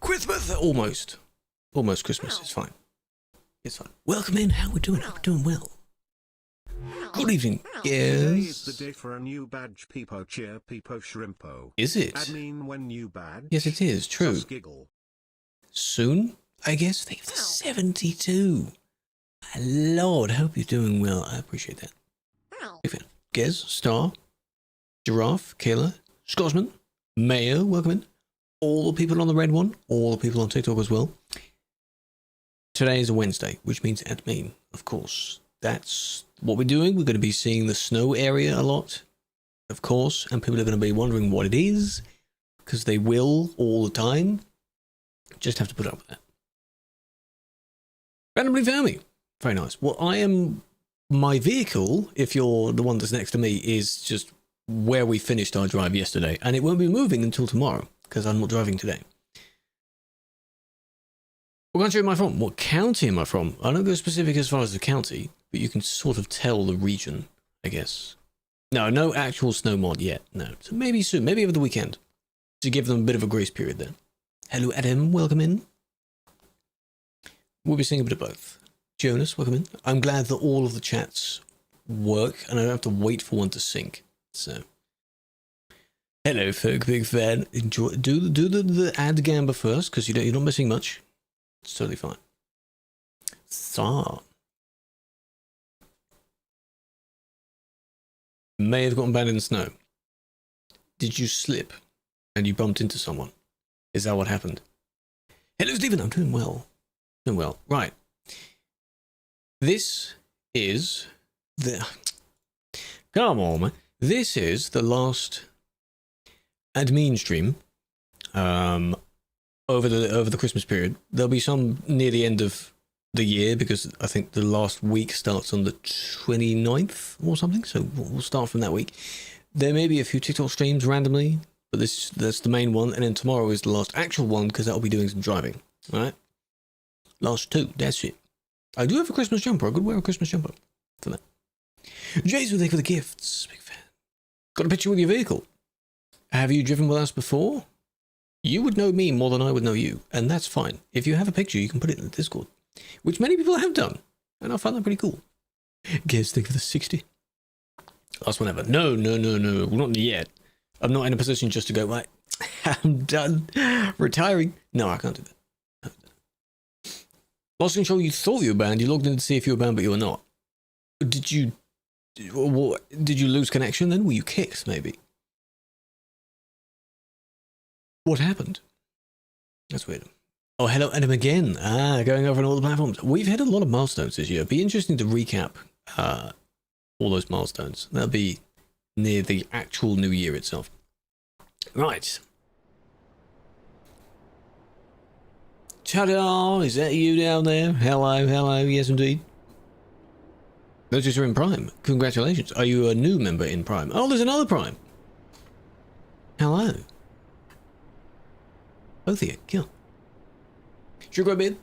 Christmas! Almost. Almost Christmas. It's fine. It's fine. Welcome in. How we doing? How we doing? Well. Good evening. Today is Yes. the day for a new badge. Peepo cheer, Peepo shrimpo. Is it? Admin when new badge. Yes, it is. True. Sus giggle. Soon, I guess. Thank you for the 72. My Lord, hope you're doing well. I appreciate that. Big fan. Gez, Star, Giraffe, Killer, Scotsman, Mayo, welcome in. All the people on the red one, all the people on TikTok as well. Today is a Wednesday, which means admin, of course. That's what we're doing. We're going to be seeing the snow area a lot, of course, and people are going to be wondering what it is, because they will all the time. Just have to put up with that. Randomly found me. Very nice. Well, my vehicle, if you're the one that's next to me, is just where we finished our drive yesterday, and it won't be moving until tomorrow, because I'm not driving today. What country am I from? What county am I from? I don't go specific as far as the county, but you can sort of tell the region, I guess. No actual snow mod yet, no. So maybe soon, maybe over the weekend, to give them a bit of a grace period there. Hello, Adam, welcome in. We'll be seeing a bit of both. Jonas, welcome in. I'm glad that all of the chats work, and I don't have to wait for one to sync, so... Hello, folk, big fan. Enjoy. Do the ad gamba first, because you're not missing much. It's totally fine. So, may have gotten bad in the snow. Did you slip and you bumped into someone? Is that what happened? Hello, Stephen. I'm doing well. Doing well. Right. This is the... Come on, man. This is the last admin stream over the Christmas period. There'll be some near the end of the year, because I think the last week starts on the 29th or something, so we'll start from that week. There may be a few TikTok streams randomly, but that's the main one, and then tomorrow is the last actual one, because I'll be doing some driving. Alright? Last two, that's it. I do have a Christmas jumper. I could wear a Christmas jumper for that. Jason, thank you for the gifts. Big fan. Got a picture with your vehicle. Have you driven with us before? You would know me more than I would know you, and that's fine. If you have a picture, you can put it in the Discord, which many people have done, and I find that pretty cool. Guess, think for the 60. Last one ever. No, not yet. I'm not in a position just to go, right, I'm done retiring. No, I can't do that. Lost control, you thought you were banned, you logged in to see if you were banned, but you were not. Did you lose connection then? Were you kicked, maybe? What happened? That's weird. Oh, hello, Adam again. Going over on all the platforms. We've hit a lot of milestones this year. It'd be interesting to recap all those milestones. That'll be near the actual new year itself. Right. Ta-da! Is that you down there? Hello, yes indeed. Notice you're in Prime. Congratulations. Are you a new member in Prime? Oh, there's another Prime. Hello. Both of you, kill. Should we go a bit?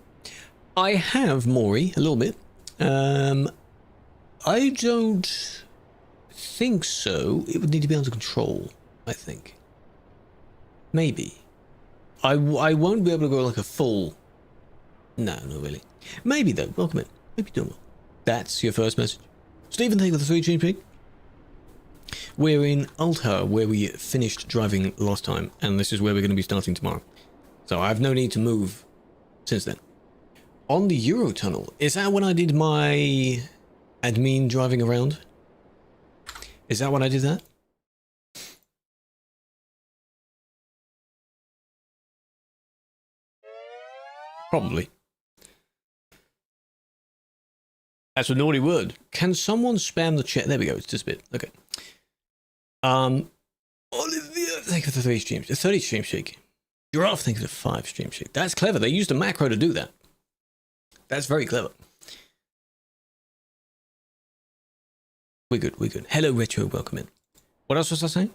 I have Maury a little bit. I don't think so. It would need to be under control, I think. Maybe. I won't be able to go like a full... No, not really. Maybe though. Welcome in. Maybe doing well. That's your first message. Stephen, thank you for the 3 GP. We're in Alta, where we finished driving last time, and this is where we're going to be starting tomorrow. So I have no need to move since then. On the Eurotunnel, is that when I did my admin driving around? Is that when I did that? Probably. That's a naughty word. Can someone spam the chat? There we go, it's just a bit. Okay. Olivia, thank you for the 3 streams. 30 stream streak. Giraffe, thank you for the 5 stream streak. That's clever. They used a macro to do that. That's very clever. We're good, we're good. Hello, Retro, welcome in. What else was I saying?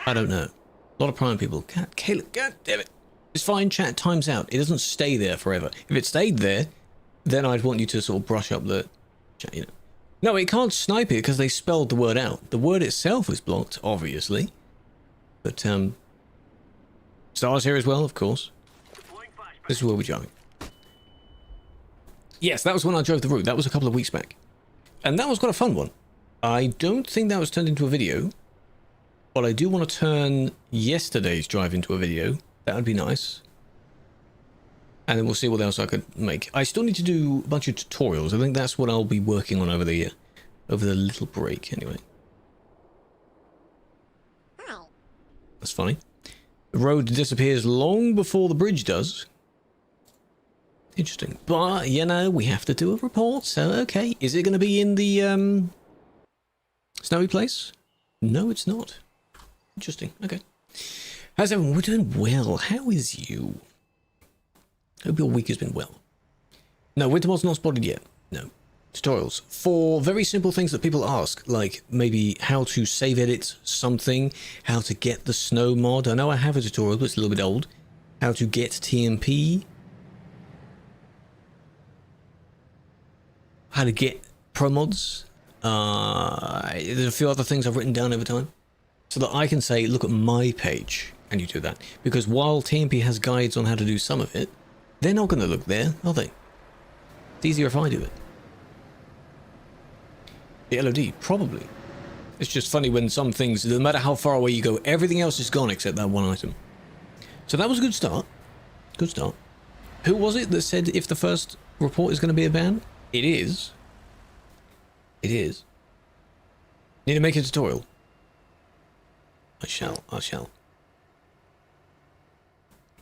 I don't know. A lot of Prime people. Caleb, God damn it. It's fine, chat times out. It doesn't stay there forever. If it stayed there, then I'd want you to sort of brush up the chat, you know. No, it can't snipe it because they spelled the word out. The word itself is blocked, obviously. But, Stars here as well, of course. This is where we're driving. Yes, that was when I drove the route. That was a couple of weeks back. And that was quite a fun one. I don't think that was turned into a video. But I do want to turn yesterday's drive into a video. That would be nice. And then we'll see what else I could make. I still need to do a bunch of tutorials. I think that's what I'll be working on over the little break, anyway. That's funny. The road disappears long before the bridge does. Interesting. But, you know, we have to do a report, so okay. Is it going to be in the, snowy place? No, it's not. Interesting. Okay. How's everyone? We're doing well. How is you? Hope your week has been well. No, winter mod's not spotted yet. No. Tutorials. For very simple things that people ask, like maybe how to save edit something, how to get the snow mod. I know I have a tutorial, but it's a little bit old. How to get TMP. How to get pro mods. There's a few other things I've written down over time. So that I can say, look at my page, and you do that. Because while TMP has guides on how to do some of it, they're not going to look there, are they? It's easier if I do it. The LOD, probably. It's just funny when some things, no matter how far away you go, everything else is gone except that one item. So that was a good start. Good start. Who was it that said if the first report is going to be a ban? It is. It is. Need to make a tutorial. I shall.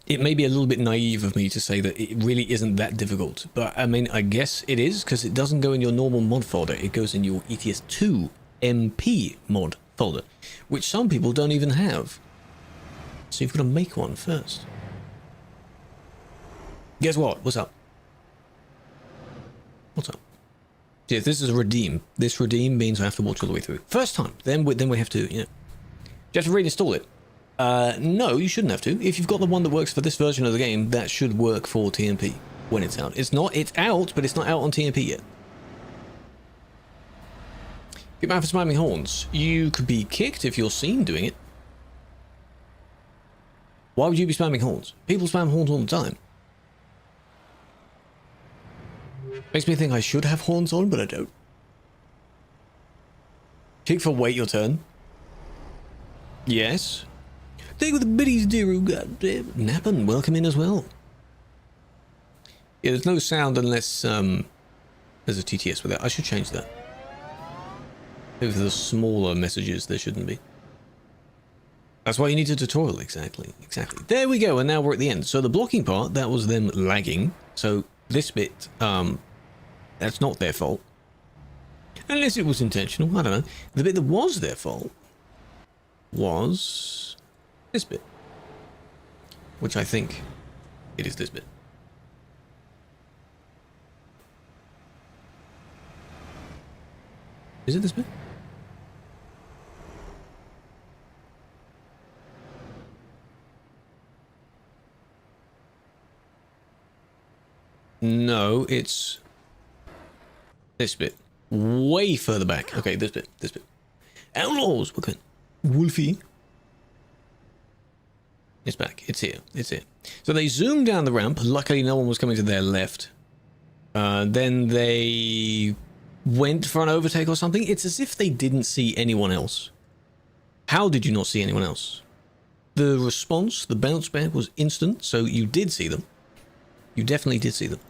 It may be a little bit naive of me to say that it really isn't that difficult, but I mean, I guess it is, because it doesn't go in your normal mod folder. It goes in your ETS2 MP mod folder, which some people don't even have. So you've got to make one first. Guess what? What's up? What's up? Yeah, this is a redeem. This redeem means I have to watch all the way through. First time. Then we have to, you know. Do you have to reinstall it? No, you shouldn't have to. If you've got the one that works for this version of the game, that should work for TMP when it's out. It's not, it's out, but it's not out on TMP yet. Get mad for spamming horns. You could be kicked if you're seen doing it. Why would you be spamming horns? People spam horns all the time. Makes me think I should have horns on, but I don't. Kick for wait your turn. Yes. Take with the biddies, dear. Goddamn. Nappin', welcome in as well. Yeah, there's no sound unless there's a TTS with that. I should change that. Maybe for the smaller messages there shouldn't be. That's why you need a tutorial, exactly. Exactly. There we go, and now we're at the end. So the blocking part, that was them lagging. So this bit, that's not their fault. Unless it was intentional, I don't know. The bit that was their fault was this bit, which I think it is this bit. Is it this bit? No, it's this bit. Way further back. Okay, this bit. Outlaws, we're good. Wolfie. It's back. It's here. It's here. So they zoomed down the ramp. Luckily, no one was coming to their left. Then they went for an overtake or something. It's as if they didn't see anyone else. How did you not see anyone else? The response, the bounce back was instant, so you did see them. You definitely did see them.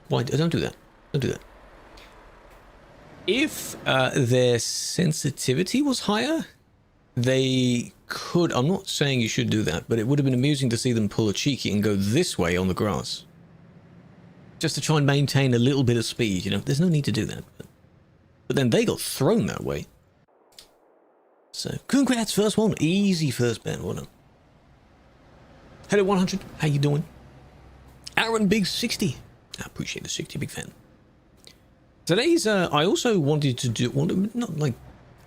Why? Don't do that. Don't do that. If their sensitivity was higher, they could... I'm not saying you should do that, but it would have been amusing to see them pull a cheeky and go this way on the grass. Just to try and maintain a little bit of speed, you know. There's no need to do that. But then they got thrown that way. So, congrats, first one. Easy first ban, well done. Hello 100, how you doing? Aaron Big 60. I appreciate the 60, big fan. Today's, I also wanted to do, not like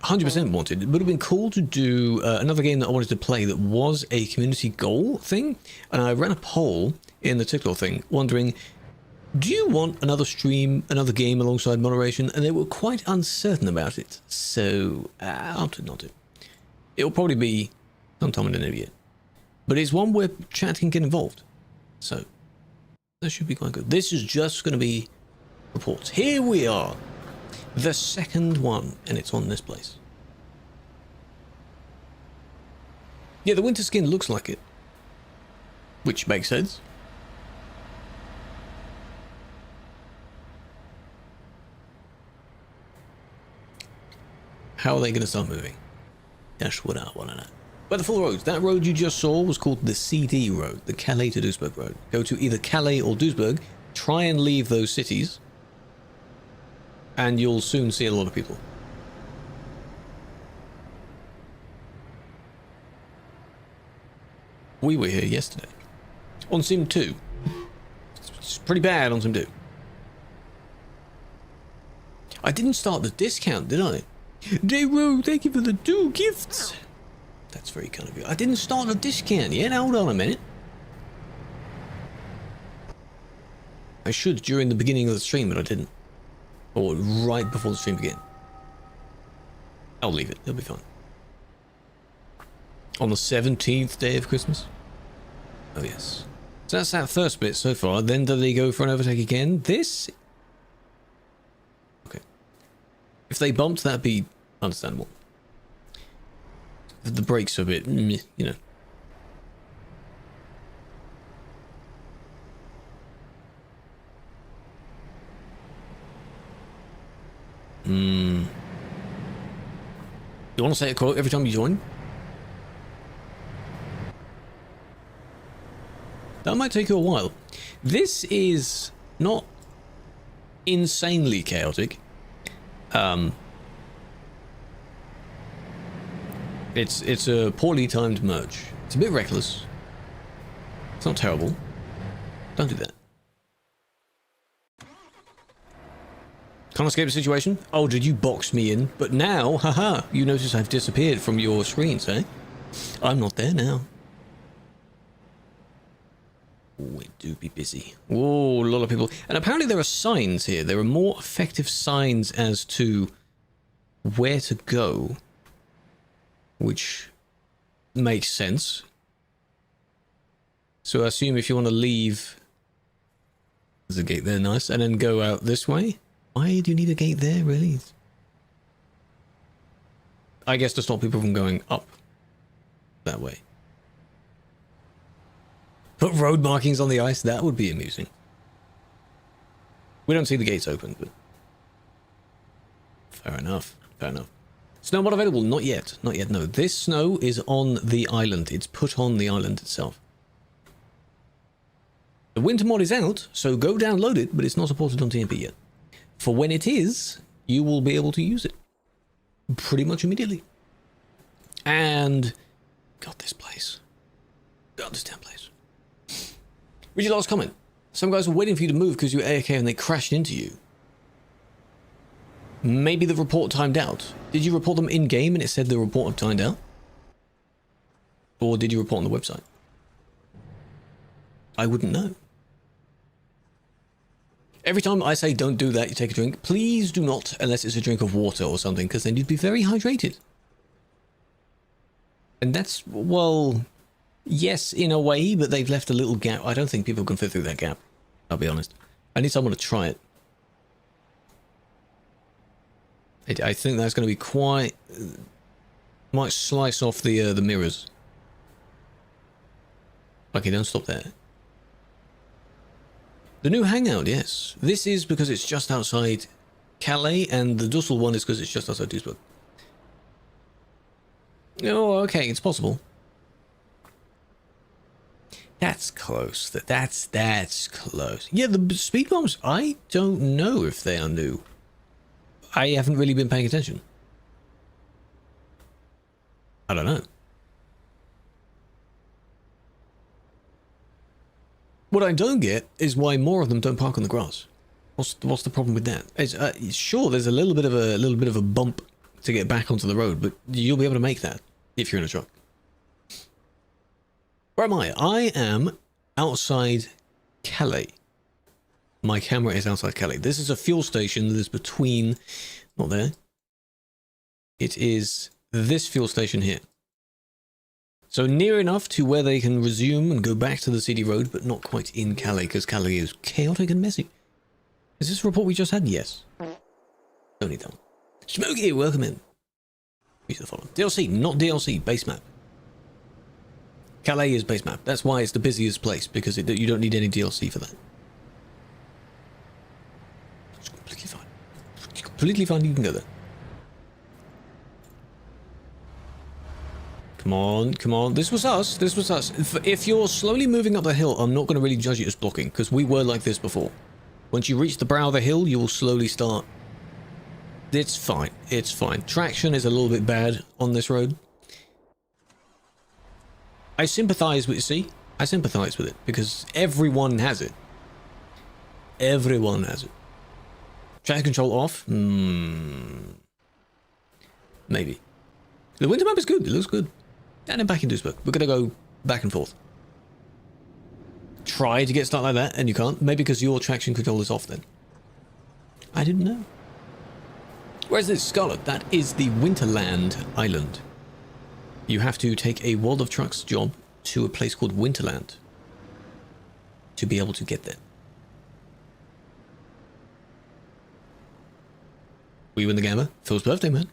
100% wanted, it would have been cool to do another game that I wanted to play that was a community goal thing. And I ran a poll in the TikTok thing, wondering, do you want another stream, another game alongside moderation? And they were quite uncertain about it. So, I'll not do. It'll probably be sometime in the new year. But it's one where chat can get involved. So, that should be quite good. This is just going to be reports. Here we are. The second one, and it's on this place. Yeah, the winter skin looks like it. Which makes sense. How are they going to start moving? That's what I want to know. But the full roads. That road you just saw was called the CD road, the Calais to Duisburg road. Go to either Calais or Duisburg, try and leave those cities, and you'll soon see a lot of people. We were here yesterday. On Sim 2. It's pretty bad on Sim 2. I didn't start the discount, did I? Daewoo, thank you for the 2 gifts. That's very kind of you. I didn't start the discount yet. Hold on a minute. I should during the beginning of the stream, but I didn't. Or right before the stream began. I'll leave it. It'll be fine. On the 17th day of Christmas? Oh, yes. So that's that first bit so far. Then do they go for an overtake again? This? Okay. If they bumped, that'd be understandable. The brakes are a bit, you know. You want to say a quote every time you join? That might take you a while. This is not insanely chaotic. It's a poorly timed merge. It's a bit reckless. It's not terrible. Don't do that. Can't escape the situation? Oh, did you box me in? But now, haha, you notice I've disappeared from your screens, eh? I'm not there now. Oh, it do be busy. Whoa, a lot of people. And apparently there are signs here. There are more effective signs as to where to go, which makes sense. So I assume if you want to leave, there's a gate there, nice, and then go out this way. Why do you need a gate there, really? I guess to stop people from going up that way. Put road markings on the ice, that would be amusing. We don't see the gates open, but fair enough, fair enough. Snow mod available? Not yet, not yet, no. This snow is on the island. It's put on the island itself. The winter mod is out, so go download it, but it's not supported on TMP yet. For when it is, you will be able to use it pretty much immediately. And God, this place. God, this damn place. Read your last comment. Some guys were waiting for you to move because you were AFK and they crashed into you. Maybe the report timed out. Did you report them in-game and it said the report had timed out? Or did you report on the website? I wouldn't know. Every time I say don't do that, you take a drink. Please do not, unless it's a drink of water or something, because then you'd be very hydrated. And that's, well, yes, in a way, but they've left a little gap. I don't think people can fit through that gap, I'll be honest. I need someone to try it. I think that's going to be quite... might slice off the mirrors. Okay, don't stop there. The new hangout, yes. This is because it's just outside Calais, and the Dussel one is because it's just outside Duisburg. Oh, okay, it's possible. That's close. That's close. Yeah, the speed bumps, I don't know if they are new. I haven't really been paying attention. I don't know. What I don't get is why more of them don't park on the grass. What's the problem with that? It's, sure, there's a little bit of a bump to get back onto the road, but you'll be able to make that if you're in a truck. Where am I? I am outside Calais. My camera is outside Calais. This is a fuel station that is between... not there. It is this fuel station here. So near enough to where they can resume and go back to the city road, but not quite in Calais, because Calais is chaotic and messy. Is this a report we just had? Yes. Don't need that one. Smokey, welcome in. Use the following. DLC, not DLC, base map. Calais is base map. That's why it's the busiest place, because you don't need any DLC for that. It's completely fine. It's completely fine, you can go there. Come on, come on. This was us. This was us. If you're slowly moving up the hill, I'm not going to really judge it as blocking, because we were like this before. Once you reach the brow of the hill, you will slowly start. It's fine. It's fine. Traction is a little bit bad on this road. I sympathize with, see? I sympathize with it, because everyone has it. Everyone has it. Traction control off? Maybe. The winter map is good. It looks good. And then back in Duisburg. We're going to go back and forth. Try to get started like that, and you can't. Maybe because your traction control is off then. I didn't know. Where's this? Scarlet. That is the Winterland Island. You have to take a World of Trucks job to a place called Winterland to be able to get there. We win the gamma. Phil's birthday, man.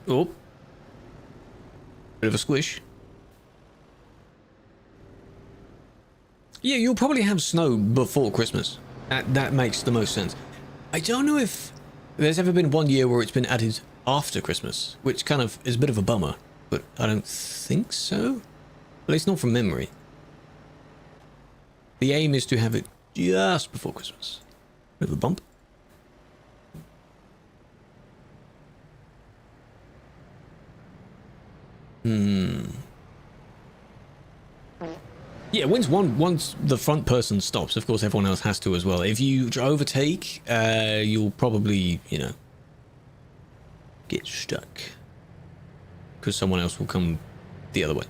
Oh. Bit of a squish. Yeah, you'll probably have snow before Christmas. That makes the most sense. I don't know if there's ever been one year where it's been added after Christmas, which kind of is a bit of a bummer, but I don't think so. At least not from memory. The aim is to have it just before Christmas. Bit of a bump. Yeah, once the front person stops, of course everyone else has to as well. If you overtake, you'll probably, you know, get stuck. Because someone else will come the other way.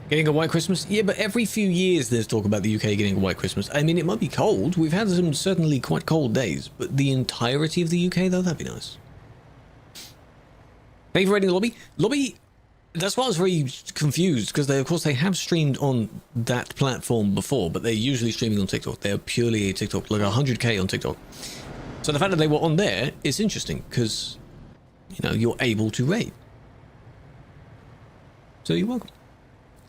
Getting a white Christmas? Yeah, but every few years there's talk about the UK getting a white Christmas. I mean, it might be cold. We've had some certainly quite cold days. But the entirety of the UK, though, that'd be nice. Thank you for rating the lobby. Lobby, that's why I was very confused, because of course they have streamed on that platform before, but they're usually streaming on TikTok. They're purely TikTok, like 100k on TikTok. So the fact that they were on there is interesting, because, you know, you're able to rate. So you're welcome.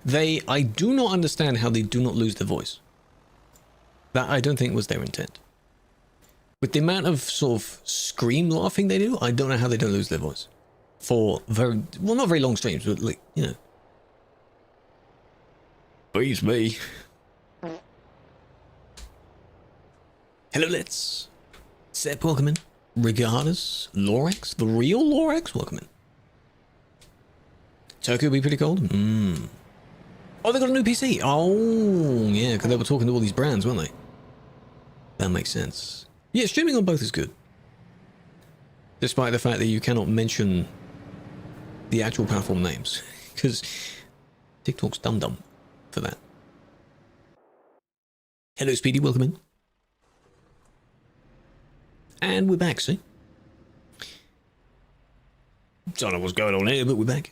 I do not understand how they do not lose their voice. That I don't think was their intent. With the amount of sort of scream laughing they do, I don't know how they don't lose their voice. For very, well, not very long streams, but like, you know. Please me. Hello, let's. Sep, welcome in. Regardless, Lorex, the real Lorex, welcome in. Turkey will be pretty cold. Oh, they got a new PC. Oh, yeah, because they were talking to all these brands, weren't they? That makes sense. Yeah, streaming on both is good. Despite the fact that you cannot mention the actual platform names, because TikTok's dum-dum for that. Hello, Speedy, welcome in. And we're back, see? Don't know what's going on here, but we're back.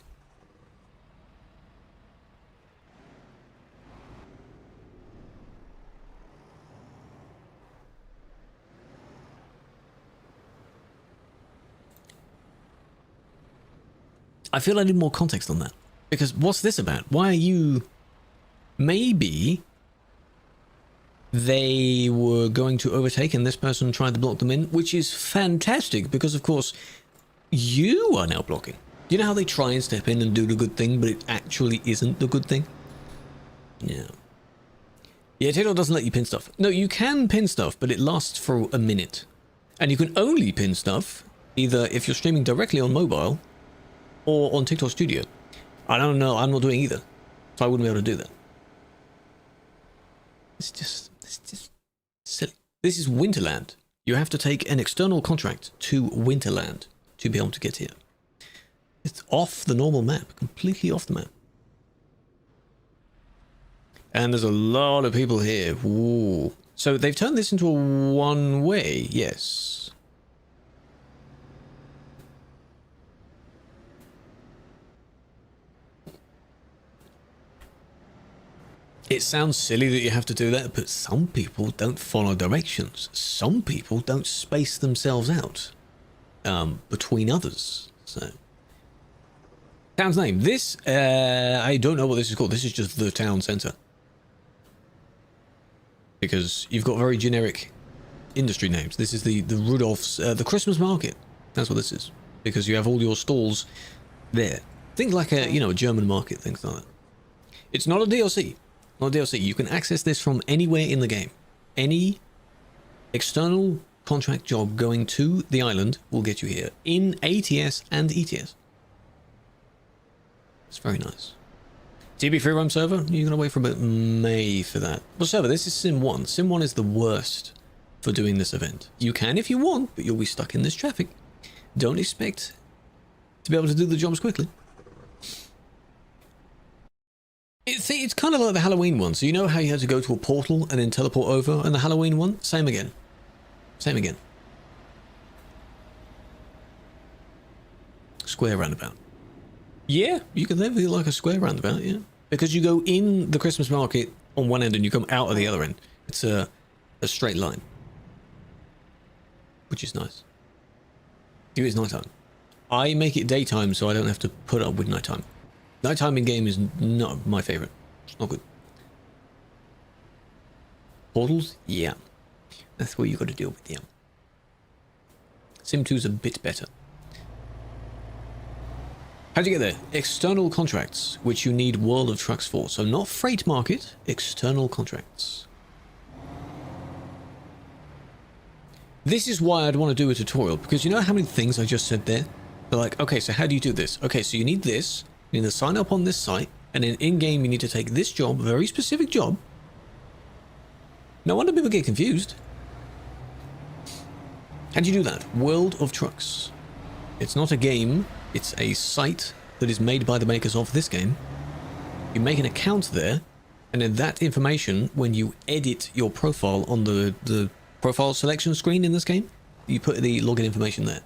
I feel I need more context on that. Because what's this about? Why are you... Maybe they were going to overtake and this person tried to block them in, which is fantastic because, of course, you are now blocking. Do you know how they try and step in and do the good thing, but it actually isn't the good thing? Yeah. Yeah, TikTok doesn't let you pin stuff. No, you can pin stuff, but it lasts for a minute. And you can only pin stuff either if you're streaming directly on mobile or on TikTok Studio. I don't know, I'm not doing either. So I wouldn't be able to do that. It's just silly. This is Winterland. You have to take an external contract to Winterland to be able to get here. It's off the normal map, completely off the map. And there's a lot of people here. Ooh. So they've turned this into a one-way, yes. It sounds silly that you have to do that, but some people don't follow directions. Some people don't space themselves out between others. So, town's name. This, I don't know what this is called. This is just the town centre. Because you've got very generic industry names. This is the Rudolph's, the Christmas market. That's what this is. Because you have all your stalls there. Think like a, you know, a German market, things like that. It's not a DLC. Not a DLC. You can access this from anywhere in the game. Any external contract job going to the island will get you here. In ATS and ETS. It's very nice. TB free roam server, you're gonna wait for about May for that. Well, server, this is Sim 1. Sim 1 is the worst for doing this event. You can if you want, but you'll be stuck in this traffic. Don't expect to be able to do the jobs quickly. It's kind of like the Halloween one. So you know how you had to go to a portal and then teleport over, and the Halloween one? Same again. Same again. Square roundabout. Yeah, you can never feel like a square roundabout, yeah. Because you go in the Christmas market on one end and you come out at the other end. It's a straight line. Which is nice. It is nighttime. I make it daytime so I don't have to put up with nighttime. Nighttime in game is not my favorite. It's not good. Portals? Yeah. That's what you got to deal with, yeah. Sim 2's a bit better. How'd you get there? External contracts, which you need World of Trucks for. So not freight market, external contracts. This is why I'd want to do a tutorial, because you know how many things I just said there? They're like, okay, so how do you do this? Okay, so you need this, you need to sign up on this site, and then in-game you need to take this job, a very specific job. No wonder people get confused. How do you do that? World of Trucks. It's not a game. It's a site that is made by the makers of this game. You make an account there, and then that information, when you edit your profile on the profile selection screen in this game, you put the login information there.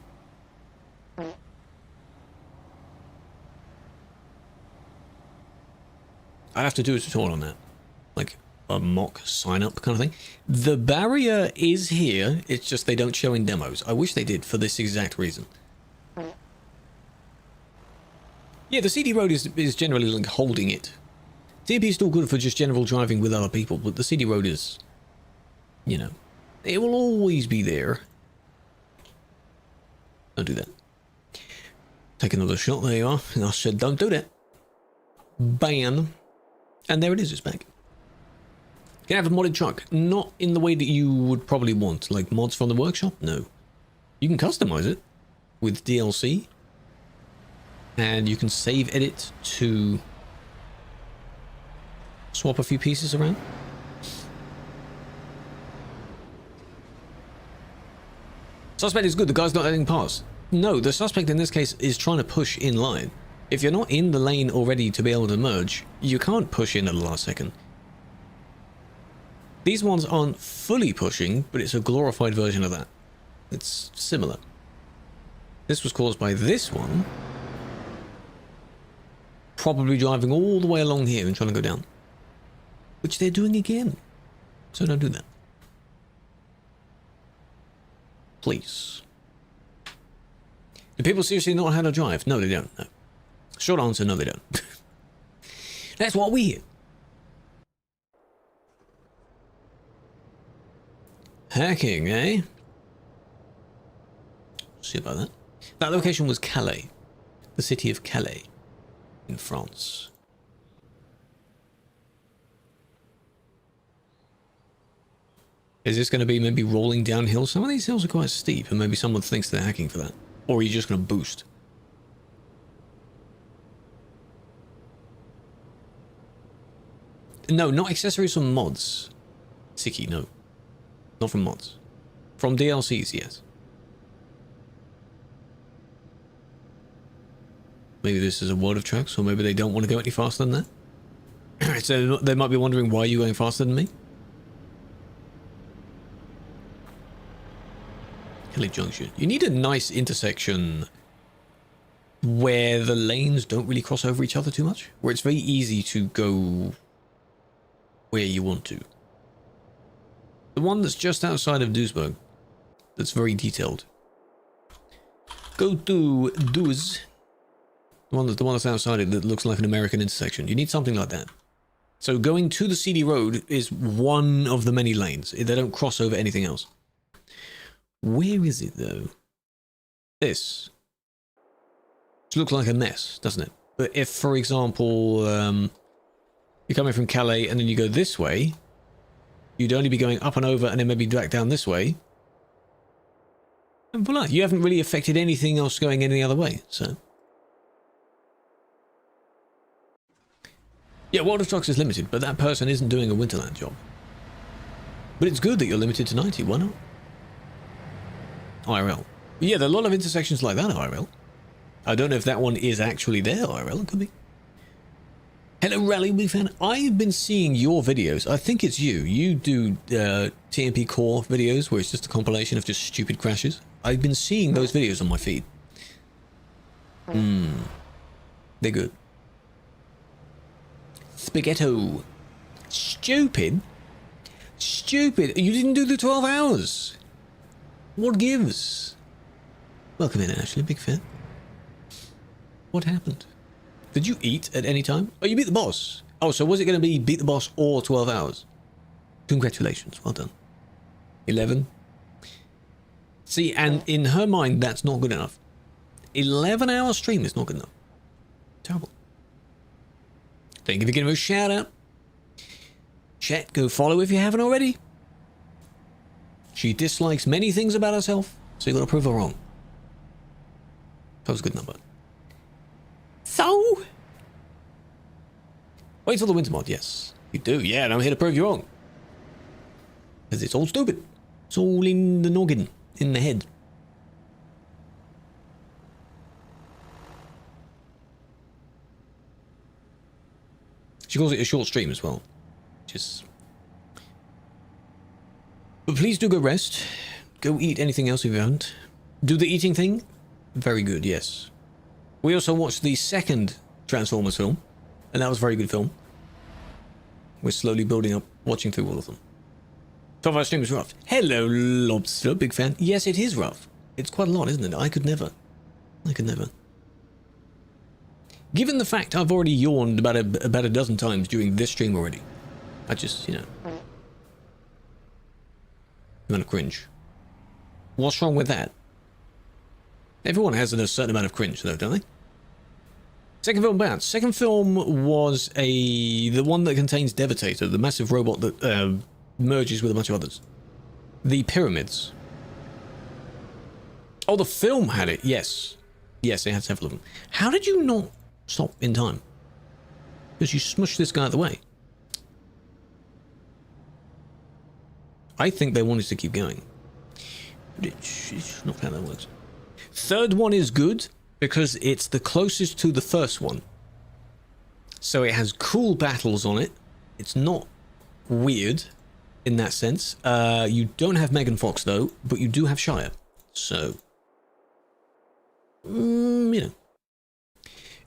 I'd have to do a tutorial on that. Like a mock sign-up kind of thing. The barrier is here, it's just they don't show in demos. I wish they did for this exact reason. Yeah, the CD road is generally like holding it. TMP is still good for just general driving with other people, but the CD road is, you know, it will always be there. Don't do that. Take another shot, there you are. And I said don't do that. Ban. And there it is, it's back. Can I have a modded truck? Not in the way that you would probably want, like mods from the workshop? No. You can customize it with DLC. And you can save edit to swap a few pieces around. Suspect is good, the guy's not letting pass. No, the suspect in this case is trying to push in line. If you're not in the lane already to be able to merge, you can't push in at the last second. These ones aren't fully pushing, but it's a glorified version of that. It's similar. This was caused by this one probably driving all the way along here and trying to go down, which they're doing again. So don't do that. Please. Do people seriously not know how to drive? No, they don't. No. Short answer, no, they don't. That's what we hear. Hacking, eh? See about that. That location was Calais, the city of Calais in France. Is this going to be maybe rolling downhill? Some of these hills are quite steep, and maybe someone thinks they're hacking for that. Or are you just going to boost? No, not accessories from mods. Sicky, no. Not from mods. From DLCs, yes. Maybe this is a world of trucks, or maybe they don't want to go any faster than that. So they might be wondering, why are you going faster than me? Kelly Junction. You need a nice intersection where the lanes don't really cross over each other too much, where it's very easy to go where you want to. The one that's just outside of Duisburg, that's very detailed. Go to Duis. The one that's outside it that looks like an American intersection. You need something like that. So going to the CD road is one of the many lanes. They don't cross over anything else. Where is it though? This. It looks like a mess, doesn't it? But if, for example, you're coming from Calais and then you go this way, you'd only be going up and over and then maybe back down this way. And voila, you haven't really affected anything else going any other way, so. Yeah, World of Trucks is limited, but that person isn't doing a Winterland job. But it's good that you're limited to 90, why not? IRL. Yeah, there are a lot of intersections like that, IRL. I don't know if that one is actually there, IRL, it could be. Hello, Rally Big Fan. I've been seeing your videos. I think it's you. You do TMP core videos where it's just a compilation of just stupid crashes. I've been seeing those videos on my feed. They're good. Spaghetto. Stupid? Stupid. You didn't do the 12 hours. What gives? Welcome in, Ashley. Big fan. What happened? Did you eat at any time? Oh, you beat the boss. Oh, so was it going to be beat the boss or 12 hours? Congratulations. Well done. 11. See, and in her mind, that's not good enough. 11-hour stream is not good enough. Terrible. Thank you for giving her a shout out. Chat, go follow if you haven't already. She dislikes many things about herself, so you got to prove her wrong. That was a good number. So? Wait till the winter mod, yes. You do, yeah, and I'm here to prove you wrong. Because it's all stupid. It's all in the noggin, in the head. She calls it a short stream as well. Just. But please do go rest. Go eat anything else if you haven't. Do the eating thing. Very good, yes. We also watched the second Transformers film, and that was a very good film. We're slowly building up, watching through all of them. 12-hour stream is rough. Hello, Lobster, big fan. Yes, it is rough. It's quite a lot, isn't it? I could never. Given the fact I've already yawned about a dozen times during this stream already, I just, I'm gonna cringe. What's wrong with that? Everyone has a certain amount of cringe, though, don't they? Second film bounce. Second film was the one that contains Devastator, the massive robot that merges with a bunch of others. The pyramids. Oh, the film had it. Yes. Yes, it had several of them. How did you not stop in time? Because you smushed this guy out of the way. I think they wanted to keep going. But it's not how that works. Third one is good because it's the closest to the first one. So it has cool battles on it. It's not weird in that sense. You don't have Megan Fox though, but you do have Shire. So, In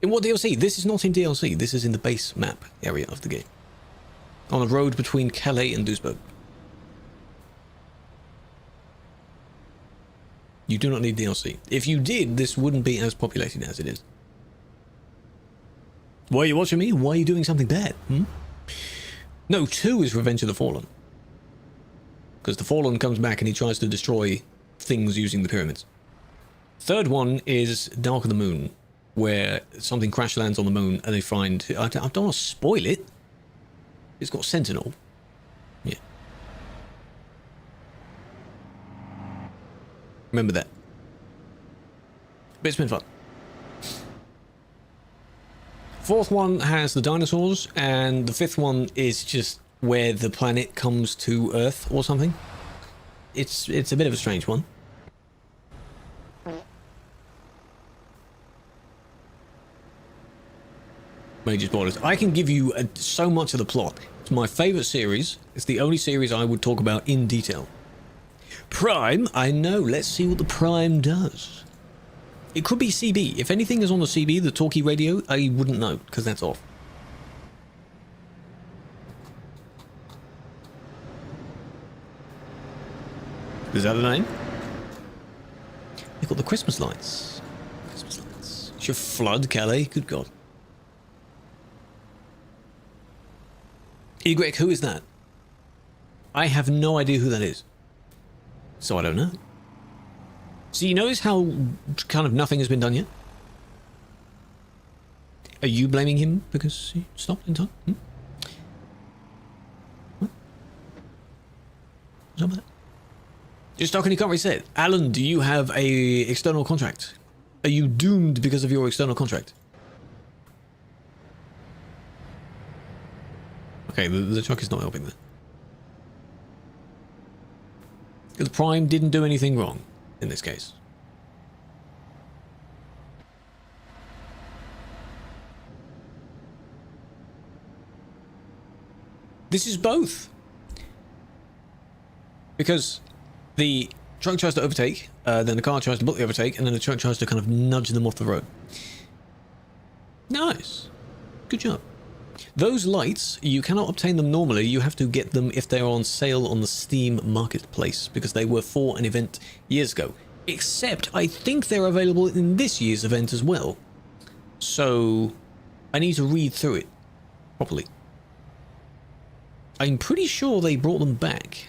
what DLC? This is not in DLC. This is in the base map area of the game. On a road between Calais and Duisburg. You do not need DLC. If you did, this wouldn't be as populated as it is. Why are you watching me? Why are you doing something bad? No, 2 is Revenge of the Fallen. Because the Fallen comes back and he tries to destroy things using the pyramids. Third one is Dark of the Moon, where something crash lands on the moon and they find... I don't want to spoil it. It's got Sentinel. Yeah. Remember that. But it's been fun. Fourth one has the dinosaurs, and the fifth one is just where the planet comes to Earth or something. It's a bit of a strange one. major spoilers. I can give you so much of the plot. It's my favorite series. It's the only series I would talk about in detail. Prime, I know. Let's see what the Prime does. It could be CB. If anything is on the CB, the talkie radio, I wouldn't know because that's off. Is that a name? They got the Christmas lights. Christmas lights. Should flood Calais. Good God. Greg, who is that? I have no idea who that is. So I don't know. So you notice how kind of nothing has been done yet? Are you blaming him because he stopped in time? What? What's up with that? Just talking, you can't reset. Alan, do you have a external contract? Are you doomed because of your external contract? Okay, the truck is not helping there. Because Prime didn't do anything wrong in this case. This is both. Because the truck tries to overtake, then the car tries to block the overtake, and then the truck tries to kind of nudge them off the road. Nice. Good job. Those lights, you cannot obtain them normally. You have to get them if they're on sale on the Steam marketplace, because they were for an event years ago. Except, I think they're available in this year's event as well. So, I need to read through it properly. I'm pretty sure they brought them back.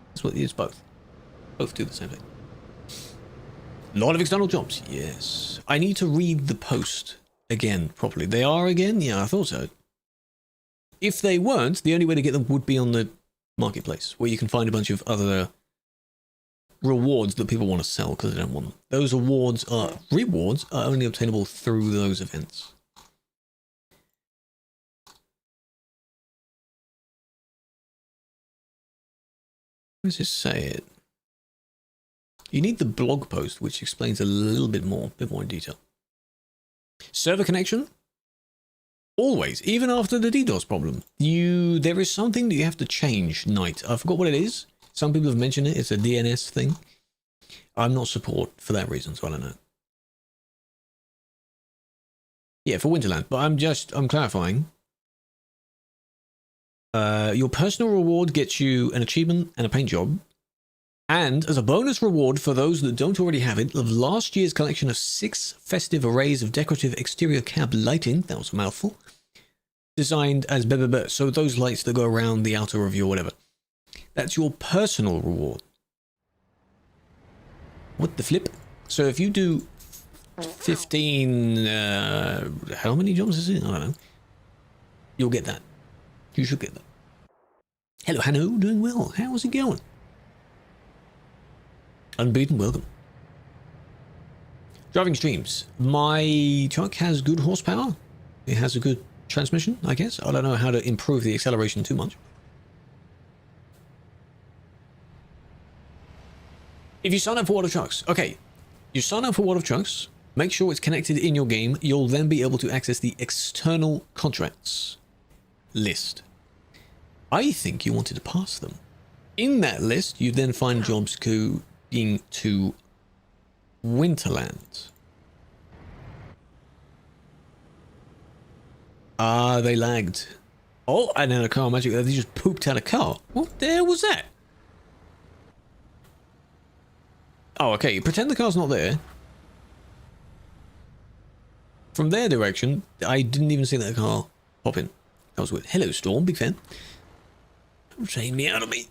That's what it is, both. Both do the same thing. A lot of external jobs, yes. I need to read the post again properly. They are again? Yeah, I thought so. If they weren't, the only way to get them would be on the marketplace, where you can find a bunch of other rewards that people want to sell because they don't want them. Those rewards are only obtainable through those events. Where does it say it? You need the blog post, which explains a little bit more in detail. Server connection? Always, even after the DDoS problem. There is something that you have to change, Knight. I forgot what it is. Some people have mentioned it. It's a DNS thing. I'm not support for that reason, so I don't know. Yeah, for Winterland, but I'm clarifying. Your personal reward gets you an achievement and a paint job. And as a bonus reward for those that don't already have it, of last year's collection of 6 festive arrays of decorative exterior cab lighting, that was a mouthful, designed as blah. So those lights that go around the outer of your whatever. That's your personal reward. What the flip? So if you do 15, how many jobs is it? I don't know. You'll get that. You should get that. Hello, Hanno, doing well. How's it going? Unbeaten, welcome. Driving streams. My truck has good horsepower. It has a good transmission, I guess. I don't know how to improve the acceleration too much. If you sign up for World of Trucks, okay, you sign up for World of Trucks, make sure it's connected in your game. You'll then be able to access the external contracts list. I think you wanted to pass them. In that list, you then find jobs going to Winterland. Ah, they lagged. Oh, and then a car magic. They just pooped out a car. What the hell was that? Oh, okay. Pretend the car's not there. From their direction, I didn't even see that car pop in. That was weird. Hello, Storm. Big fan. Don't shame me out of me.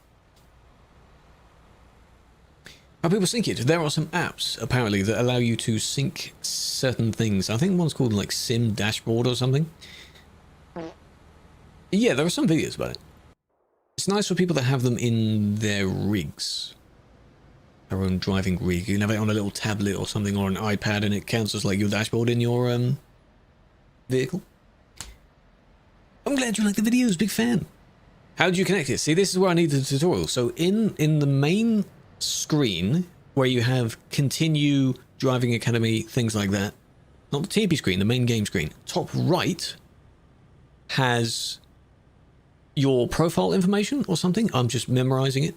How people sync it. There are some apps, apparently, that allow you to sync certain things. I think one's called, like, Sim Dashboard or something. Yeah, there are some videos about it. It's nice for people that have them in their rigs. Their own driving rig. You can have it on a little tablet or something, or an iPad, and it counts as, like, your dashboard in your, vehicle. I'm glad you like the videos. Big fan. How do you connect it? See, this is where I need the tutorial. So in the main screen where you have continue driving academy, things like that, not the TMP screen, the main game screen. Top right has your profile information or something. I'm just memorizing it.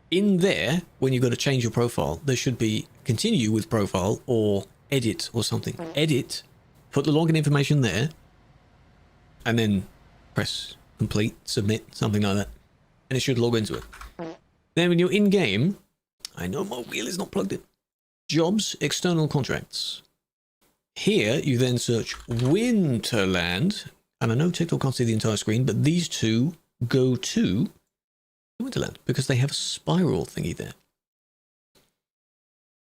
In there, when you go to change your profile, there should be continue with profile or edit or something. Edit, put the login information there, and then press complete, submit, something like that. And it should log into it. Then when you're in game, I know my wheel is not plugged in. Jobs, external contracts. Here, you then search Winterland. And I know TikTok can't see the entire screen, but these two go to Winterland because they have a spiral thingy there.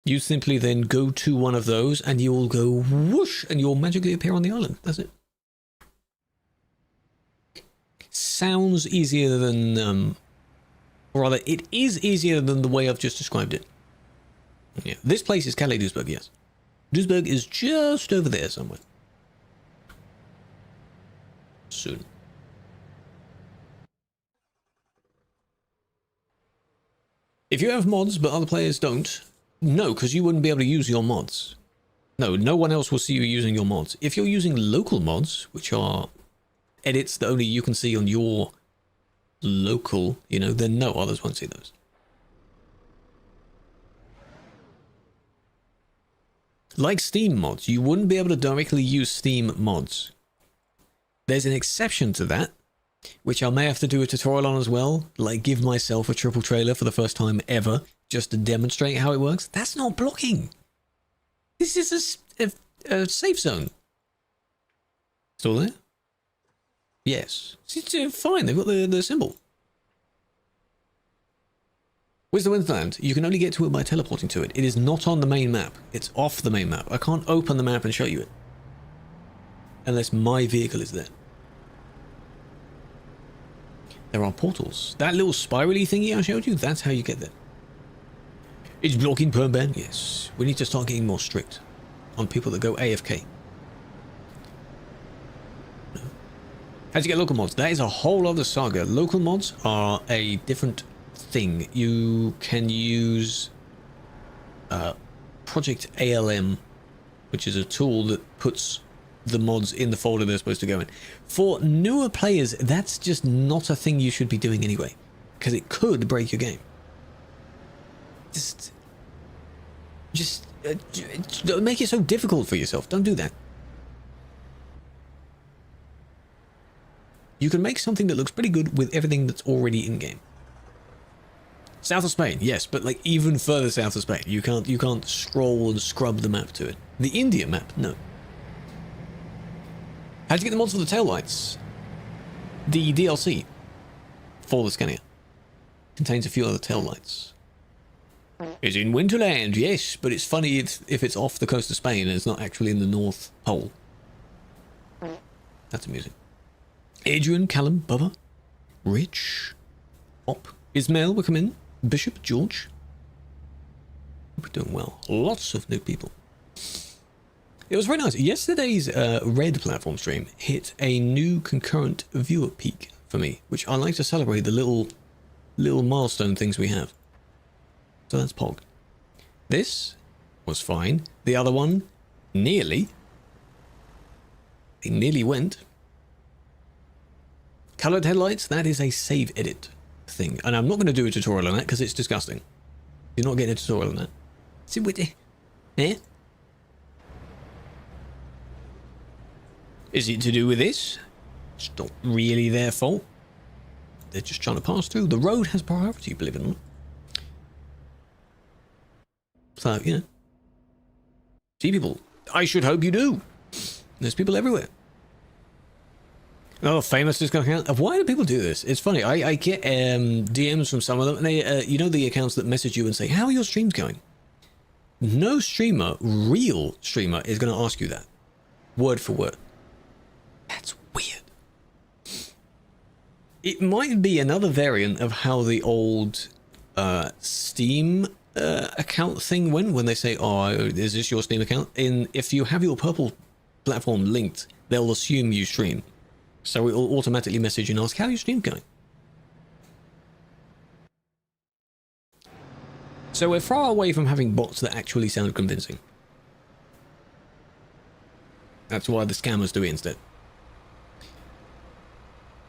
You simply then go to one of those and you will go whoosh and you'll magically appear on the island. That's it. Sounds easier than, or rather, it is easier than the way I've just described it. Yeah, this place is Calais Duisburg, yes. Duisburg is just over there somewhere. Soon. If you have mods but other players don't, no, because you wouldn't be able to use your mods. No one else will see you using your mods. If you're using local mods, which are edits that only you can see on your local, you know, then no, others won't see those. Like Steam mods, you wouldn't be able to directly use Steam mods. There's an exception to that, which I may have to do a tutorial on as well, like give myself a triple trailer for the first time ever, just to demonstrate how it works. That's not blocking. This is a safe zone. Still there? Yes. It's fine, they've got the symbol. Where's the Winterland? You can only get to it by teleporting to it. It is not on the main map. It's off the main map. I can't open the map and show you it. Unless my vehicle is there. There are portals. That little spirally thingy I showed you, that's how you get there. It's blocking perm ban? Yes. We need to start getting more strict on people that go AFK. No. How to get local mods? That is a whole other saga. Local mods are a different thing. You can use Project ALM, which is a tool that puts the mods in the folder they're supposed to go in. For newer players, that's just not a thing you should be doing anyway, because it could break your game. Just don't make it so difficult for yourself. Don't do that. You can make something that looks pretty good with everything that's already in game. South of Spain, yes, but like even further south of Spain, you can't scroll and scrub the map to it. The India map, no. How'd you get the mods for the taillights? The DLC for the Scania contains a few other taillights. It's in Winterland, yes, but it's funny if it's off the coast of Spain and it's not actually in the North Pole. That's amusing. Adrian, Callum, Bubba, Rich, Op, Ismail will come in, Bishop, George. We're doing well. Lots of new people. It was very nice. Yesterday's Red platform stream hit a new concurrent viewer peak for me, which I like to celebrate the little milestone things we have. So that's Pog. This was fine. The other one, nearly. It nearly went. Colored headlights, that is a save edit thing. And I'm not going to do a tutorial on that because it's disgusting. You're not getting a tutorial on that. See what eh? Is it to do with this? It's not really their fault. They're just trying to pass through. The road has priority, believe it or not. So, you know. See people. I should hope you do. There's people everywhere. Oh, famous discount account. Why do people do this? It's funny. I get DMs from some of them, and they, you know, the accounts that message you and say, "How are your streams going?" No streamer, real streamer, is going to ask you that, word for word. That's weird. It might be another variant of how the old Steam account thing went when they say, "Oh, is this your Steam account?" If you have your purple platform linked, they'll assume you stream. So it will automatically message and ask, how are your stream going? So we're far away from having bots that actually sound convincing. That's why the scammers do it instead.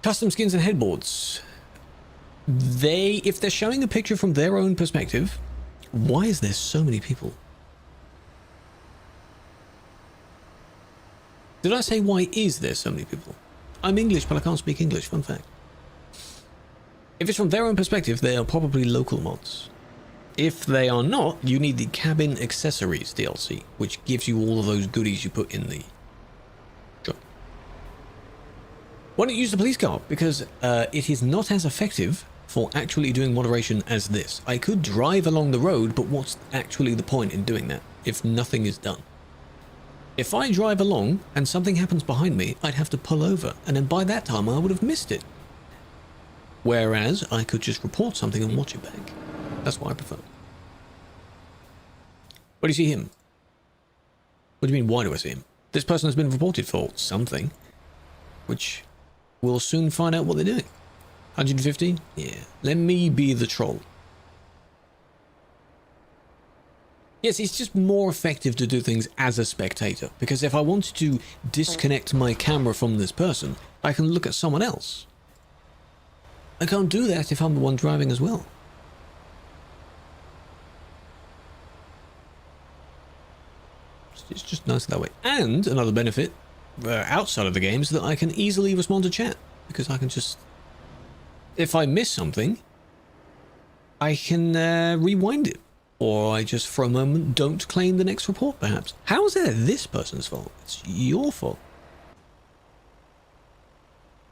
Custom skins and headboards. If they're showing a picture from their own perspective, why is there so many people? Did I say why is there so many people? I'm English, but I can't speak English. Fun fact. If it's from their own perspective, they are probably local mods. If they are not, you need the Cabin Accessories DLC, which gives you all of those goodies you put in the shop. Why don't you use the police car? Because it is not as effective for actually doing moderation as this. I could drive along the road, but what's actually the point in doing that if nothing is done? If I drive along and something happens behind me, I'd have to pull over, and then by that time I would have missed it. Whereas I could just report something and watch it back. That's what I prefer. Where do you see him? What do you mean, why do I see him? This person has been reported for something, which we'll soon find out what they're doing. 150? Yeah. Let me be the troll. Yes, it's just more effective to do things as a spectator, because if I wanted to disconnect my camera from this person, I can look at someone else. I can't do that if I'm the one driving as well. It's just nice that way. And another benefit outside of the game is that I can easily respond to chat, because I can just, if I miss something, I can rewind it, or I just for a moment don't claim the next report perhaps. How is that this person's fault? It's your fault.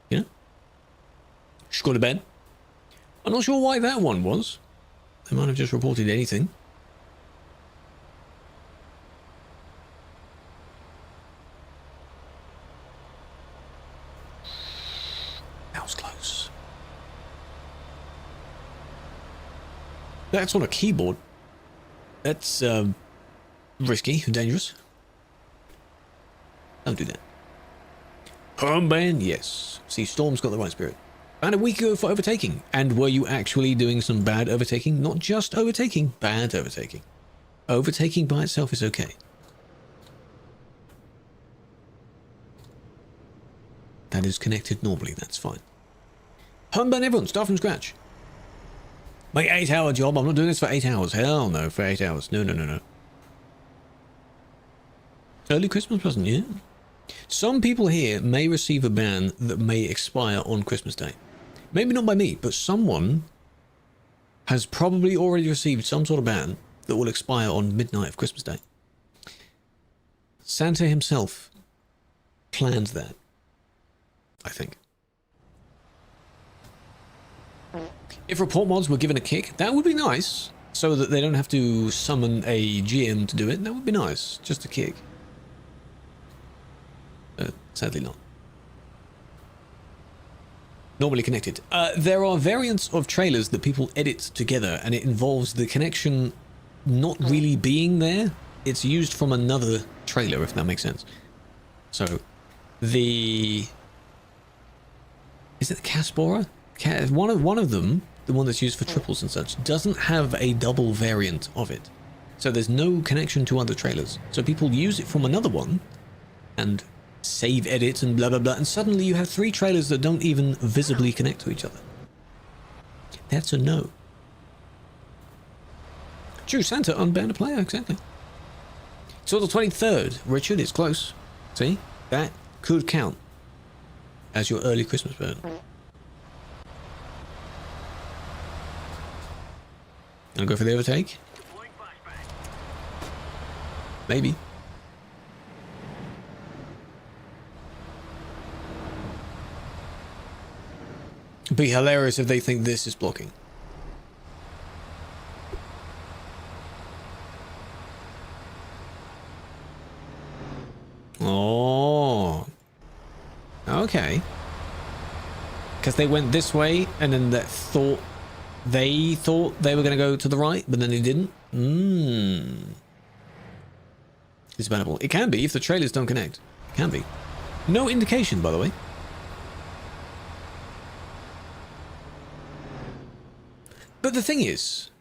You know? Just go to bed. I'm not sure why that one was. They might have just reported anything. That was close. That's on a keyboard. That's risky and dangerous. Don't do that. Armband, yes. See, Storm's got the right spirit. And a week ago for overtaking. And were you actually doing some bad overtaking? Not just overtaking, bad overtaking. Overtaking by itself is okay. That is connected normally, that's fine. Homeband everyone, start from scratch. My 8-hour job, I'm not doing this for 8 hours. Hell no, for 8 hours. No, no, no, no. Early Christmas present, yeah. Some people here may receive a ban that may expire on Christmas Day. Maybe not by me, but someone has probably already received some sort of ban that will expire on midnight of Christmas Day. Santa himself planned that, I think. If report mods were given a kick, that would be nice, so that they don't have to summon a GM to do it. That would be nice, just a kick. Sadly not. Normally connected. There are variants of trailers that people edit together, and it involves the connection not really being there. It's used from another trailer, if that makes sense. So, is it the Caspora? One of them, the one that's used for triples and such, doesn't have a double variant of it. So there's no connection to other trailers. So people use it from another one, and save edits and blah blah blah, and suddenly you have 3 trailers that don't even visibly connect to each other. That's a no. True, Santa unbanned a player, exactly. So the 23rd, Richard, it's close. See? That could count as your early Christmas burn. Gonna go for the overtake? Maybe. Be hilarious if they think this is blocking. Oh. Okay. Because they went this way, and then they thought they were going to go to the right, but then they didn't. It's bannable. It can be if the trailers don't connect. It can be. No indication, by the way. But the thing is,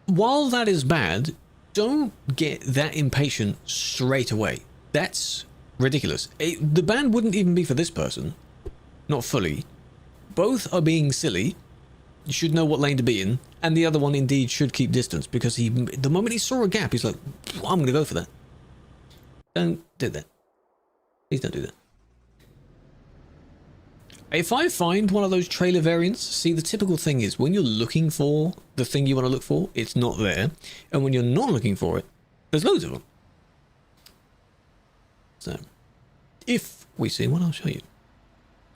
while that is bad, don't get that impatient straight away. That's ridiculous. The ban wouldn't even be for this person. Not fully. Both are being silly. You should know what lane to be in. And the other one indeed should keep distance because the moment he saw a gap, he's like, I'm going to go for that. Don't do that. Please don't do that. If I find one of those trailer variants, see, the typical thing is when you're looking for the thing you want to look for, it's not there. And when you're not looking for it, there's loads of them. So, if we see one, I'll show you.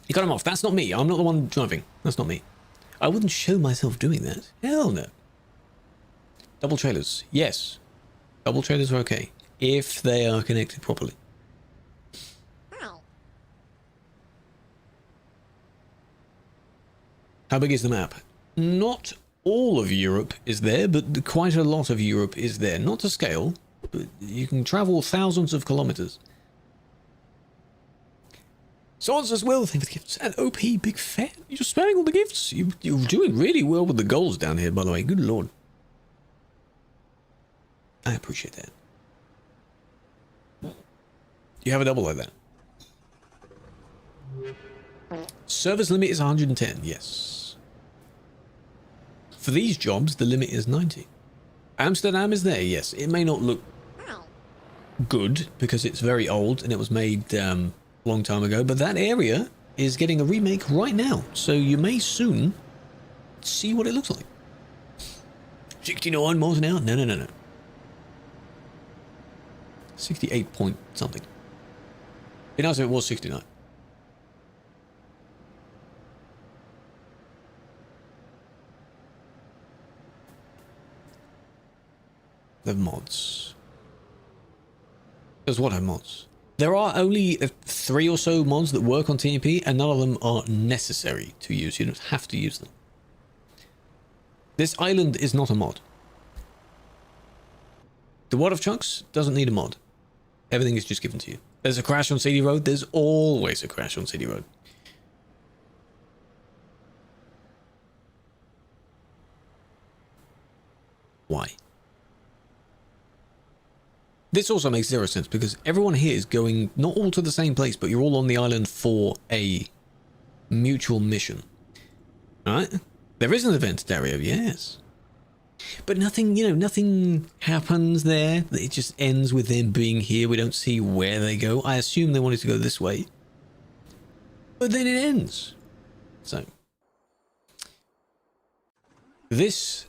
You cut him off. That's not me. I'm not the one driving. That's not me. I wouldn't show myself doing that. Hell no. Double trailers. Yes. Double trailers are okay. If they are connected properly. How big is the map? Not all of Europe is there, but quite a lot of Europe is there. Not to scale, but you can travel thousands of kilometers. Swords as well, thank you for the gifts. And OP, big fan. You're spamming all the gifts. You're doing really well with the goals down here, by the way. Good lord. I appreciate that. You have a double like that. Service limit is 110, yes. For these jobs, the limit is 90. Amsterdam is there, yes. It may not look good because it's very old and it was made a long time ago, but that area is getting a remake right now, so you may soon see what it looks like. 69 miles an hour? No. 68 point something. It'd be nice if it was 69. The mods. There's what have mods? There are only 3 or so mods that work on TMP, and none of them are necessary to use. You don't have to use them. This island is not a mod. The World of Chunks doesn't need a mod. Everything is just given to you. There's a crash on CD Road. There's always a crash on CD Road. Why? This also makes zero sense because everyone here is going not all to the same place, but you're all on the island for a mutual mission. Alright? There is an event, Dario, yes. But nothing, nothing happens there. It just ends with them being here. We don't see where they go. I assume they wanted to go this way. But then it ends. So. This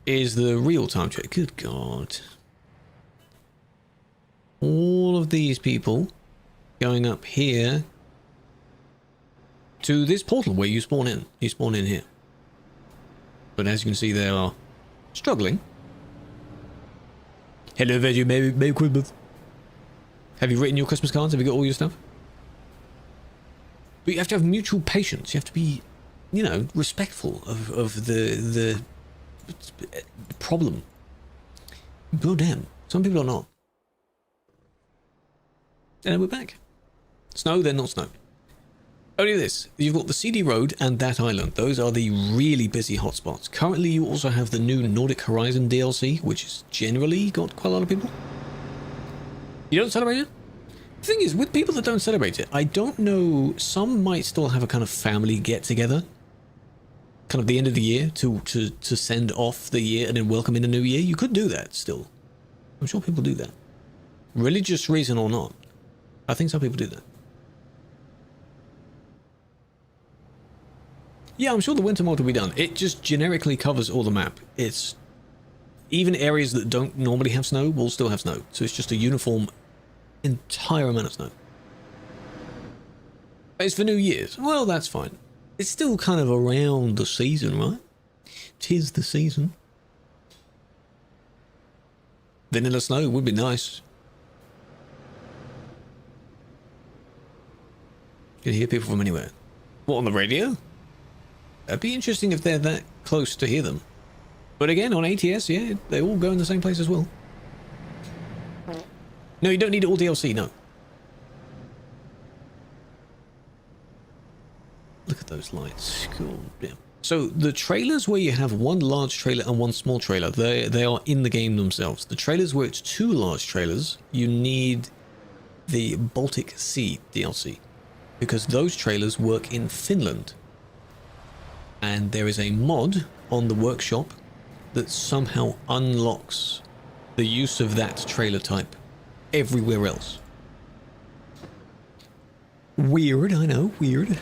is the real time check. Good God. All of these people going up here to this portal where you spawn in. You spawn in here. But as you can see, they are struggling. Hello, Veggie, Merry Christmas. Have you written your Christmas cards? Have you got all your stuff? But you have to have mutual patience. You have to be, respectful of the problem. Oh, damn. Some people are not. And we're back. Snow, then not snow. Only this. You've got the CD Road and that island. Those are the really busy hotspots. Currently, you also have the new Nordic Horizon DLC, which has generally got quite a lot of people. You don't celebrate it? The thing is, with people that don't celebrate it, I don't know, some might still have a kind of family get-together. Kind of the end of the year to send off the year and then welcome in the new year. You could do that still. I'm sure people do that. Religious reason or not. I think some people do that. Yeah, I'm sure the winter mod will be done. It just generically covers all the map. It's even areas that don't normally have snow will still have snow. So it's just a uniform entire amount of snow. It's for New Year's. Well, that's fine. It's still kind of around the season, right? 'Tis the season. Vanilla snow would be nice. You can hear people from anywhere. What, on the radio? That'd be interesting if they're that close to hear them. But again, on ATS, yeah, they all go in the same place as well. No, you don't need all DLC, no. Look at those lights. Cool, yeah. So the trailers where you have one large trailer and one small trailer, they are in the game themselves. The trailers where it's two large trailers, you need the Baltic Sea DLC, because those trailers work in Finland. And there is a mod on the workshop that somehow unlocks the use of that trailer type everywhere else. Weird, I know, weird.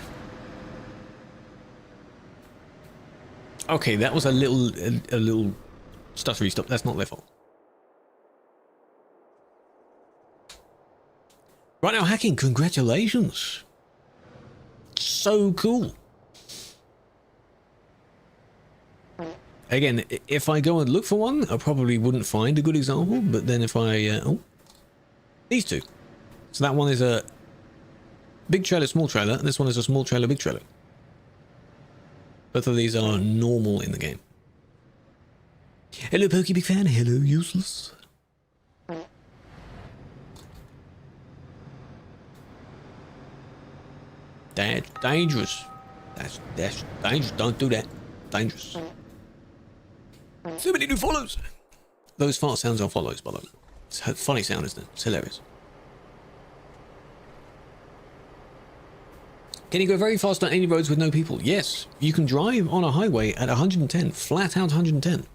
Okay, that was a little stuttery stop. That's not their fault. Right now, hacking, congratulations. So cool. Again, if I go and look for one, I probably wouldn't find a good example, but then if I... oh, these two. So that one is a big trailer, small trailer, and this one is a small trailer, big trailer. Both of these are normal in the game. Hello, Pokey Big Fan. Hello, Useless. That's dangerous. That's dangerous. Don't do that. Dangerous. So many new follows. Those fart sounds are follows, by the way. It's a funny sound, isn't it? It's hilarious. Can you go very fast on any roads with no people? Yes. You can drive on a highway at 110, flat out 110.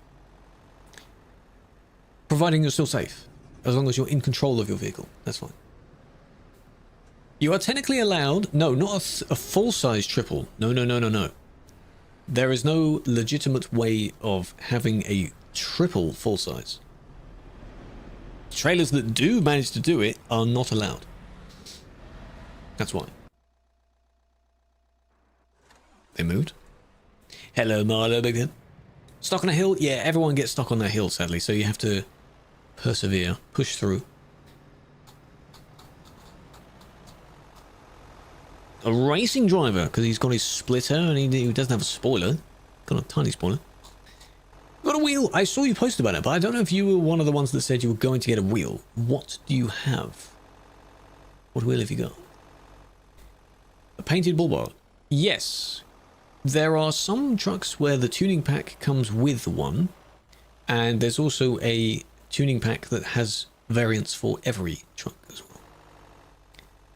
Providing you're still safe. As long as you're in control of your vehicle. That's fine. You are technically allowed... No, not a full-size triple. No. There is no legitimate way of having a triple full-size. Trailers that do manage to do it are not allowed. That's why. They moved. Hello, Marlo, big head. Stuck on a hill? Yeah, everyone gets stuck on that hill, sadly, so you have to persevere, push through. A racing driver, because he's got his splitter and he doesn't have a spoiler. Got a tiny spoiler. Got a wheel. I saw you post about it, but I don't know if you were one of the ones that said you were going to get a wheel. What do you have? What wheel have you got? A painted bull bar. Yes. There are some trucks where the tuning pack comes with one, and there's also a tuning pack that has variants for every truck as well.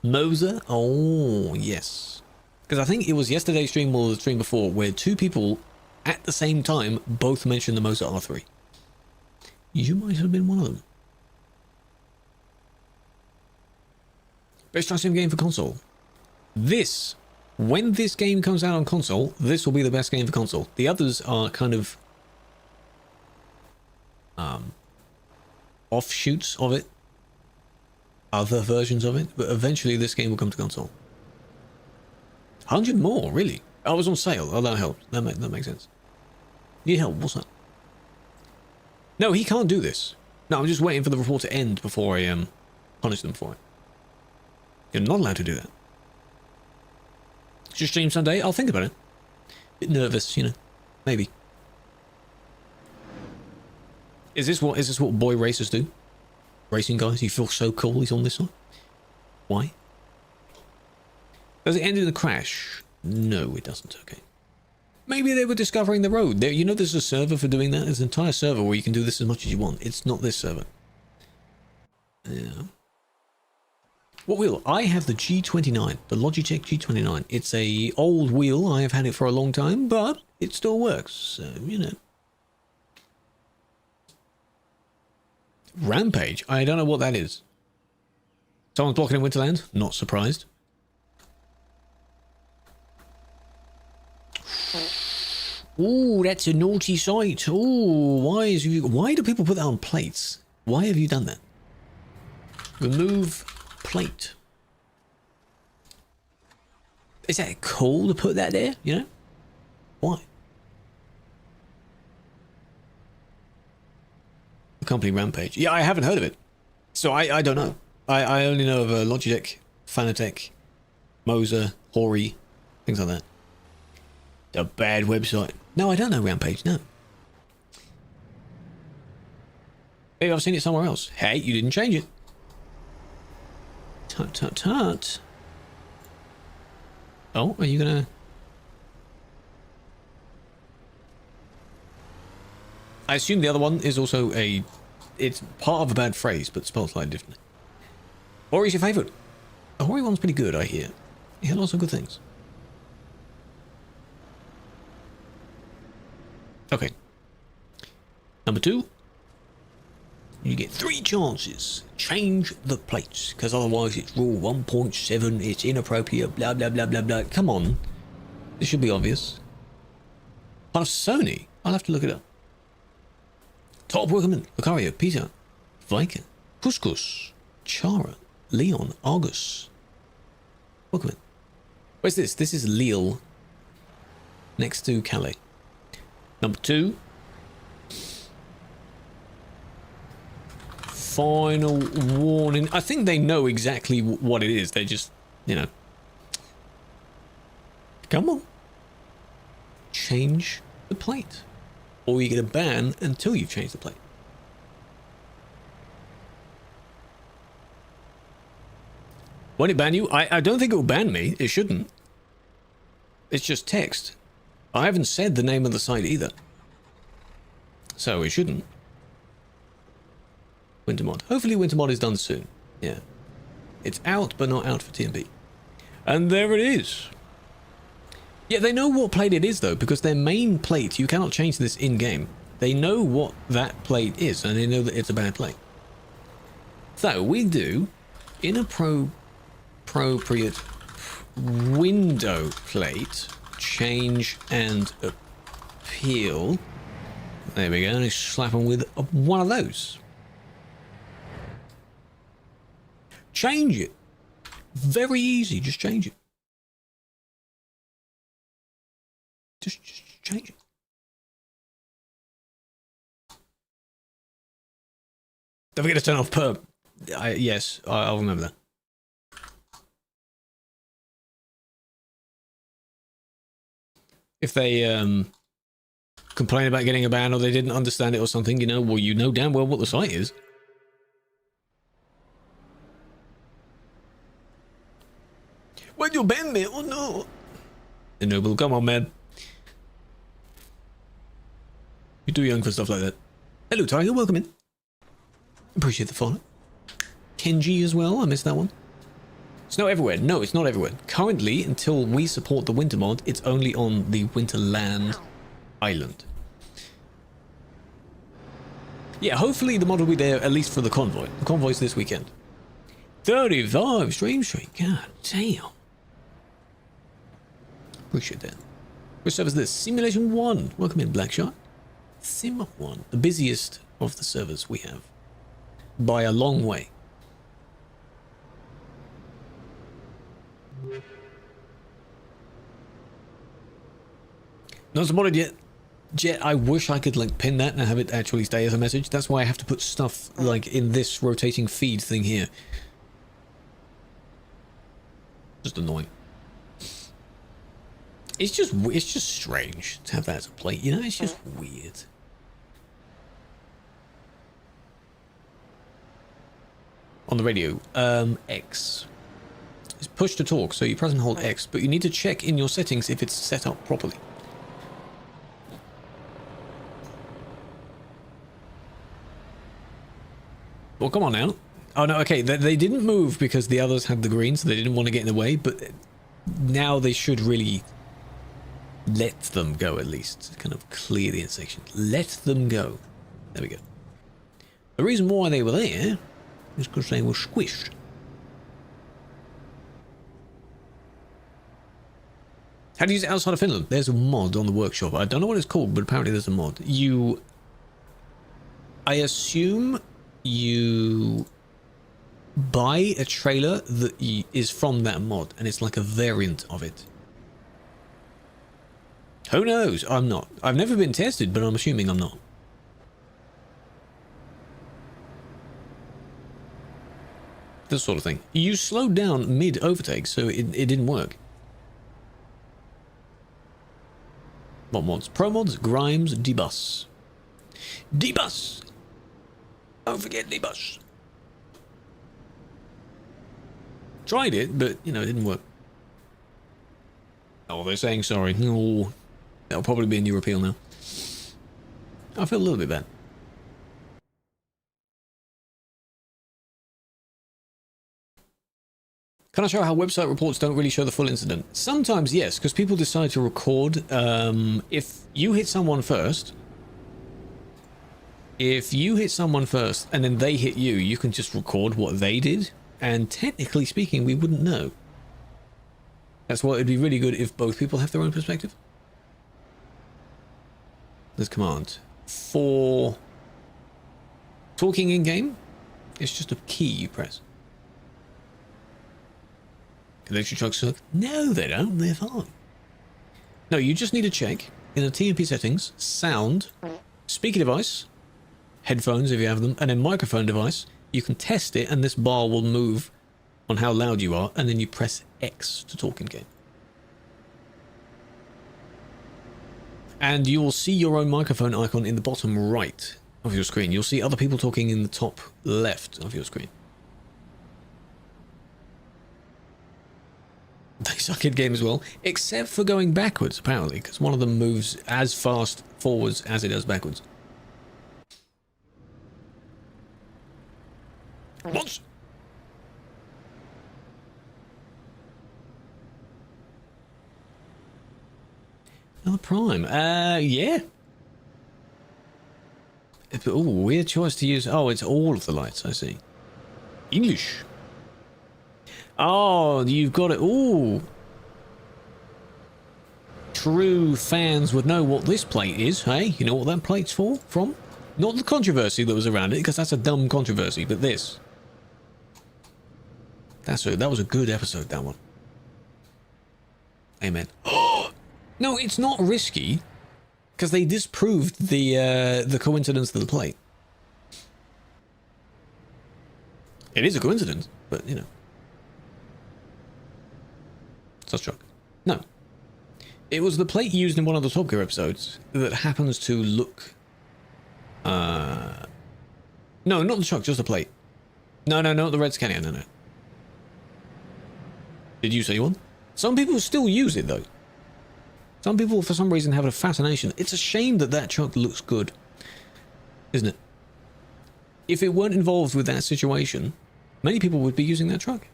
Moser? Oh, yes. Because I think it was yesterday's stream or the stream before where two people at the same time both mentioned the Moser R3. You might have been one of them. Best truck sim game for console. When this game comes out on console, this will be the best game for console. The others are kind of offshoots of it, other versions of it, but eventually this game will come to console. 100 more, really? I was on sale. Oh, that helps. That makes sense. Need help? What's that? No, he can't do this. No, I'm just waiting for the report to end before I punish them for it. You're not allowed to do that. Just stream Sunday? I'll think about it. Bit nervous, you know. Maybe. Is this what boy racers do? Racing guys, you feel so cool he's on this one? Why? Does it end in a crash? No, it doesn't. Okay. Maybe they were discovering the road. You know there's a server for doing that? There's an entire server where you can do this as much as you want. It's not this server. Yeah. What wheel? I have the G29, the Logitech G29. It's a old wheel. I have had it for a long time, but it still works. So, you know. Rampage? I don't know what that is. Someone's blocking in Winterland? Not surprised. Ooh, that's a naughty sight. Ooh, why do people put that on plates? Why have you done that? Remove plate. Is that cool to put that there? You know? Why? The company Rampage. Yeah, I haven't heard of it. So I don't know. I only know of Logitech, Fanatec, Moser, Hori, things like that. A bad website. No, I don't know Rampage, no. Maybe I've seen it somewhere else. Hey, you didn't change it. Tut, tut, tut. Oh, are you gonna... I assume the other one is also it's part of a bad phrase, but spelled slightly differently. Ori's your favourite. The Ori one's pretty good, I hear. You hear lots of good things. Okay. Number 2. You get 3 chances. Change the plates, because otherwise it's rule 1.7, it's inappropriate, blah blah blah blah blah. Come on. This should be obvious. Part of Sony? I'll have to look it up. Top Workman, Lucario, Peter, Viking, Couscous, Chara, Leon, Argus. Workman. Where's this? This is Lille. Next to Calais. Number 2. Final warning. I think they know exactly what it is. They just, you know. Come on. Change the plate. Or you get a ban until you've changed the plate. Won't it ban you? I don't think it will ban me. It shouldn't. It's just text. I haven't said the name of the site either. So it shouldn't. Wintermod. Hopefully Wintermod is done soon. Yeah. It's out, but not out for TMP. And there it is. Yeah, they know what plate it is, though, because their main plate, you cannot change this in-game. They know what that plate is, and they know that it's a bad plate. So, we do inappropriate window plate, change and appeal. There we go, and slap them with one of those. Change it. Very easy, just change it. Just change it. Don't forget to turn off perp. Yes, I'll remember that. If they complain about getting a ban or they didn't understand it or something, you know, well, you know damn well what the site is. Why'd you ban me? Oh no. Noble, come on, man. You're too young for stuff like that. Hello, Tiger, welcome in. Appreciate the follow. Kenji as well, I missed that one. Snow everywhere. No, it's not everywhere. Currently, until we support the winter mod, it's only on the Winterland island. Yeah, hopefully the mod will be there at least for the convoy. The convoy's this weekend. 35 stream streak. God damn. Appreciate that. Which server is this? Simulation 1. Welcome in, Blackshot. Sim 1. The busiest of the servers we have. By a long way. Not supported yet. Jet, I wish I could like pin that and have it actually stay as a message. That's why I have to put stuff like in this rotating feed thing here. Just annoying. It's just strange to have that as a plate, you know? It's just weird. On the radio, X. It's push to talk, so you press and hold X, but you need to check in your settings if it's set up properly. Well, come on now. Oh no, okay, they didn't move because the others had the green, so they didn't want to get in the way, but now they should really let them go at least. Kind of clear the intersection. Let them go. There we go. The reason why they were there is because they were squished. How do you use it outside of Finland? There's a mod on the workshop. I don't know what it's called, but apparently there's a mod. I assume you buy a trailer that is from that mod, and it's like a variant of it. Who knows? I'm not. I've never been tested, but I'm assuming I'm not. This sort of thing. You slowed down mid-overtake, so it didn't work. What mods? Pro mods, Grimes, Debus. Debus! Don't forget Debus. Tried it, but, you know, it didn't work. Oh, they're saying sorry. No. That'll probably be a new repeal now. I feel a little bit bad. Can I show how website reports don't really show the full incident? Sometimes, yes, because people decide to record. If you hit someone first, and then they hit you, you can just record what they did. And technically speaking, we wouldn't know. That's why it'd be really good if both people have their own perspective. This command. For talking in-game, it's just a key you press. Electric trucks suck? No, they don't. They're fine. No, you just need to check in the TMP settings, sound, speaker device, headphones if you have them, and then microphone device. You can test it, and this bar will move on how loud you are, and then you press X to talk in game. And you'll see your own microphone icon in the bottom right of your screen. You'll see other people talking in the top left of your screen. They suck at game as well, except for going backwards, apparently, because one of them moves as fast forwards as it does backwards. What? Another prime. Yeah. Oh, weird choice to use. Oh, it's all of the lights, I see. English. Oh, you've got it. Ooh. True fans would know what this plate is, hey? You know what that plate's from? Not the controversy that was around it, because that's a dumb controversy, but this. That was a good episode, that one. Amen. No, it's not risky, because they disproved the coincidence of the plate. It is a coincidence, but, you know. Such shock. No. It was the plate used in one of the Top Gear episodes that happens to look... No, not the truck, just the plate. No, not the Red Scania, no. Did you see one? Some people still use it, though. Some people, for some reason, have a fascination. It's a shame that that truck looks good. Isn't it? If it weren't involved with that situation, many people would be using that truck.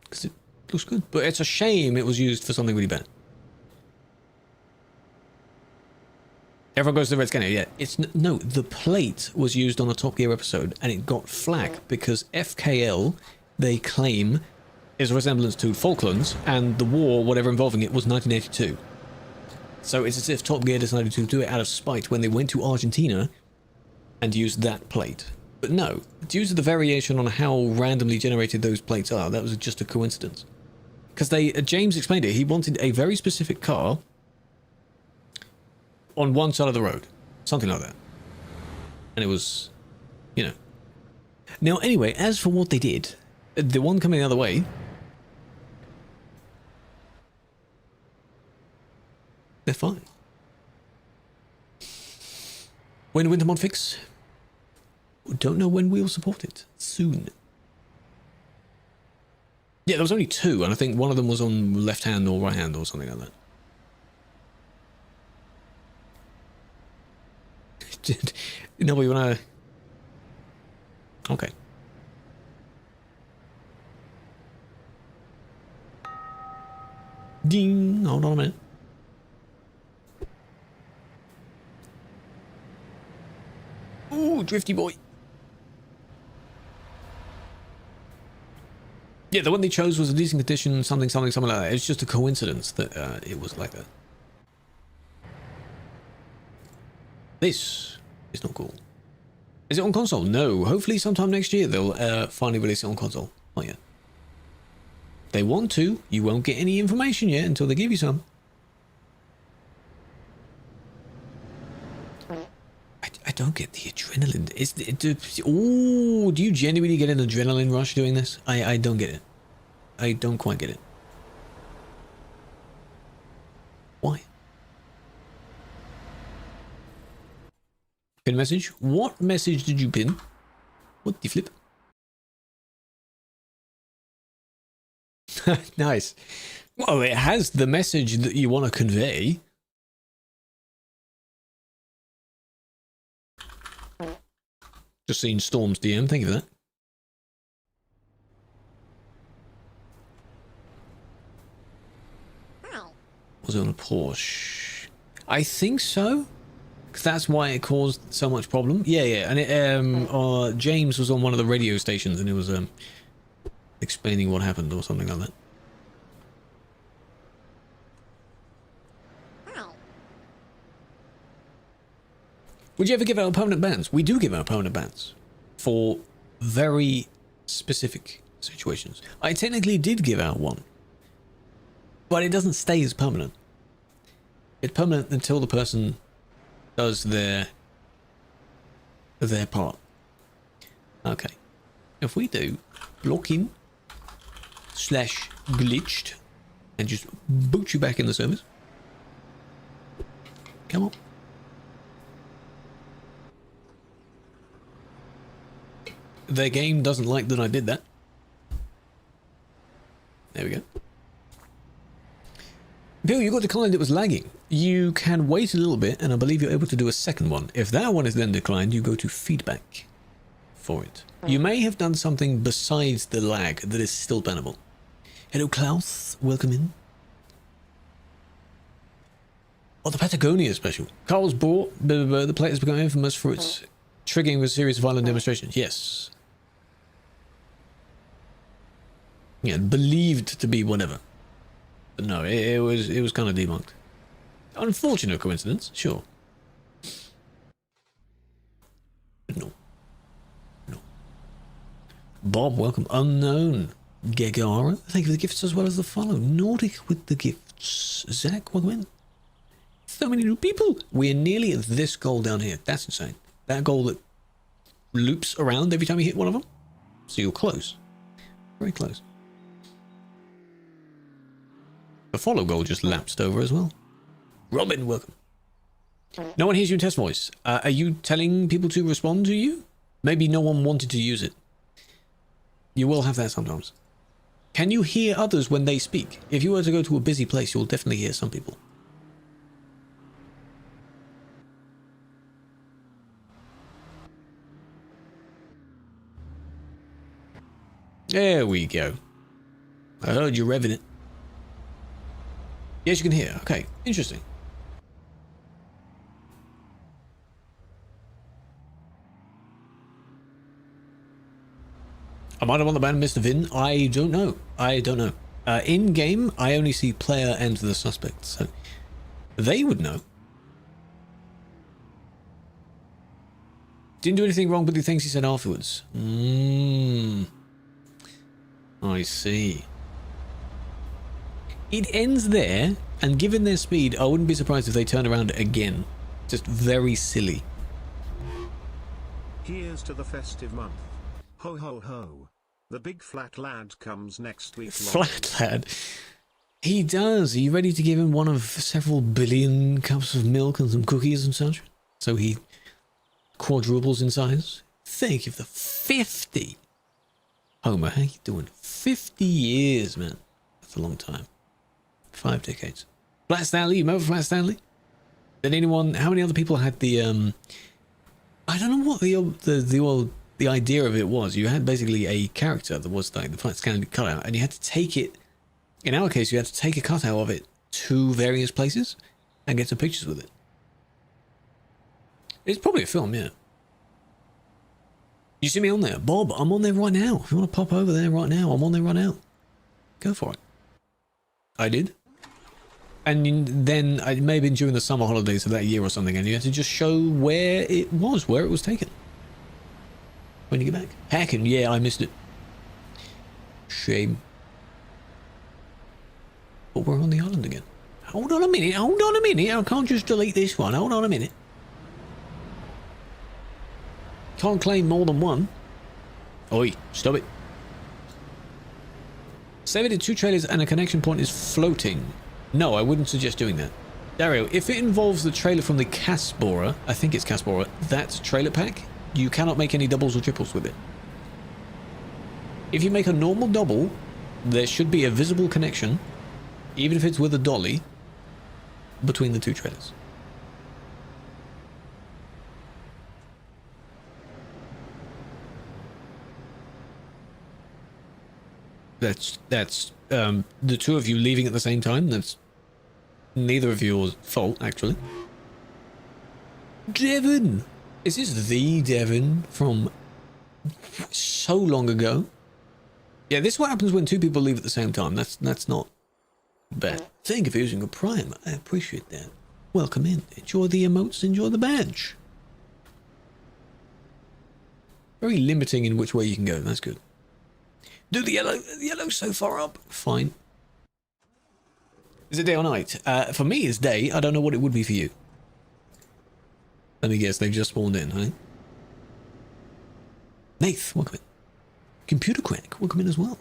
Because it looks good. But it's a shame it was used for something really bad. Everyone goes to the Red Scania, yeah. It's no, the plate was used on a Top Gear episode, and it got flack because FKL, they claim, is a resemblance to Falklands, and the war, whatever involving it, was 1982. So it's as if Top Gear decided to do it out of spite when they went to Argentina and used that plate. But no, due to the variation on how randomly generated those plates are, that was just a coincidence. Because James explained it, he wanted a very specific car on one side of the road. Something like that. And it was, you know. Now, anyway, as for what they did, the one coming the other way... they're fine. When Winter Mod fix? Don't know when we'll support it. Soon. Yeah, there was only two, and I think one of them was on left hand or right hand or something like that. No, we wanna... Okay. Ding! Hold on a minute. Ooh, drifty boy. Yeah, the one they chose was a decent condition, something like that. It's just a coincidence that it was like that. This is not cool. Is it on console? No. Hopefully sometime next year they'll finally release it on console. Not yet. They want to. You won't get any information yet until they give you some. I don't get the adrenaline. Oh, do you genuinely get an adrenaline rush doing this? I don't get it. I don't quite get it. Why? Pin message? What message did you pin? What the flip? Nice. Well, it has the message that you want to convey. Just seen Storm's DM. Thank you for that. Was it on a Porsche? I think so. 'Cause that's why it caused so much problem. Yeah, yeah. And it, James was on one of the radio stations and it was explaining what happened or something like that. Would you ever give out permanent bans? We do give out permanent bans for very specific situations. I technically did give out one, but it doesn't stay as permanent. It's permanent until the person does their part. Okay. If we do blocking / glitched and just boot you back in the service. Come on. The game doesn't like that I did that. There we go. Bill, you got declined, it was lagging. You can wait a little bit and I believe you're able to do a second one. If that one is then declined, you go to feedback for it. You may have done something besides the lag that is still bannable. Hello Klaus, welcome in. Oh, the Patagonia special. Carl's bought, the plate has become infamous for its triggering a series of violent demonstrations. Yes. Yeah, believed to be whatever. But no, it was kind of debunked. Unfortunate coincidence, sure. But no. No. Bob, welcome. Unknown. Gegara, thank you for the gifts as well as the follow. Nordic with the gifts. Zach, welcome in. So many new people. We're nearly at this goal down here. That's insane. That goal that loops around every time you hit one of them. So you're close. Very close. The follow goal just lapsed over as well. Robin, welcome. No one hears you in test voice. Are you telling people to respond to you? Maybe no one wanted to use it. You will have that sometimes. Can you hear others when they speak? If you were to go to a busy place, you'll definitely hear some people. There we go. I heard you revving it. Yes, you can hear. Okay, interesting. Am I the one that banned Mr. Vin? I don't know. I don't know. In game, I only see player and the suspect, so they would know. Didn't do anything wrong with the things he said afterwards. I see. It ends there, and given their speed, I wouldn't be surprised if they turn around again. Just very silly. Here's to the festive month. Ho ho ho. The big flat lad comes next week. Flat lad? He does. Are you ready to give him one of several billion cups of milk and some cookies and such? So he quadruples in size? Thank you for the 50. Homer, how you doing? 50 years, man. That's a long time. 5 decades. Flat Stanley, you remember Flat Stanley? Did anyone, how many other people had the, I don't know what the idea of it was. You had basically a character that was like the Flat Stanley cutout, and you had to take it, in our case, you had to take a cutout of it to various places and get some pictures with it. It's probably a film, yeah. You see me on there? Bob, I'm on there right now. If you want to pop over there right now, I'm on there right now. Go for it. I did. And then it may have been during the summer holidays of that year or something, and you had to just show where it was taken. When you get back. Hacking, yeah, I missed it. Shame. But we're on the island again. Hold on a minute, I can't just delete this one. Hold on a minute. Can't claim more than one. Oi, stop it. Say we did 2 trailers and a connection point is floating. No, I wouldn't suggest doing that. Dario, if it involves the trailer from the Casbora, I think it's Casbora, that trailer pack, you cannot make any doubles or triples with it. If you make a normal double, there should be a visible connection, even if it's with a dolly, between the 2 trailers. That's the two of you leaving at the same time. That's neither of your fault, actually. Devon! Is this the Devon from so long ago? Yeah, this is what happens when two people leave at the same time. That's not bad. Thank you for using a prime. I appreciate that. Welcome in. Enjoy the emotes, enjoy the badge. Very limiting in which way you can go. That's good. Do the yellow. The yellow's so far up. Fine. Is it day or night? For me, it's day. I don't know what it would be for you. Let me guess. They've just spawned in, huh? Nath, welcome in. Computer Crack, welcome in as well.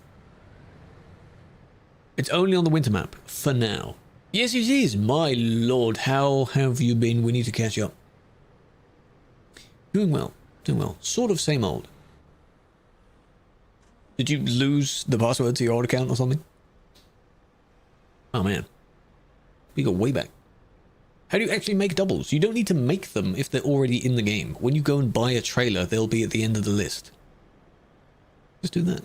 It's only on the winter map for now. Yes, it is. My lord, how have you been? We need to catch up. Doing well. Doing well. Sort of same old. Did you lose the password to your old account or something? Oh man. We got way back. How do you actually make doubles? You don't need to make them if they're already in the game. When you go and buy a trailer, they'll be at the end of the list. Just do that.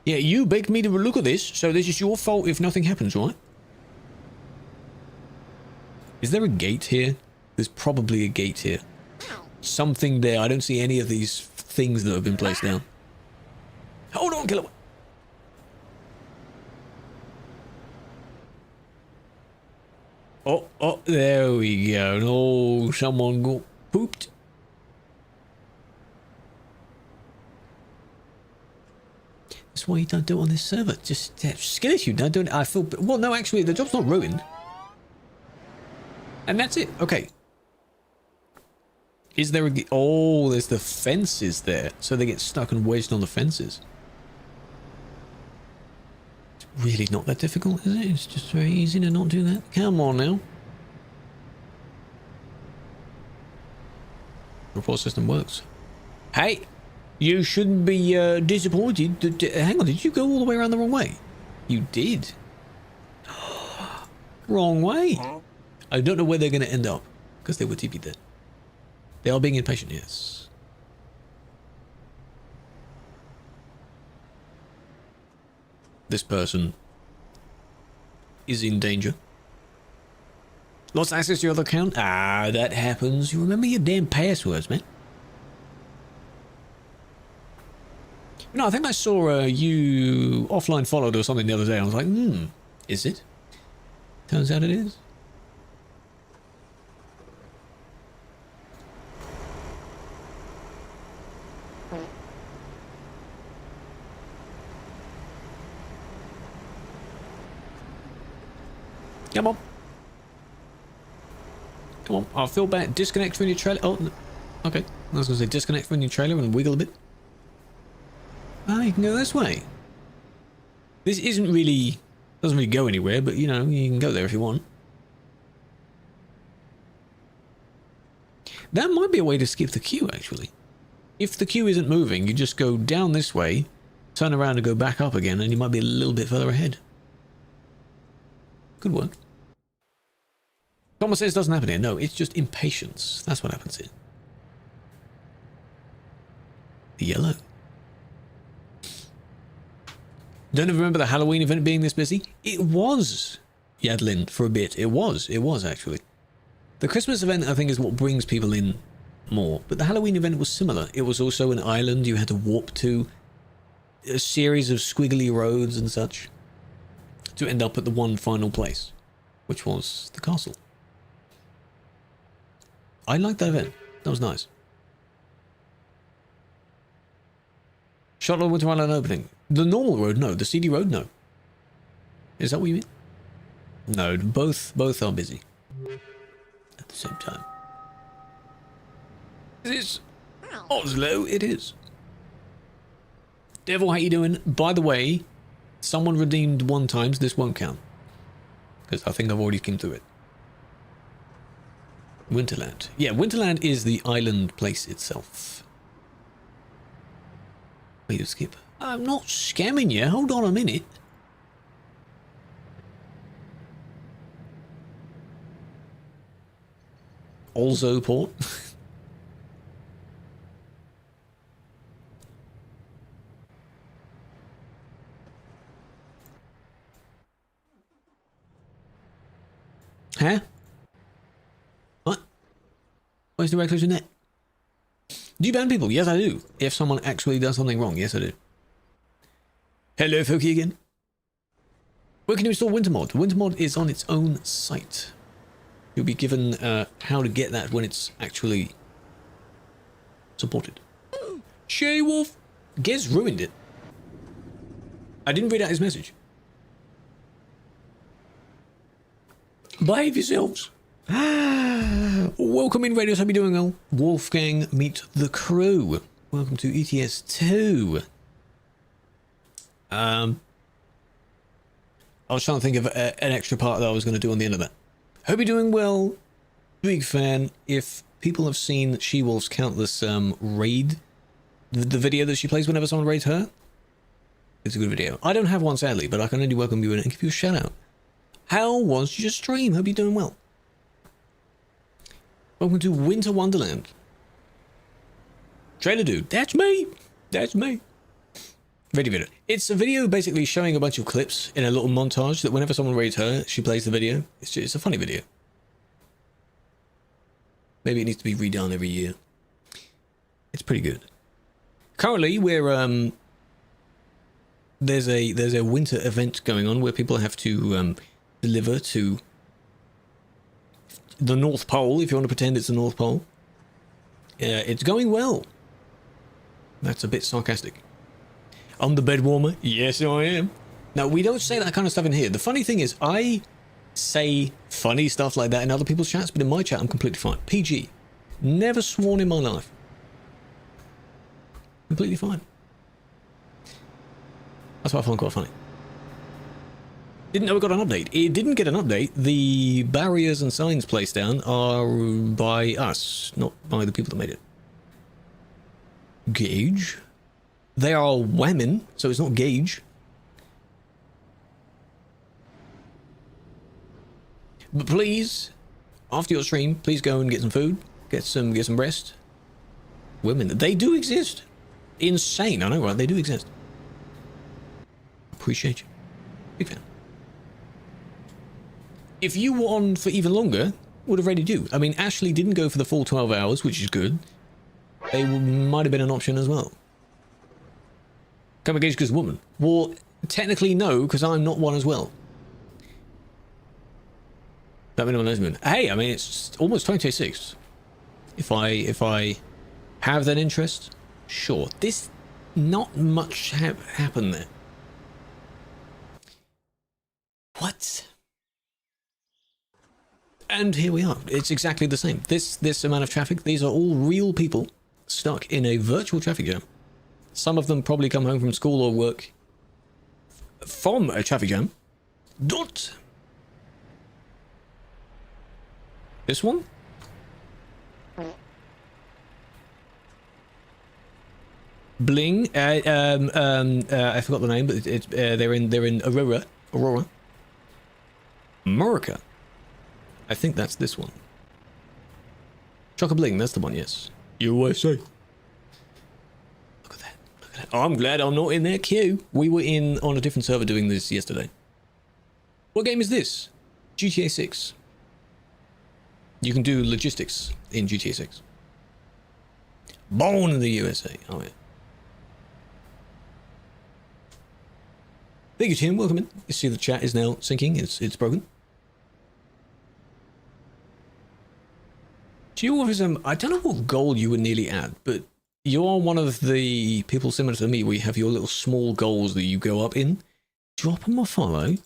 Yeah, you begged me to look at this, so this is your fault if nothing happens, right? Is there a gate here? There's probably a gate here. Something there. I don't see any of these things that have been placed down. Hold on, Killua. Oh, there we go. Oh, someone got pooped. That's why you don't do it on this server. Just skill issue. Don't do it. I feel... Well, no, actually, the job's not ruined. And that's it. Okay. Is there a... Oh, there's the fences there. So they get stuck and wedged on the fences. It's really not that difficult, is it? It's just very easy to not do that. Come on now. Report system works. Hey! You shouldn't be disappointed. Hang on, did you go all the way around the wrong way? You did. Wrong way. I don't know where they're going to end up because they were TP'd there. They are being impatient, yes. This person is in danger. Lost access to your other account? Ah, that happens. You remember your damn passwords, man. No, I think I saw you offline followed or something the other day. I was like, is it? Turns out it is. Come on. Come on, I feel bad. Disconnect from your trailer. Oh, no. Okay. I was going to say disconnect from your trailer and wiggle a bit. Ah, you can go this way. This isn't really... doesn't really go anywhere, but, you know, you can go there if you want. That might be a way to skip the queue, actually. If the queue isn't moving, you just go down this way, turn around and go back up again, and you might be a little bit further ahead. Good work. Thomas says it doesn't happen here. No, it's just impatience. That's what happens here. The yellow. Don't remember the Halloween event being this busy? It was, Yadlin, for a bit. It was actually. The Christmas event, I think, is what brings people in more. But the Halloween event was similar. It was also an island you had to warp to, a series of squiggly roads and such, to end up at the one final place, which was the castle. I liked that event. That was nice. Shuttle Winter Island opening. The normal road, no. The CD road, no. Is that what you mean? No, both are busy at the same time. Is this Oslo? It is. Devil, how you doing? By the way, someone redeemed 1 times. This won't count because I think I've already skimmed through it. Winterland. Yeah, Winterland is the island place itself. Wait, you skip. I'm not scamming you. Hold on a minute. Also port. Huh? What? Where's the reclusion net? Do you ban people? Yes, I do. If someone actually does something wrong, yes, I do. Hello, Foki again. Where can you install Wintermod? Wintermod is on its own site. You'll be given how to get that when it's actually supported. StarAIwolf! Gez ruined it. I didn't read out his message. Behave yourselves. Welcome in, Radios. How are you doing, all? Wolfgang, meet the Krew. Welcome to ETS 2. I was trying to think of an extra part that I was going to do on the end of that. Hope you're doing well. Big fan. If people have seen She-Wolf's countless raid, the video that she plays whenever someone raids her, it's a good video. I don't have one, sadly, but I can only welcome you in and give you a shout out. How was your stream? Hope you're doing well. Welcome to Winter Wonderland. Trailer dude, that's me. That's me. Video. It's a video basically showing a bunch of clips in a little montage that whenever someone raids her, she plays the video. It's a funny video. Maybe it needs to be redone every year. It's pretty good. Currently, we're there's a winter event going on where people have to deliver to the North Pole, if you want to pretend it's the North Pole. It's going well. That's a bit sarcastic. I'm the bed warmer. Yes, I am. Now, we don't say that kind of stuff in here. The funny thing is, I say funny stuff like that in other people's chats, but in my chat, I'm completely fine. PG. Never sworn in my life. Completely fine. That's what I find quite funny. Didn't know we got an update. It didn't get an update. The barriers and signs placed down are by us, not by the people that made it. Gauge. They are women, so it's not gauge. But please, after your stream, please go and get some food, get some rest. Women, they do exist. Insane, I know, right? They do exist. Appreciate you. Big fan. If you were on for even longer, would have already do. I mean, Ashley didn't go for the full 12 hours, which is good. They might have been an option as well. Come engage because woman. Well, technically no, because I'm not one as well. That mean I'm a lesbian. Hey, I mean it's almost 2026. If I have that interest, sure. This not much happened there. What? And here we are. It's exactly the same. This amount of traffic. These are all real people stuck in a virtual traffic jam. Some of them probably come home from school or work from a traffic jam. Dot. This one? Bling. I forgot the name, but it's they're in Aurora. America. I think that's this one. Chock-a-bling, that's the one, yes. USA. Look at that. Look at that. Oh, I'm glad I'm not in that queue. We were in on a different server doing this yesterday. What game is this? GTA 6. You can do logistics in GTA 6. Born in the USA. Oh, yeah. Thank you, Tim. Welcome in. You see the chat is now syncing. It's broken. Geoorphism, I don't know what goal you would nearly add, but you're one of the people similar to me where you have your little small goals that you go up in. Drop them a follow.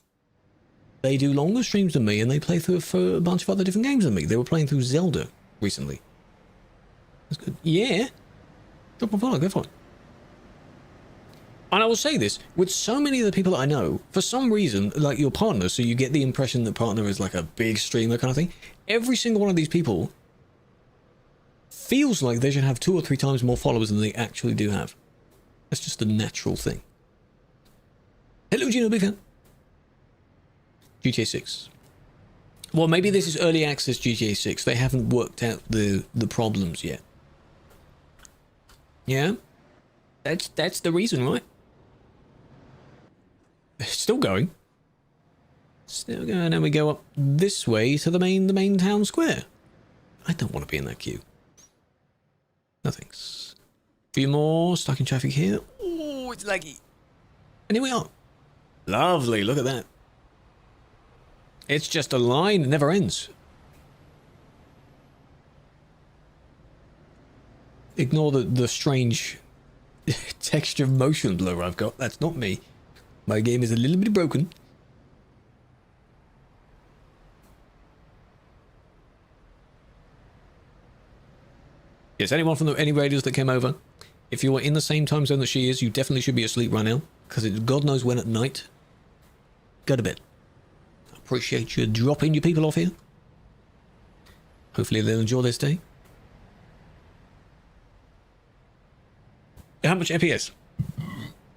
They do longer streams than me, and they play through for a bunch of other different games than me. They were playing through Zelda recently. That's good. Yeah. Drop them a follow. Go for it. And I will say this, with so many of the people that I know, for some reason, like your partner, so you get the impression that partner is like a big streamer kind of thing, every single one of these people feels like they should have 2 or 3 times more followers than they actually do have. That's just a natural thing. Hello, Gino, big fan. GTA 6. Well, maybe this is early access GTA 6. They haven't worked out the problems yet. Yeah? That's the reason, right? It's still going. Still going, and we go up this way to the main town square. I don't want to be in that queue. No thanks. A few more stuck in traffic here. Oh, it's laggy. And here we are. Lovely, look at that. It's just a line, it never ends. Ignore the strange texture motion blur I've got. That's not me. My game is a little bit broken. Yes, anyone from any raiders that came over, if you are in the same time zone that she is, you definitely should be asleep right now, because it's God knows when at night. Go to bed. I appreciate you dropping your people off here. Hopefully they'll enjoy this day. How much FPS?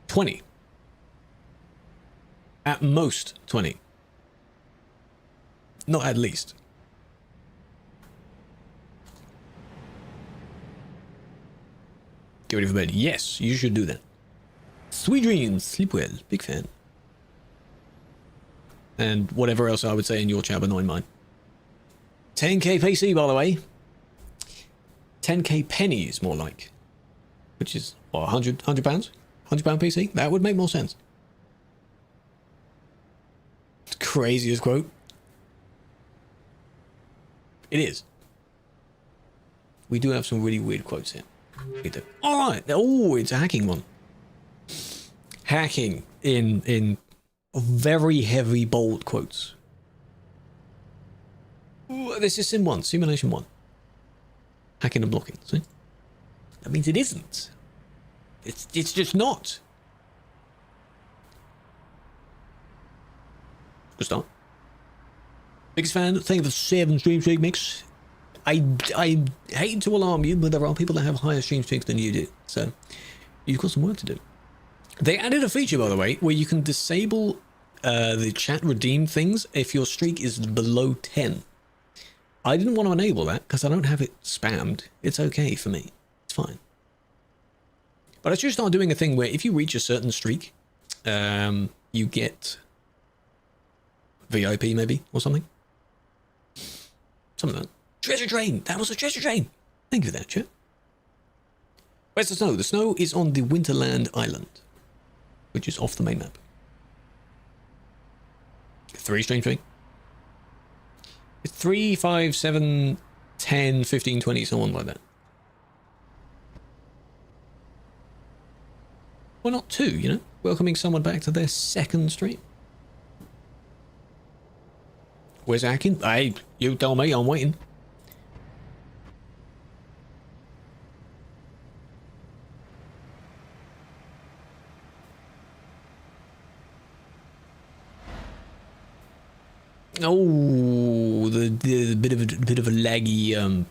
20. At most 20. Not at least. Get ready for bed. Yes, you should do that. Sweet dreams. Sleep well. Big fan. And whatever else I would say in your chat, but not in mine. 10k PC, by the way. 10k pennies, more like. Which is, what, 100 pounds? £100 PC? That would make more sense. It's the craziest quote. It is. We do have some really weird quotes here. We do. Alright. Oh, it's a hacking one. Hacking in very heavy bold quotes. Ooh, this is Sim 1, Simulation 1. Hacking and blocking, see? That means it isn't. It's just not. Good start. Biggest fan, thank you for the 7 stream streak mix. I hate to alarm you, but there are people that have higher stream streaks than you do. So, you've got some work to do. They added a feature, by the way, where you can disable the chat redeem things if your streak is below 10. I didn't want to enable that because I don't have it spammed. It's okay for me. It's fine. But I should start doing a thing where if you reach a certain streak, you get VIP maybe or something. Something like that. Treasure train! That was a treasure train! Thank you for that, chat. Where's the snow? The snow is on the Winterland Island, which is off the main map. 3 stream streak. It's 3, 5, 7, 10, 15, 20, so on like that. Why not 2, you know? Welcoming someone back to their 2nd stream. Where's hacking? Hey, you tell me, I'm waiting. Oh, the bit of a laggy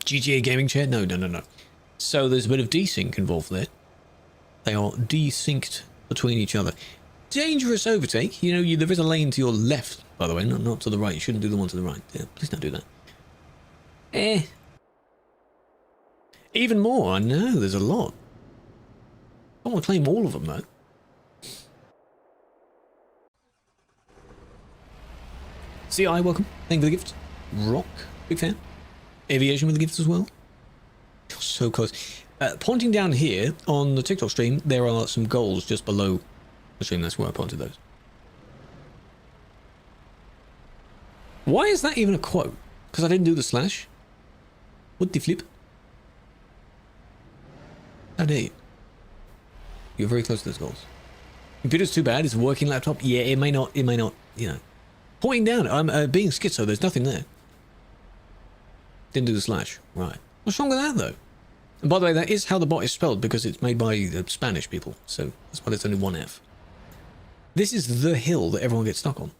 GTA gaming chat? No. So there's a bit of desync involved there. They are desynced between each other. Dangerous overtake. You know, there is a lane to your left, by the way, not to the right. You shouldn't do the one to the right. Yeah, please don't do that. Even more. I know, there's a lot. I want to claim all of them, though. CI, welcome. Thank you for the gift. Rock, big fan. Aviation with the gifts as well. You're so close. Pointing down here on the TikTok stream, there are some goals just below the stream. That's where I pointed those. Why is that even a quote? Because I didn't do the slash. What the flip? How dare you? You're very close to those goals. Computer's too bad. It's a working laptop. Yeah, it may not, you know. Pointing down. I'm being schizo. There's nothing there. Didn't do the slash. Right. What's wrong with that, though? And by the way, that is how the bot is spelled because it's made by Spanish people. So that's why there's only one F. This is the hill that everyone gets stuck on.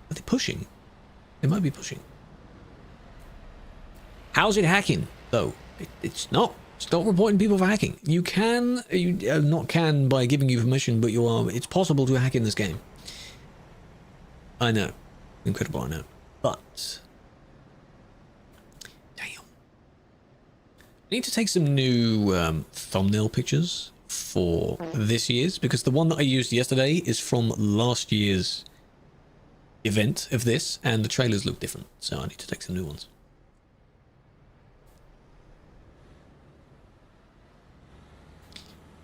Are they pushing? They might be pushing. How's it hacking, though? It's not. Stop reporting people for hacking. You can, not can by giving you permission, but you are. It's possible to hack in this game. I know. Incredible, I know. But damn. I need to take some new thumbnail pictures for this year's, because the one that I used yesterday is from last year's event of this, and the trailers look different, so I need to take some new ones.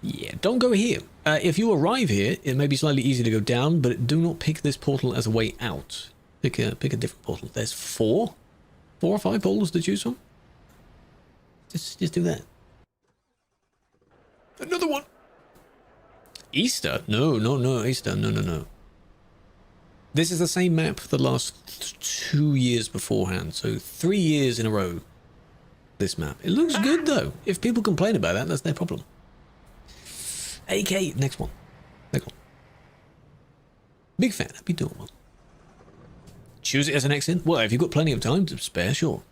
Yeah, don't go here. If you arrive here, it may be slightly easier to go down, but do not pick this portal as a way out. Pick a different portal. There's four or five portals to choose from. Just do that. Another one. Easter? No, Easter. No. This is the same map for the last 2 years beforehand, so 3 years in a row. This map. It looks good though. If people complain about that, that's their problem. AK, next one. Big fan, I'd be doing one. Choose it as an exit? Well, if you've got plenty of time to spare, sure.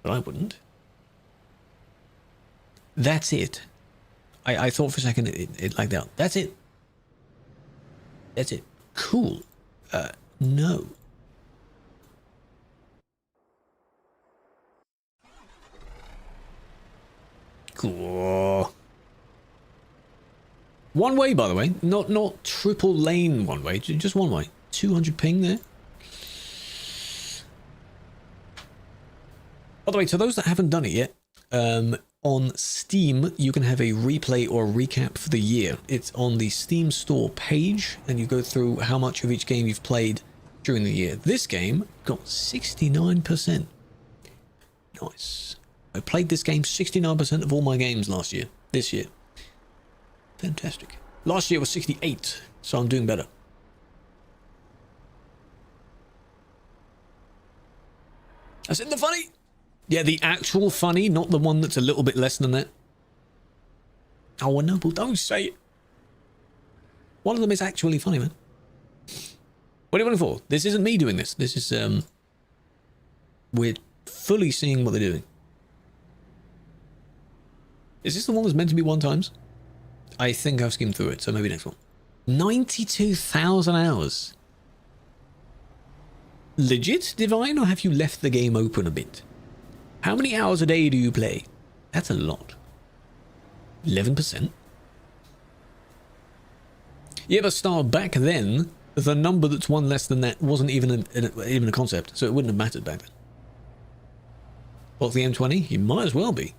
But I wouldn't. That's it. I thought for a second it like that. That's it. That's it. Cool. No. Cool. One way, by the way. Not triple lane one way. Just one way. 200 ping there. By the way, to those that haven't done it yet, on Steam, you can have a replay or a recap for the year. It's on the Steam store page, and you go through how much of each game you've played during the year. This game got 69%. Nice. I played this game 69% of all my games last year. This year. Fantastic. Last year was 68, so I'm doing better. I said the funny. Yeah, the actual funny, not the one that's a little bit less than that. Oh, Noble, don't say it. One of them is actually funny, man. What are you looking for? This isn't me doing this. This is, we're fully seeing what they're doing. Is this the one that's meant to be 1 times? I think I've skimmed through it, so maybe next one. 92,000 hours. Legit, Divine, or have you left the game open a bit? How many hours a day do you play? That's a lot. 11%. Yeah, but Star, back then, the number that's one less than that wasn't even a concept, so it wouldn't have mattered back then. What's the M20? You might as well be.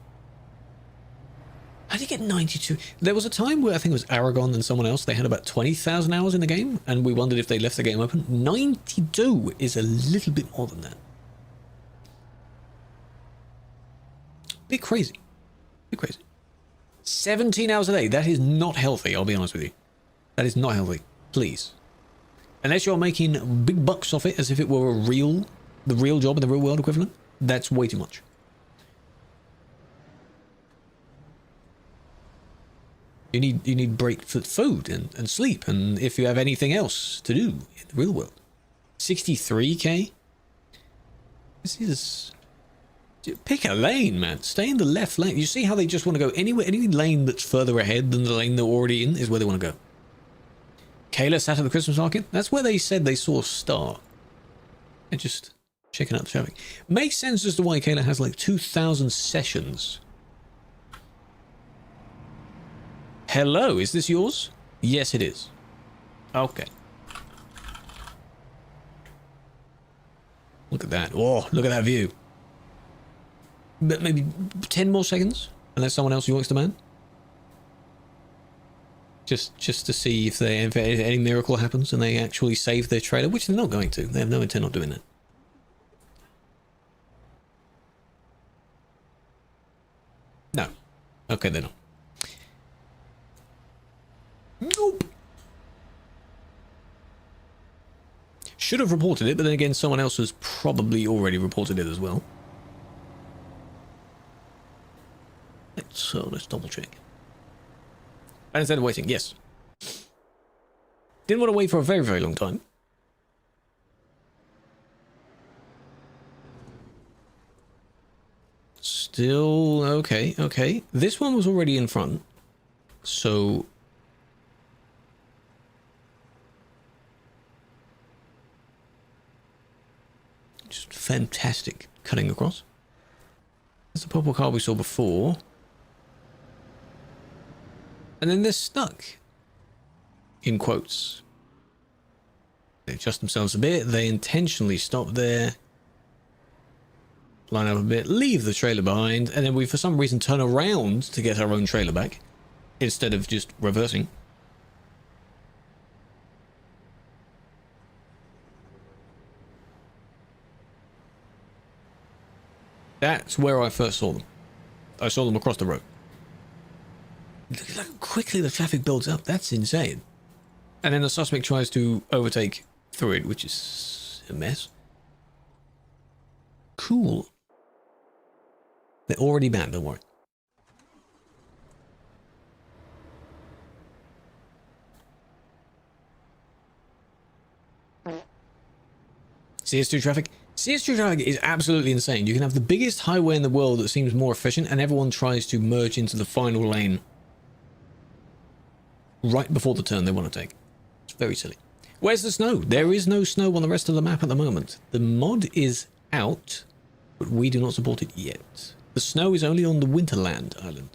How did you get 92? There was a time where I think it was Aragon and someone else, they had about 20,000 hours in the game, and we wondered if they left the game open. 92 is a little bit more than that. Bit crazy. 17 hours a day. That is not healthy, I'll be honest with you. That is not healthy. Please. Unless you're making big bucks off it as if it were the real job in the real world equivalent, that's way too much. You need break for food and sleep, and if you have anything else to do in the real world. 63k? This is... Pick a lane, man. Stay in the left lane. You see how they just want to go anywhere, any lane that's further ahead than the lane they're already in is where they want to go. Kayla sat at the Christmas market. That's where they said they saw Star. They're just checking out the traffic. Makes sense as to why Kayla has like 2,000 sessions. Hello, is this yours? Yes, it is. Okay. Look at that. Oh, look at that view. But maybe 10 more seconds, unless someone else joins the man. Just to see if any miracle happens and they actually save their trailer, which they're not going to. They have no intent on doing that. No. Okay, they're not. Nope. Should have reported it, but then again, someone else has probably already reported it as well. Let's double check. And instead of waiting, yes. Didn't want to wait for a very, very long time. Still okay. This one was already in front. So just fantastic cutting across. There's the purple car we saw before. And then they're stuck. In quotes. They adjust themselves a bit. They intentionally stop there. Line up a bit. Leave the trailer behind. And then we, for some reason, turn around to get our own trailer back. Instead of just reversing. That's where I first saw them. I saw them across the road. Look at how quickly the traffic builds up. That's insane. And then the suspect tries to overtake through it, which is a mess. Cool. They're already banned, don't worry. CS2 traffic. CS2 traffic is absolutely insane. You can have the biggest highway in the world that seems more efficient, and everyone tries to merge into the final lane right before the turn they want to take. It's very silly. Where's the snow? There is no snow on the rest of the map at the moment. The mod is out, but we do not support it yet. The snow is only on the Winterland island.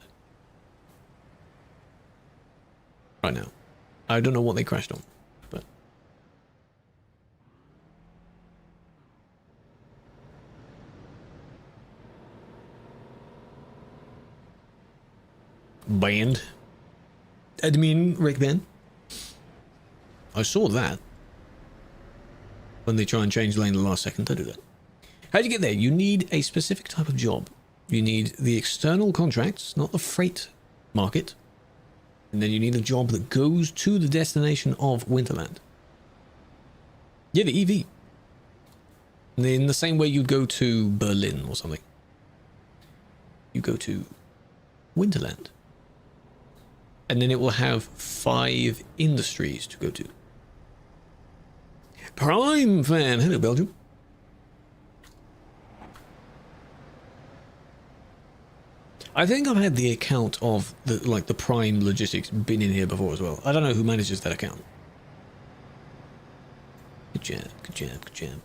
Right now. I don't know what they crashed on, but... Banned. Admin Rick Ben. I saw that. When they try and change lane the last second to do that. How do you get there? You need a specific type of job. You need the external contracts, not the freight market. And then you need a job that goes to the destination of Winterland. Yeah, the EV. In the same way you'd go to Berlin or something. You go to Winterland. And then it will have 5 industries to go to. Prime fan. Hello, Belgium. I think I've had the account of the Prime Logistics been in here before as well. I don't know who manages that account. Good job, good job, good job.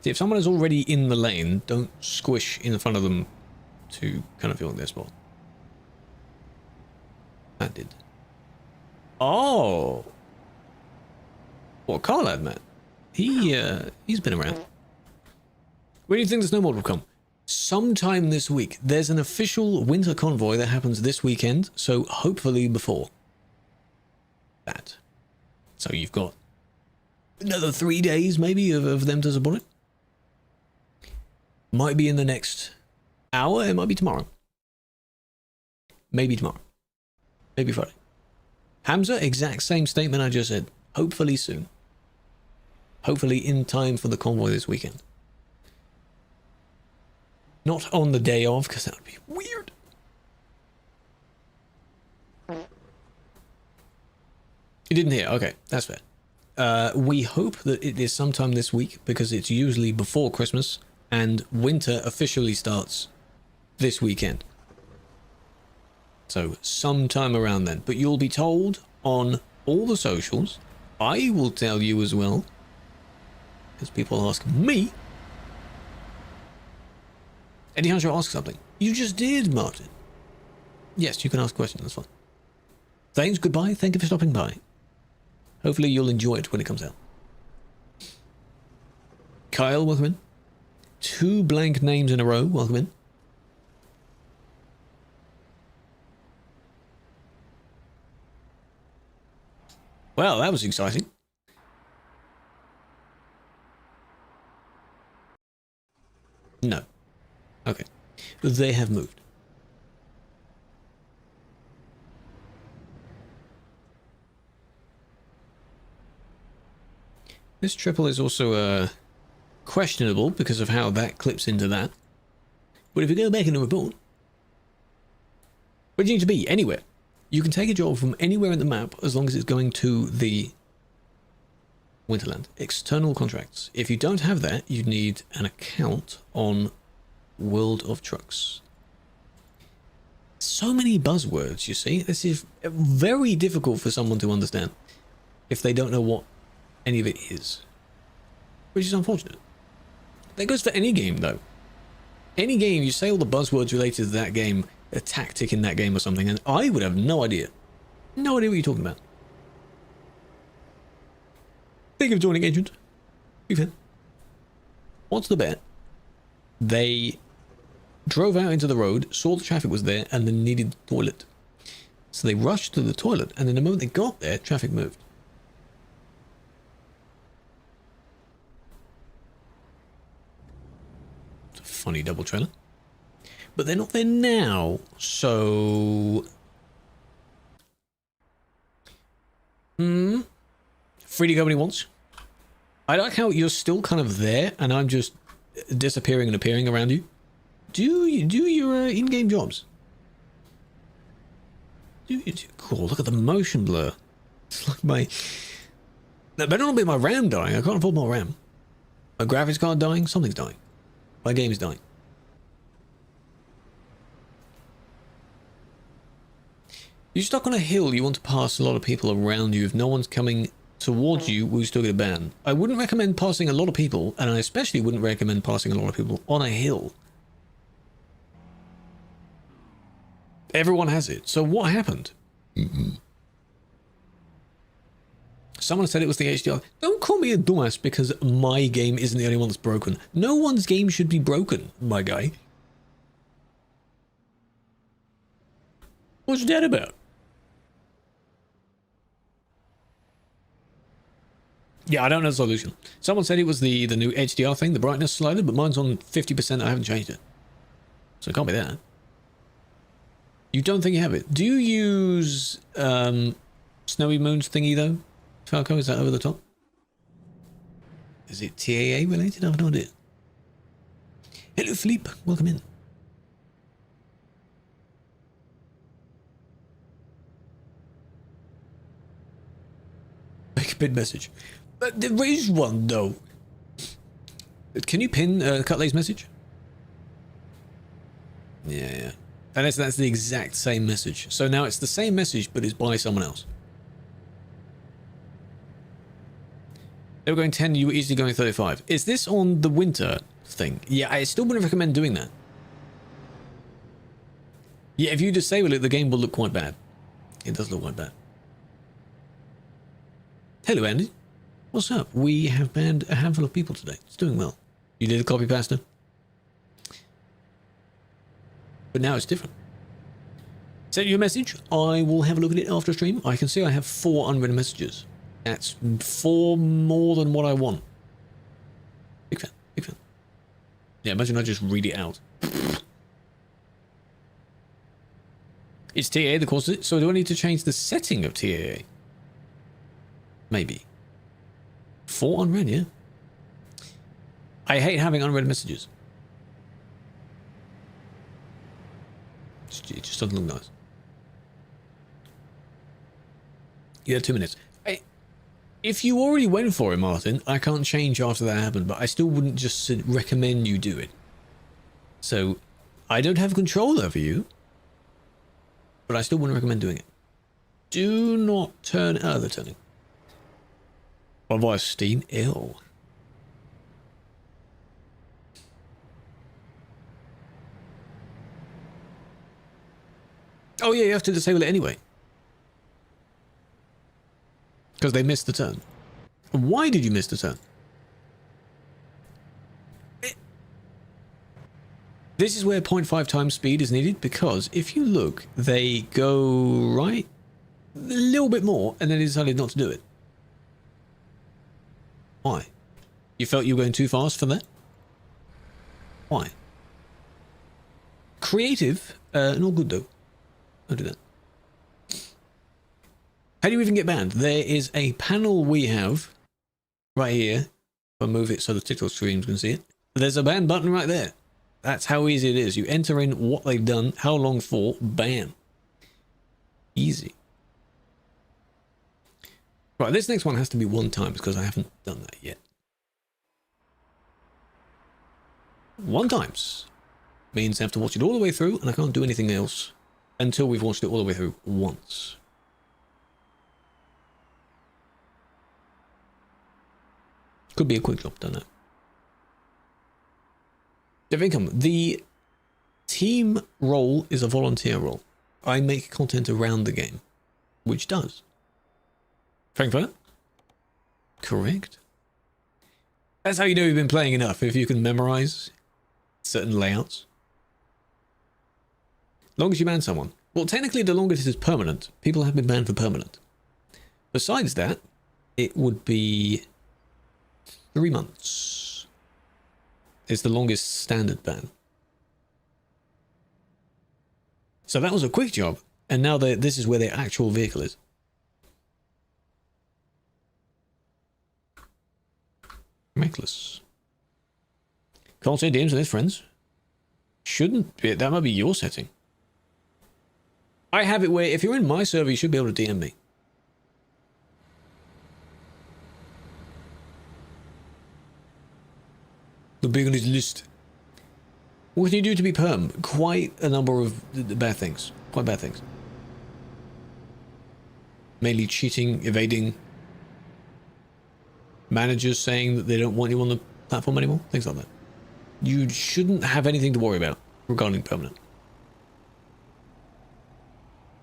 See, if someone is already in the lane, don't squish in front of them to kind of fill in their spot. That did. Oh! What, Carlad, man? He's been around. When do you think the snowball will come? Sometime this week. There's an official winter convoy that happens this weekend, so hopefully before that. So you've got another 3 days, maybe, of them to support it. Might be in the next hour, it might be tomorrow. Maybe tomorrow. Maybe Friday. Hamza, exact same statement I just said. Hopefully soon. Hopefully in time for the convoy this weekend. Not on the day of, because that would be weird. You didn't hear? Okay, that's fair. We hope that it is sometime this week, because it's usually before Christmas, and winter officially starts this weekend. So, sometime around then. But you'll be told on all the socials. I will tell you as well, because people ask me. Eddie Hunter ask something. You just did, Martin. Yes, you can ask questions, that's fine. Thanks, goodbye, thank you for stopping by. Hopefully you'll enjoy it when it comes out. Kyle, welcome in. 2 blank names in a row, welcome in. Well, that was exciting. No. Okay. They have moved. This triple is also questionable because of how that clips into that. But if you go back in the report, where do you need to be? Anywhere. You can take a job from anywhere in the map as long as it's going to the Winterland. External contracts. If you don't have that, you need an account on World of Trucks. So many buzzwords, you see. This is very difficult for someone to understand if they don't know what any of it is. Which is unfortunate. That goes for any game, though. Any game, you say all the buzzwords related to that game, a tactic in that game or something, and I would have no idea. No idea what you're talking about. Think of joining agent. Be fair. What's the bet? They drove out into the road, saw the traffic was there, and then needed the toilet. So they rushed to the toilet, and then the moment they got there, traffic moved. It's a funny double trailer. But they're not there now, so... Free to go when he wants. I like how you're still kind of there, and I'm just disappearing and appearing around you. Do your in-game jobs. Cool, look at the motion blur. It's like my... That better not be my RAM dying. I can't afford more RAM. My graphics card dying. Something's dying. My game's dying. You're stuck on a hill. You want to pass a lot of people around you. If no one's coming towards you, we'll still get a ban. I wouldn't recommend passing a lot of people, and I especially wouldn't recommend passing a lot of people on a hill. Everyone has it. So what happened? Someone said it was the HDR. Don't call me a dumbass because my game isn't the only one that's broken. No one's game should be broken, my guy. What's that about? Yeah, I don't know the solution. Someone said it was the new HDR thing, the brightness slider, but mine's on 50%. I haven't changed it. So it can't be that. You don't think you have it? Do you use Snowy Moon's thingy though? Falco, is that over the top? Is it TAA related? I have no idea. Hello, Philippe. Welcome in. Make a bid message. But there is one though. Can you pin Cutlay's message? Yeah. And that's the exact same message. So now it's the same message, but it's by someone else. They were going 10, you were easily going 35. Is this on the winter thing? Yeah, I still wouldn't recommend doing that. Yeah, if you disable it, the game will look quite bad. It does look quite bad. Hello, Andy. What's up? We have banned a handful of people today. It's doing well. You did a copy pasta? But now it's different. Send you a message. I will have a look at it after stream. I can see I have 4 unread messages. That's 4 more than what I want. Big fan. Big fan. Yeah, imagine I just read it out. It's TAA that causes it. So do I need to change the setting of TAA? Maybe. 4 unread, yeah. I hate having unread messages. It just doesn't look nice. You had 2 minutes. If you already went for it, Martin, I can't change after that happened, but I still wouldn't just recommend you do it. So, I don't have control over you, but I still wouldn't recommend doing it. Do not turn... Oh, they're turning. What via Steam? Ew. Oh yeah, you have to disable it anyway. Because they missed the turn. Why did you miss the turn? This is where 0.5 times speed is needed, because if you look, they go right a little bit more, and then they decided not to do it. Why? You felt you were going too fast for that? Why? Creative, not good though. Don't do that. How do you even get banned? There is a panel we have right here. I'll move it so the TikTok streams can see it. There's a ban button right there. That's how easy it is. You enter in what they've done, how long for, ban. Easy. Right, this next one has to be 1 times because I haven't done that yet. 1 times means I have to watch it all the way through, and I can't do anything else until we've watched it all the way through once. Could be a quick job, don't know. Dev income. The team role is a volunteer role. I make content around the game, which does. Frankfurt? Correct. That's how you know you've been playing enough, if you can memorize certain layouts. Long as you ban someone. Well, technically, the longest is permanent. People have been banned for permanent. Besides that, it would be 3 months. It's the longest standard ban. So that was a quick job, and now this is where their actual vehicle is. Reckless. Can't say DMs with his friends. Shouldn't be. That might be your setting. I have it where if you're in my server, you should be able to DM me. The big on his list. What can you do to be perm? Quite a number of bad things. Quite bad things. Mainly cheating, evading. Managers saying that they don't want you on the platform anymore. Things like that. You shouldn't have anything to worry about regarding permanent.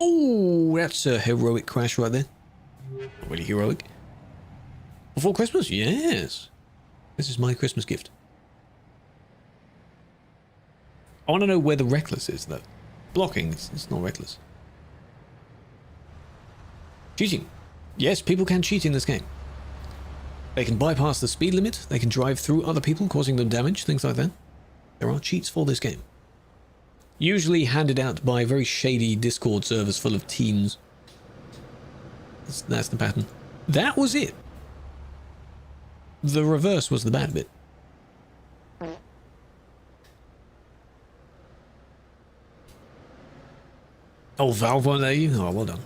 Oh, that's a heroic crash right there. Not really heroic. Before Christmas? Yes. This is my Christmas gift. I want to know where the reckless is, though. Blocking, it's not reckless. Cheating. Yes, people can cheat in this game. They can bypass the speed limit. They can drive through other people, causing them damage, things like that. There are cheats for this game. Usually handed out by very shady Discord servers full of teens. That's the pattern. That was it. The reverse was the bad bit. Oh, Valve won't let you? Oh, well done.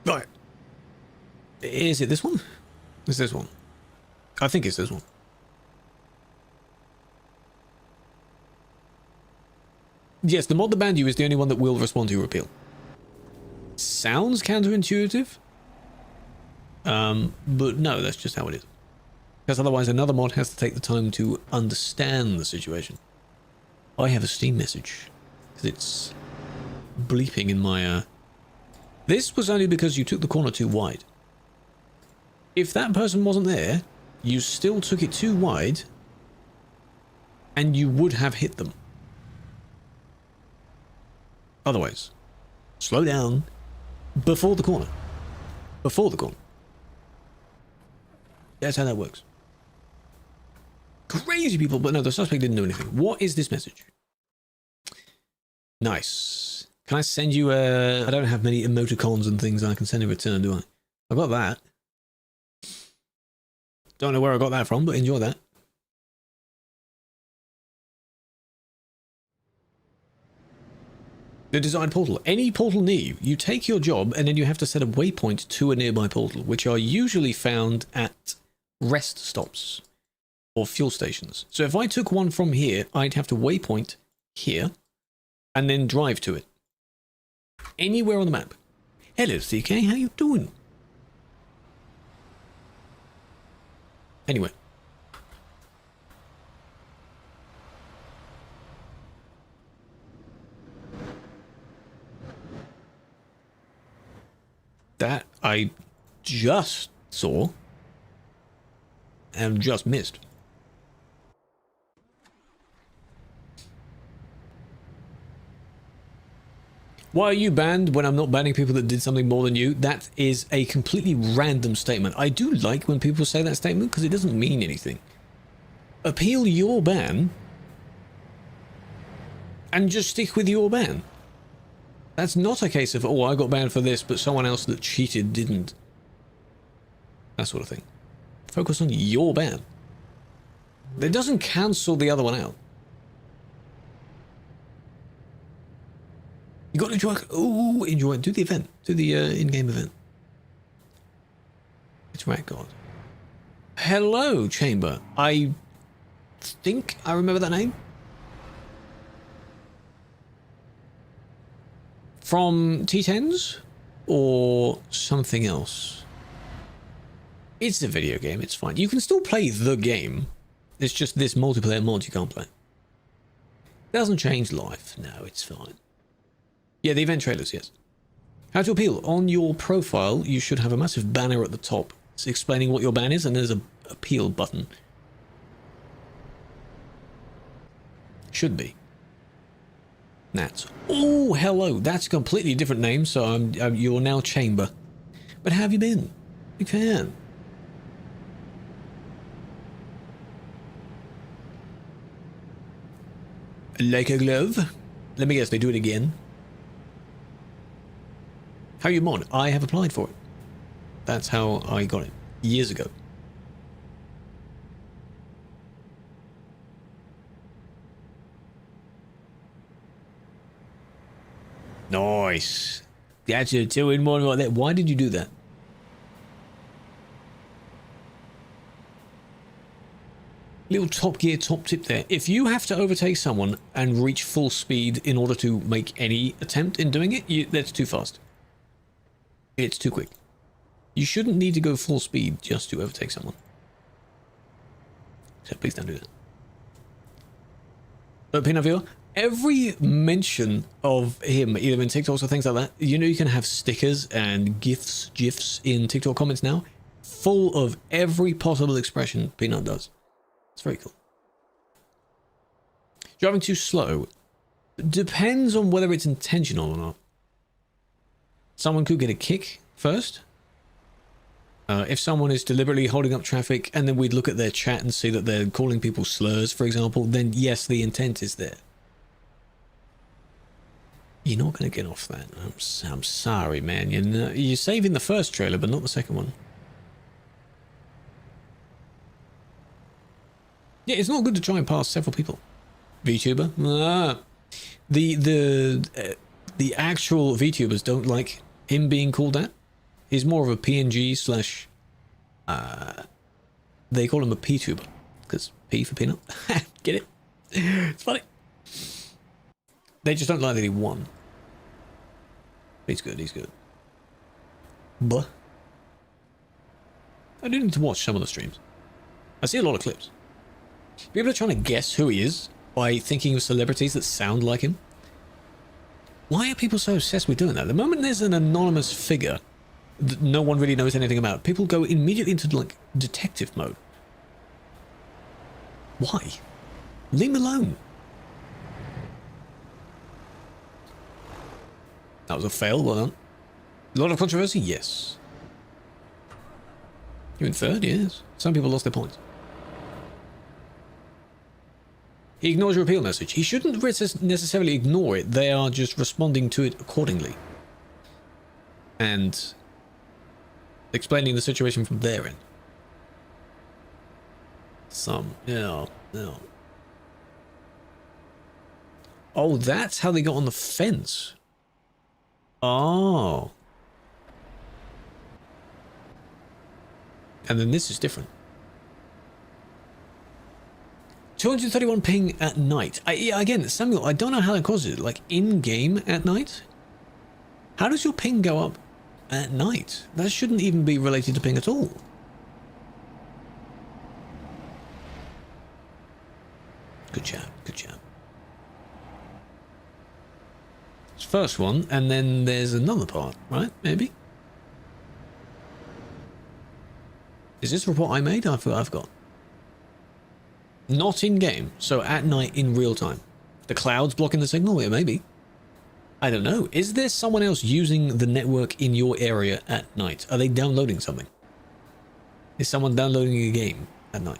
Right. Is it this one? It's this one. I think it's this one. Yes, the mod that banned you is the only one that will respond to your appeal. Sounds counterintuitive. But no, that's just how it is. Because otherwise another mod has to take the time to understand the situation. I have a Steam message. Because it's bleeping in my... This was only because you took the corner too wide. If that person wasn't there, you still took it too wide, and you would have hit them. Otherwise, slow down before the corner. Before the corner. That's how that works. Crazy people, but no, the suspect didn't do anything. What is this message? Nice. Can I send you a... I don't have many emoticons and things I can send in return, do I? I got that. Don't know where I got that from, but enjoy that. The desired portal. Any portal near you. You take your job and then you have to set a waypoint to a nearby portal, which are usually found at rest stops or fuel stations. So if I took one from here, I'd have to waypoint here and then drive to it. Anywhere on the map. Hello, CK. How you doing? Anyway. That I just saw and just missed. Why are you banned when I'm not banning people that did something more than you? That is a completely random statement. I do like when people say that statement because it doesn't mean anything. Appeal your ban and just stick with your ban. That's not a case of, oh, I got banned for this, but someone else that cheated didn't. That sort of thing. Focus on your ban. It doesn't cancel the other one out. You got to enjoy. Oh, enjoy. Do the event. Do the in-game event. It's right, God. Hello, Chamber. I think I remember that name. From T10s or something else? It's a video game, it's fine. You can still play the game. It's just this multiplayer mod you can't play. Doesn't change life. No, it's fine. Yeah, the event trailers, yes. How to appeal. On your profile, you should have a massive banner at the top. It's explaining what your ban is, and there's a appeal button. Should be. Nats. Oh, hello. That's a completely different name, so you're now Chamber. But how have you been? Big fan. Like a glove. Let me guess, they do it again. How you mod? I have applied for it. That's how I got it. Years ago. Nice. That's a 2-in-1 like that. Why did you do that? Little Top Gear top tip there. If you have to overtake someone and reach full speed in order to make any attempt in doing it, that's too fast. It's too quick. You shouldn't need to go full speed just to overtake someone. So please don't do that. But Pinaville, every mention of him, either in TikToks or things like that, you know you can have stickers and GIFs in TikTok comments now, full of every possible expression Peanut does. It's very cool. Driving too slow depends on whether it's intentional or not. Someone could get a kick first. If someone is deliberately holding up traffic and then we'd look at their chat and see that they're calling people slurs, for example, then yes, the intent is there. You're not going to get off that. I'm sorry, man. You're saving the first trailer, but not the second one. Yeah, it's not good to try and pass several people. VTuber? The actual VTubers don't like him being called that. He's more of a PNG slash... they call him a P-tuber. Because P for peanut. Get it? It's funny. They just don't like that he won. He's good, he's good. But I do need to watch some of the streams. I see a lot of clips. People are trying to guess who he is by thinking of celebrities that sound like him. Why are people so obsessed with doing that? The moment there's an anonymous figure that no one really knows anything about, people go immediately into like detective mode. Why? Leave me alone. That was a fail, well done. A lot of controversy? Yes. You in third? Yes. Some people lost their points. He ignores your appeal message. He shouldn't necessarily ignore it. They are just responding to it accordingly. And explaining the situation from their end. Some. Yeah. Oh, that's how they got on the fence. Oh. And then this is different. 231 ping at night. Yeah, again, Samuel, I don't know how that causes it. Like, in-game at night? How does your ping go up at night? That shouldn't even be related to ping at all. Good job, good job. It's first one, and then there's another part, right? Maybe? Is this a report I made? I forgot. Not in-game, so at night in real time. The clouds blocking the signal? Yeah, maybe. I don't know. Is there someone else using the network in your area at night? Are they downloading something? Is someone downloading a game at night?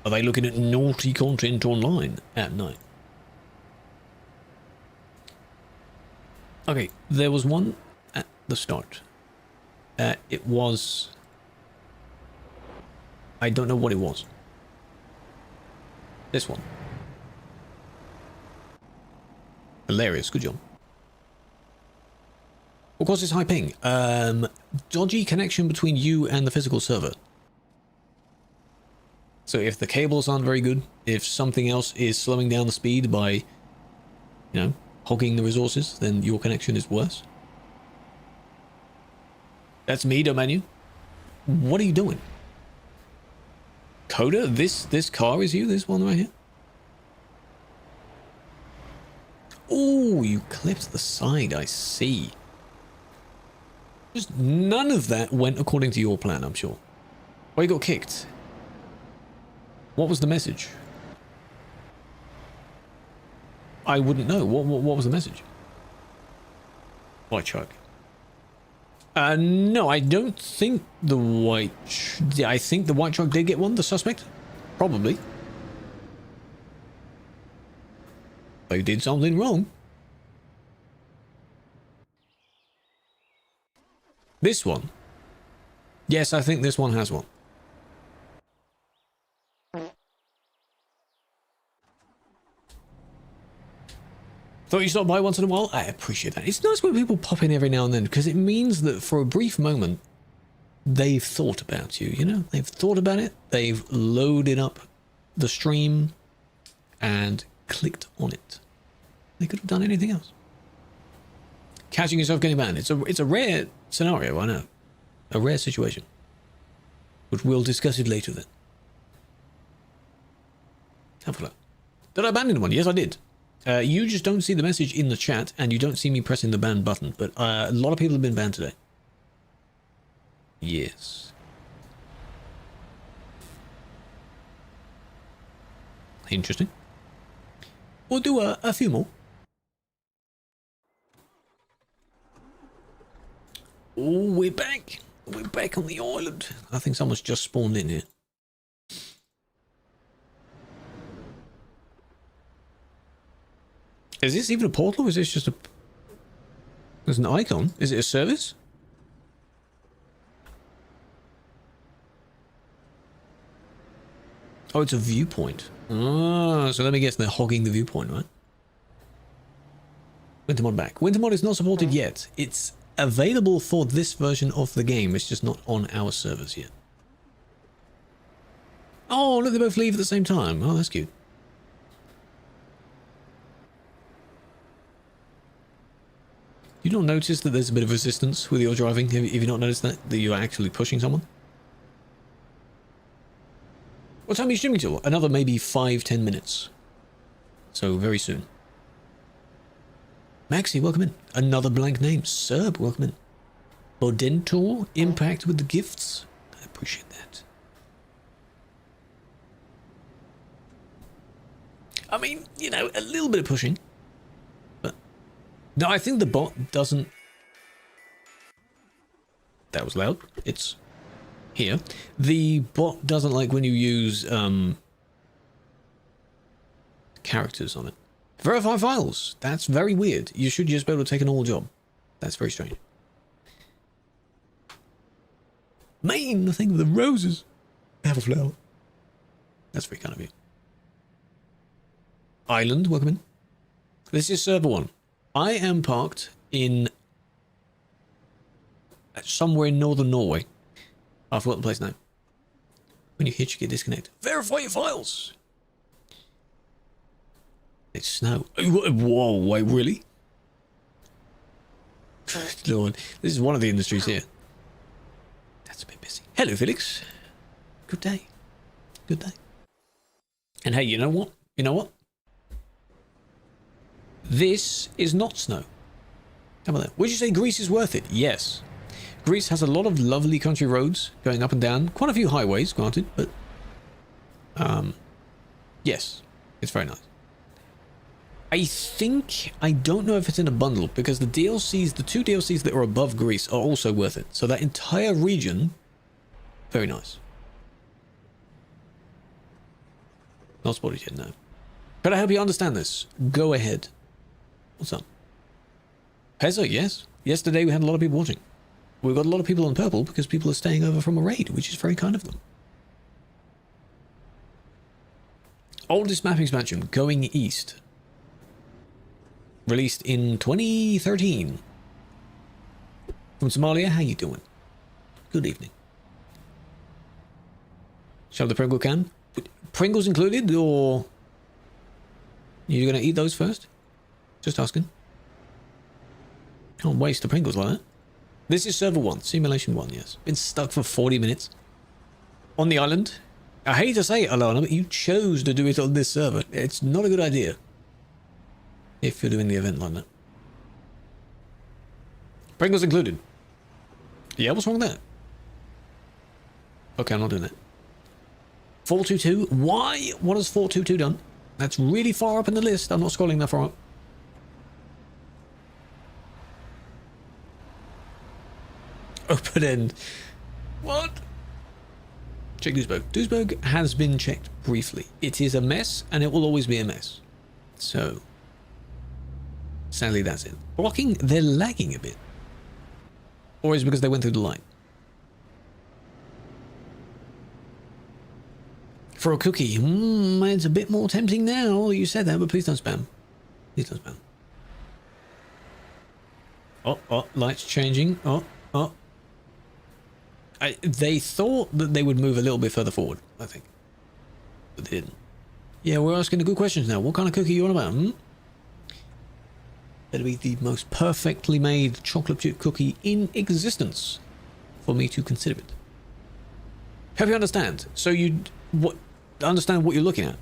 Are they looking at naughty content online at night? Okay, there was one at the start. It was... I don't know what it was. This one. Hilarious, good job. What causes high ping? Dodgy connection between you and the physical server. So if the cables aren't very good, if something else is slowing down the speed by, you know, hogging the resources, then your connection is worse. That's me, don't man you. What are you doing? Coda, this car is you? This one right here? Oh, you clipped the side, I see. Just none of that went according to your plan, I'm sure. Why you got kicked? What was the message? I wouldn't know. What was the message? White truck. No, I don't think the white... I think the white truck did get one, the suspect. Probably. They did something wrong. This one? Yes, I think this one has one. Thought you stopped by once in a while? I appreciate that. It's nice when people pop in every now and then, because it means that for a brief moment, they've thought about you, you know? They've thought about it, they've loaded up the stream, and clicked on it. They could have done anything else. Catching yourself getting banned. It's a rare scenario, I know. A rare situation. But we'll discuss it later then. Have a look. Did I ban anyone? Yes, I did. You just don't see the message in the chat, and you don't see me pressing the ban button, but a lot of people have been banned today. Yes. Interesting. We'll do a few more. Oh, we're back. We're back on the island. I think someone's just spawned in here. Is this even a portal, or is this just a... There's an icon. Is it a service? Oh, it's a viewpoint. Ah, so let me guess, they're hogging the viewpoint, right? Wintermod back. Wintermod is not supported yet. It's available for this version of the game. It's just not on our servers yet. Oh, look, they both leave at the same time. Oh, that's cute. You don't notice that there's a bit of resistance with your driving? Have you not noticed that? That you're actually pushing someone? What time are you streaming till? Another maybe 5-10 minutes. So very soon. Maxi, welcome in. Another blank name. Serb, welcome in. Bodentor, impact with the gifts. I appreciate that. I mean, you know, a little bit of pushing. But no, I think the bot doesn't... That was loud. It's here. The bot doesn't like when you use characters on it. Verify files. That's very weird. You should just be able to take an all job. That's very strange. Maine, the thing with the roses. Have a flower. That's very kind of you. Island, welcome in. This is server 1. I am parked in somewhere in northern Norway. I forgot the place now. When you hit, you get disconnected. Verify your files. It's snow. Whoa, wait, really? Lord, this is one of the industries here. That's a bit busy. Hello, Felix. Good day. Good day. And hey, you know what? You know what? This is not snow. How about that? Would you say Greece is worth it? Yes. Greece has a lot of lovely country roads going up and down. Quite a few highways, granted, but... yes. It's very nice. I don't know if it's in a bundle, because the DLCs, the 2 DLCs that are above Greece are also worth it. So that entire region, very nice. Not spotted yet, no. But I hope you understand this. Go ahead. What's up? Pezzo, yes. Yesterday we had a lot of people watching. We've got a lot of people on purple because people are staying over from a raid, which is very kind of them. Oldest map expansion, Going East. Released in 2013. From Somalia, how you doing? Good evening. Shove the Pringle can? Pringles included, or... You're going to eat those first? Just asking. Can't waste the Pringles like that. This is server 1, simulation 1, yes. Been stuck for 40 minutes on the island. I hate to say it, Alana, but you chose to do it on this server. It's not a good idea if you're doing the event like that. Pringles included. Yeah, what's wrong with that? Okay, I'm not doing that. 422. Why? What has 422 done? That's really far up in the list. I'm not scrolling that far up. Open end. What? Check Duisburg. Duisburg has been checked briefly. It is a mess, and it will always be a mess. So, sadly, that's it. Blocking, they're lagging a bit. Or is it because they went through the line? For a cookie, it's a bit more tempting now. You said that, but please don't spam. Please don't spam. Oh, lights changing. Oh. They thought that they would move a little bit further forward, I think. But they didn't. Yeah, we're asking the good questions now. What kind of cookie are you on about, Better be the most perfectly made chocolate chip cookie in existence for me to consider it. Hope you understand. So understand what you're looking at.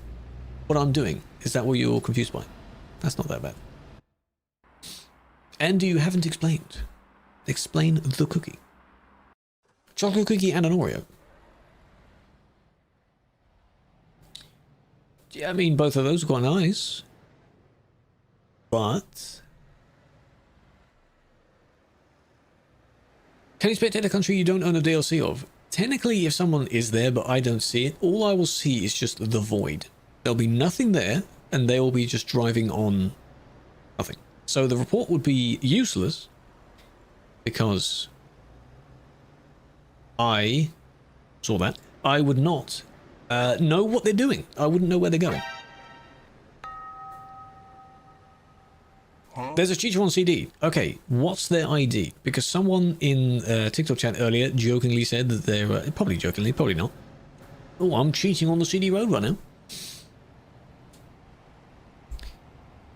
What I'm doing. Is that what you're confused by? That's not that bad. And you haven't explained. Explain the cookie. Chocolate cookie and an Oreo. Yeah, I mean, both of those are quite nice. But can you spectate a country you don't own a DLC of? Technically, if someone is there, but I don't see it, all I will see is just the void. There'll be nothing there, and they will be just driving on nothing. So the report would be useless because I saw that. I would not know what they're doing. I wouldn't know where they're going. There's a teacher on CD. Okay, what's their ID? Because someone in TikTok chat earlier jokingly said that they're... probably jokingly, probably not. Oh, I'm cheating on the CD road right now.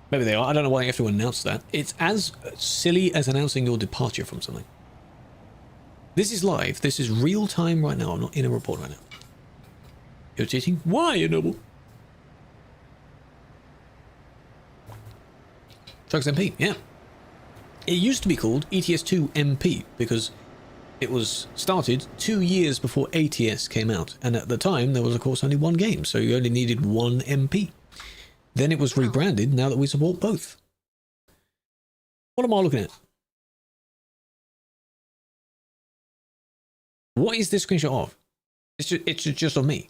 Maybe they are. I don't know why you have to announce that. It's as silly as announcing your departure from something. This is live. This is real time right now. I'm not in a report right now. You're cheating? Why, you noble? TruckersMP, yeah. It used to be called ETS2 MP because it was started 2 years before ATS came out. And at the time, there was, of course, only one game. So you only needed one MP. Then it was rebranded now that we support both. What am I looking at? What is this screenshot of? It's just of me.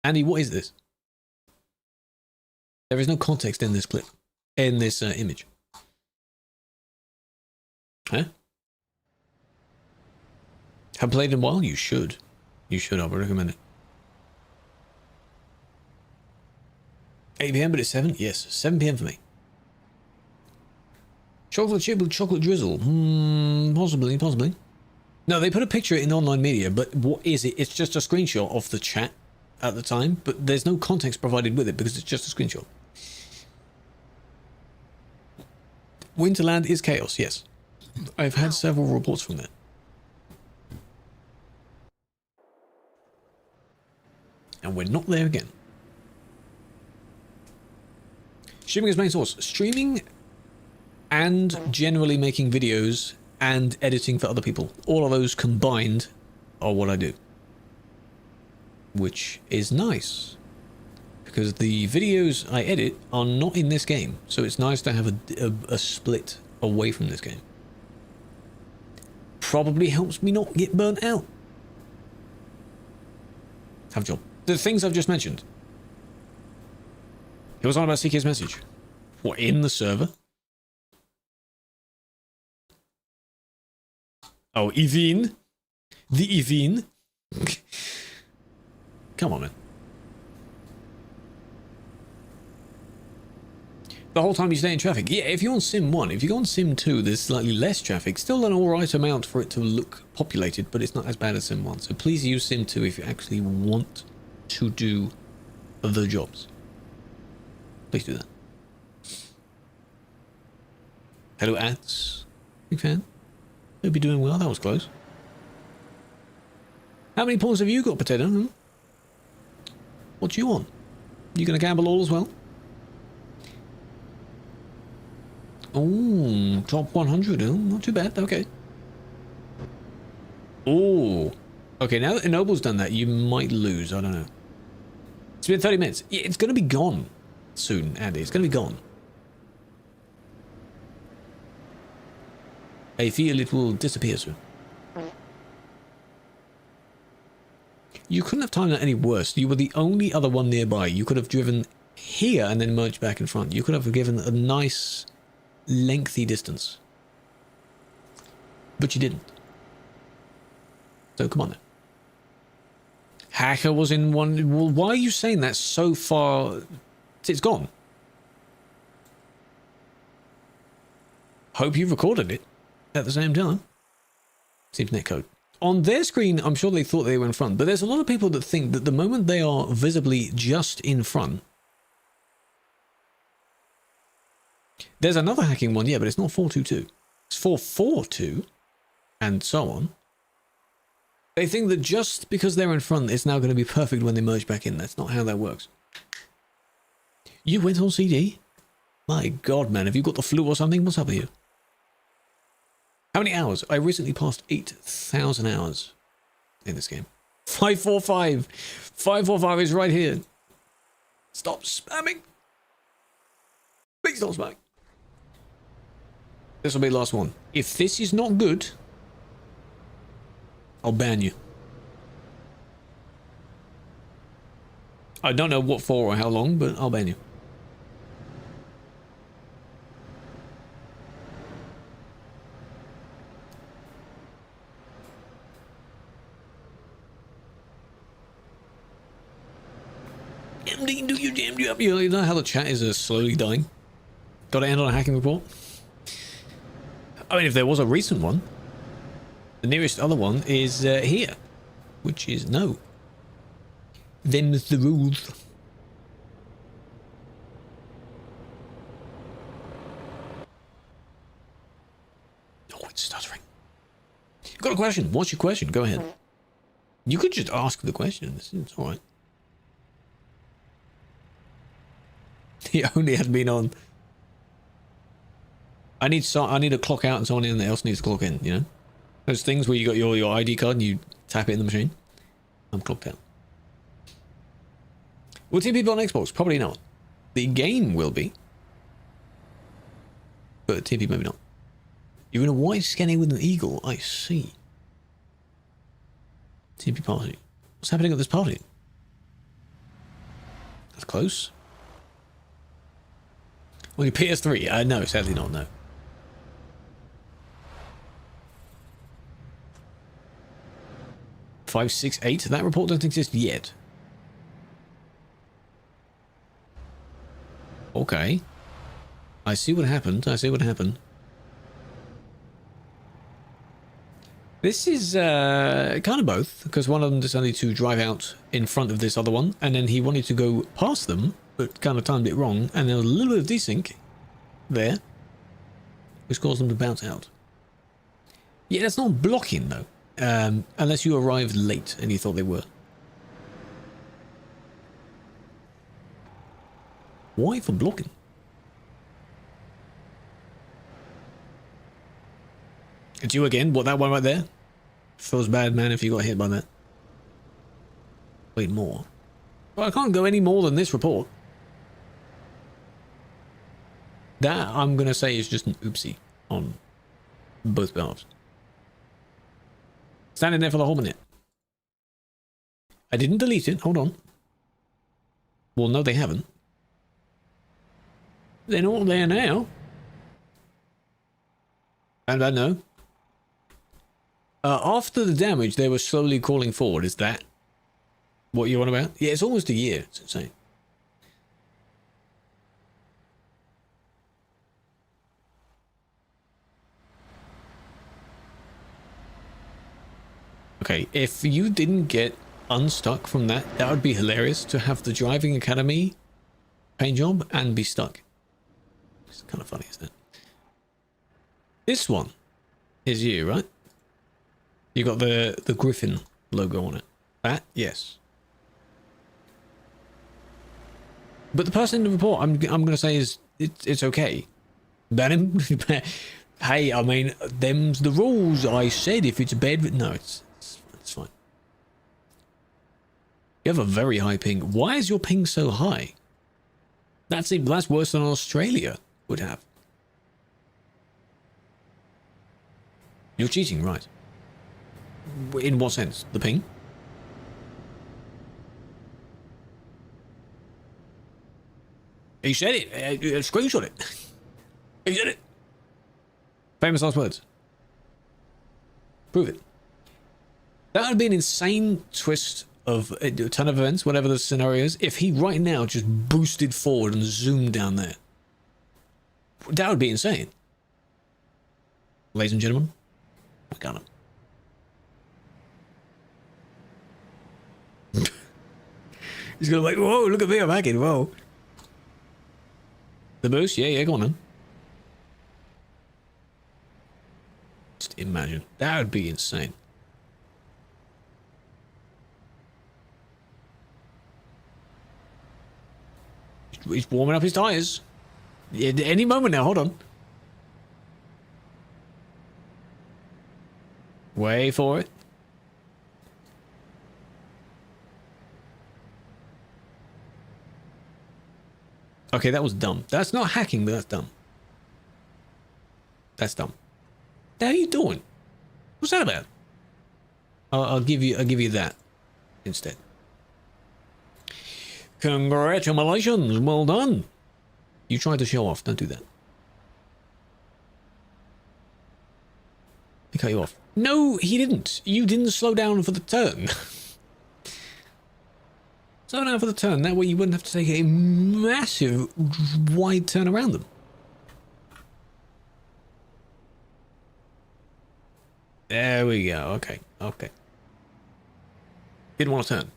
Andy, what is this? There is no context in this clip. In this image. Huh? Haven't played in a while? You should. You should. I would recommend it. 8 PM, but it's 7? Yes, 7 PM for me. Chocolate chip with chocolate drizzle. Possibly. No, they put a picture in online media, but what is it? It's just a screenshot of the chat at the time, but there's no context provided with it because it's just a screenshot. Winterland is chaos, yes. I've had several reports from that. And we're not there again. Streaming is main source. Streaming and generally making videos and editing for other people. All of those combined are what I do. Which is nice. Because the videos I edit are not in this game. So it's nice to have a split away from this game. Probably helps me not get burnt out. Have a job. The things I've just mentioned. It was on about CK's message. What, in the server? Oh, Evine? The Evine? Come on, man. The whole time you stay in traffic. Yeah, if you're on Sim 1, if you go on Sim 2, there's slightly less traffic. Still an alright amount for it to look populated, but it's not as bad as Sim 1. So please use Sim 2 if you actually want to do the jobs. Please do that. Hello, ads. Big fan. Hope you're doing well. That was close. How many points have you got, Potato? Hmm? What you on? You gonna gamble all as well? Oh, top 100. Oh, not too bad. Okay. Oh. Okay, now that Ennoble's done that, you might lose. I don't know. It's been 30 minutes. Yeah, it's gonna be gone soon, Andy. It's gonna be gone. I feel it will disappear soon. You couldn't have timed that any worse. You were the only other one nearby. You could have driven here and then merged back in front. You could have given a nice, lengthy distance. But you didn't. So come on now. Hacker was in one... Well, why are you saying that so far? It's gone. Hope you recorded it at the same time. Seems netcode. On their screen, I'm sure they thought they were in front, but there's a lot of people that think that the moment they are visibly just in front... There's another hacking one, yeah, but it's not 422. It's 442, and so on. They think that just because they're in front, it's now going to be perfect when they merge back in. That's not how that works. You went on CD? My God, man, have you got the flu or something? What's up with you? How many hours? I recently passed 8,000 hours in this game. 545. 545 is right here. Stop spamming. Please stop spamming. This will be the last one. If this is not good, I'll ban you. I don't know what for or how long, but I'll ban you. MD, do you jammed you up? You know how the chat is slowly dying? Gotta end on a hacking report? I mean, if there was a recent one, the nearest other one is here, which is no. Them's the rules. Oh, it's stuttering. Got a question? What's your question? Go ahead. You could just ask the question. It's all right. He only had been on. I need to clock out and someone else needs to clock in. You know, those things where you got your ID card and you tap it in the machine. I'm clocked out. Will TP be on Xbox? Probably not. The game will be, but TP maybe not. You're in a white scanning with an eagle. I see. TP party. What's happening at this party? That's close. Well, your PS3? No, sadly not, no. Five, 6, 8? That report doesn't exist yet. Okay. I see what happened. I see what happened. This is kind of both, because one of them decided to drive out in front of this other one, and then he wanted to go past them, but kind of timed it wrong, and there was a little bit of desync there, which caused them to bounce out. Yeah, that's not blocking, though, unless you arrived late and you thought they were. Why for blocking? It's you again? What, that one right there? Feels bad, man, if you got hit by that. Wait, more? Well, I can't go any more than this report. That, I'm going to say, is just an oopsie on both behalves. Standing there for the whole minute. I didn't delete it. Hold on. Well, no, they haven't. They're not there now. And I know. After the damage, they were slowly crawling forward. Is that what you're on about? Yeah, it's almost a year. It's insane. Okay, if you didn't get unstuck from that, that would be hilarious to have the driving academy paint job and be stuck. It's kind of funny, isn't it? This one is you, right? You got the Griffin logo on it. That, yes. But the person in the report, I'm going to say is it's okay. Ban him. Hey, I mean, them's the rules. I said if it's bad, no, it's fine. You have a very high ping. Why is your ping so high? That's worse than Australia would have. You're cheating, right? In what sense? The ping? He said it. Screenshot it. He said it. Famous last words. Prove it. That would be an insane twist of a ton of events, whatever the scenario is, if he right now just boosted forward and zoomed down there. That would be insane. Ladies and gentlemen, we got him. He's gonna be like, whoa, look at me, I'm hacking, whoa. The boost? Yeah, go on then. Just imagine. That would be insane. He's warming up his tires. Any moment now, hold on. Wait for it. Okay, that was dumb. That's not hacking, but that's dumb. That's dumb. How are you doing? What's that about? I'll give you that instead. Congratulations, well done. You tried to show off. Don't do that. He cut you off. No, he didn't. You didn't slow down for the turn. Slow down for the turn. That way you wouldn't have to take a massive, wide turn around them. There we go. Okay. Okay. Didn't want to turn.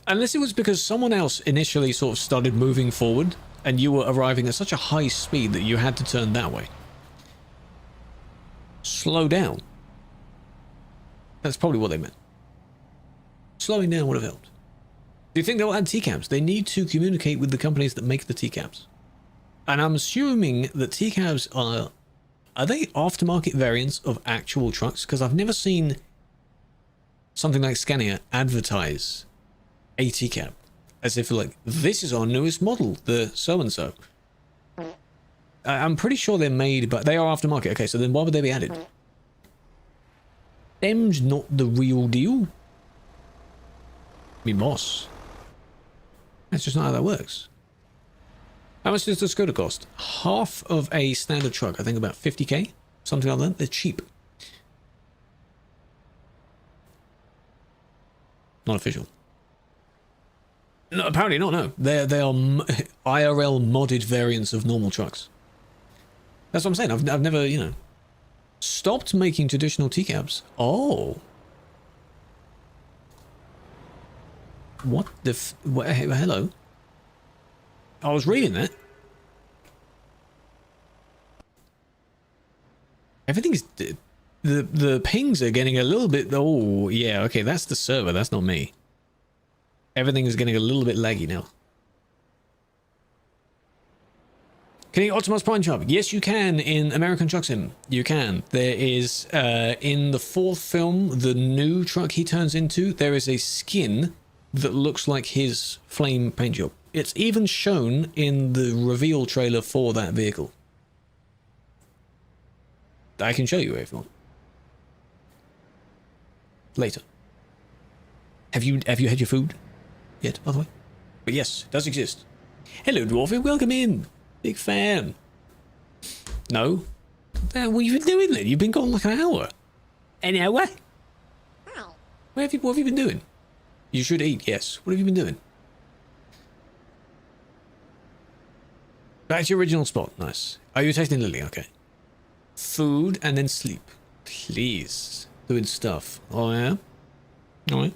Unless it was because someone else initially sort of started moving forward and you were arriving at such a high speed that you had to turn that way. Slow down. That's probably what they meant. Slowing down would have helped. Do you think they'll add TCAPs? They need to communicate with the companies that make the TCAPs. And I'm assuming that TCAPs are they aftermarket variants of actual trucks? Because I've never seen something like Scania advertise a TCAP as if like, this is our newest model, the so-and-so. I'm pretty sure they're made, but they are aftermarket. Okay, so then why would they be added? Them's not the real deal. Me boss. That's just not how that works. How much does the Skoda cost? Half of a standard truck. I think about 50k, something like that. They're cheap. Not official. No, apparently not. No, they are IRL modded variants of normal trucks. That's what I'm saying. I've never, you know, stopped making traditional TCAPs. Oh. What the hello? I was reading that. Everything's... The pings are getting a little bit... Oh, yeah, okay, that's the server. That's not me. Everything is getting a little bit laggy now. Can you optimize Prime Chop? Yes, you can in American Truck Sim. You can. There is, in the fourth film, the new truck he turns into, there is a skin that looks like his flame paint job. It's even shown in the reveal trailer for that vehicle. I can show you if you want. Later. Have you had your food yet, by the way? But yes, it does exist. Hello, Dwarfi. Welcome in. Big fan. No? What have you been doing then? You've been gone like an hour. An hour? What have you been doing? You should eat, yes. What have you been doing? Back to your original spot. Nice. Are you tasting Lily? Okay. Food and then sleep. Please. Doing stuff. Oh, yeah? Alright.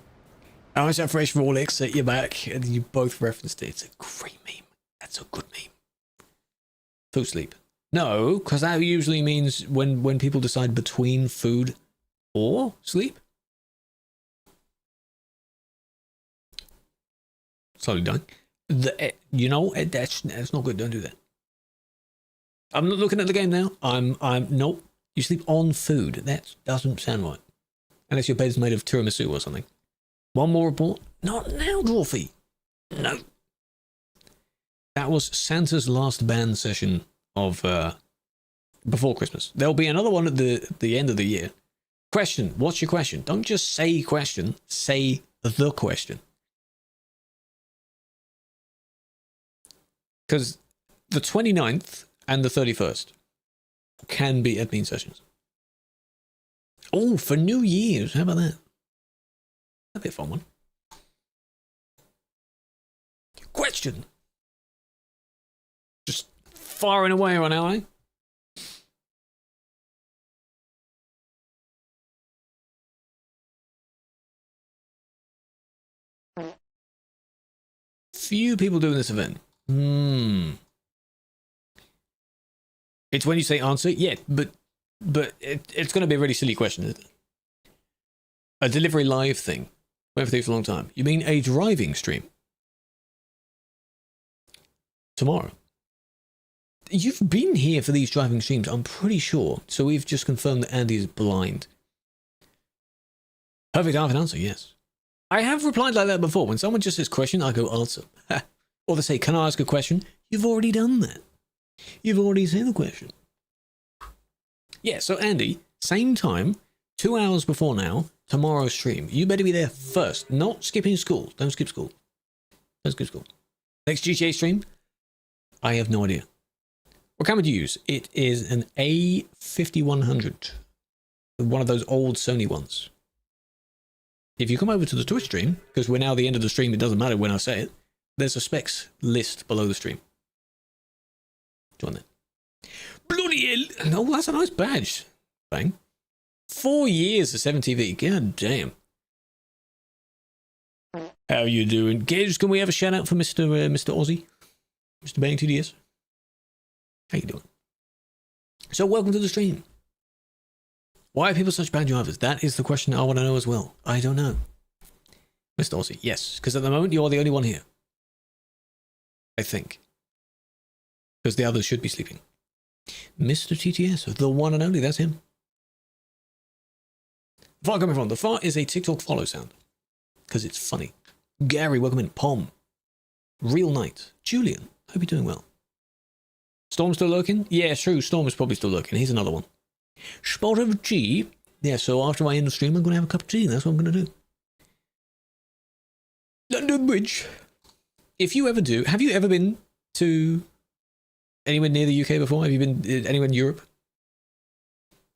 I always have fresh Rolex at your back, and you both referenced it. It's a great meme. That's a good meme. Food, sleep. No, because that usually means when people decide between food or sleep. Slowly dying. You know, that's not good. Don't do that. I'm not looking at the game now. I'm nope. You sleep on food. That doesn't sound right. Unless your bed's made of tiramisu or something. One more report. Not now, Dwarfi. No. That was Santa's last band session of before Christmas. There'll be another one at the end of the year. Question. What's your question? Don't just say question. Say the question. Because the 29th and the 31st can be admin sessions. Oh, for New Year's. How about that? That'd be a fun one. Question. Just firing away right now, eh? Few people doing this event. It's when you say answer, yeah, but it's going to be a really silly question, isn't it? A delivery live thing. Went for these for a long time. You mean a driving stream? Tomorrow. You've been here for these driving streams, I'm pretty sure. So we've just confirmed that Andy is blind. Perfect answer, yes. I have replied like that before. When someone just says question, I go answer. Or they say, can I ask a question? You've already done that. You've already said the question. Yeah, so Andy, same time, 2 hours before now, tomorrow's stream. You better be there first. Not skipping school. Don't skip school. Don't skip school. Next GTA stream? I have no idea. What camera do you use? It is an A5100. One of those old Sony ones. If you come over to the Twitch stream, because we're now at the end of the stream, it doesn't matter when I say it, there's a specs list below the stream. Join that. Bloody hell! Oh, that's a nice badge. Bang. 4 years of 7TV. God damn. How you doing? Giz, can we have a shout out for Mr. Aussie? Mr. Bang TDS? How you doing? So welcome to the stream. Why are people such bad drivers? That is the question I want to know as well. I don't know. Mr. Aussie, yes. Because at the moment you're the only one here. I think. Because the others should be sleeping. Mr. TTS, the one and only, that's him. Far coming from. The far is a TikTok follow sound. Because it's funny. Gary, welcome in. Pom. Real Knight. Julian, hope you're doing well. Storm still lurking? Yeah, true. Storm is probably still lurking. Here's another one. Spot of tea. Yeah, so after I end the stream, I'm going to have a cup of tea. That's what I'm going to do. London Bridge. If you ever do, have you ever been to anywhere near the UK before? Have you been anywhere in Europe?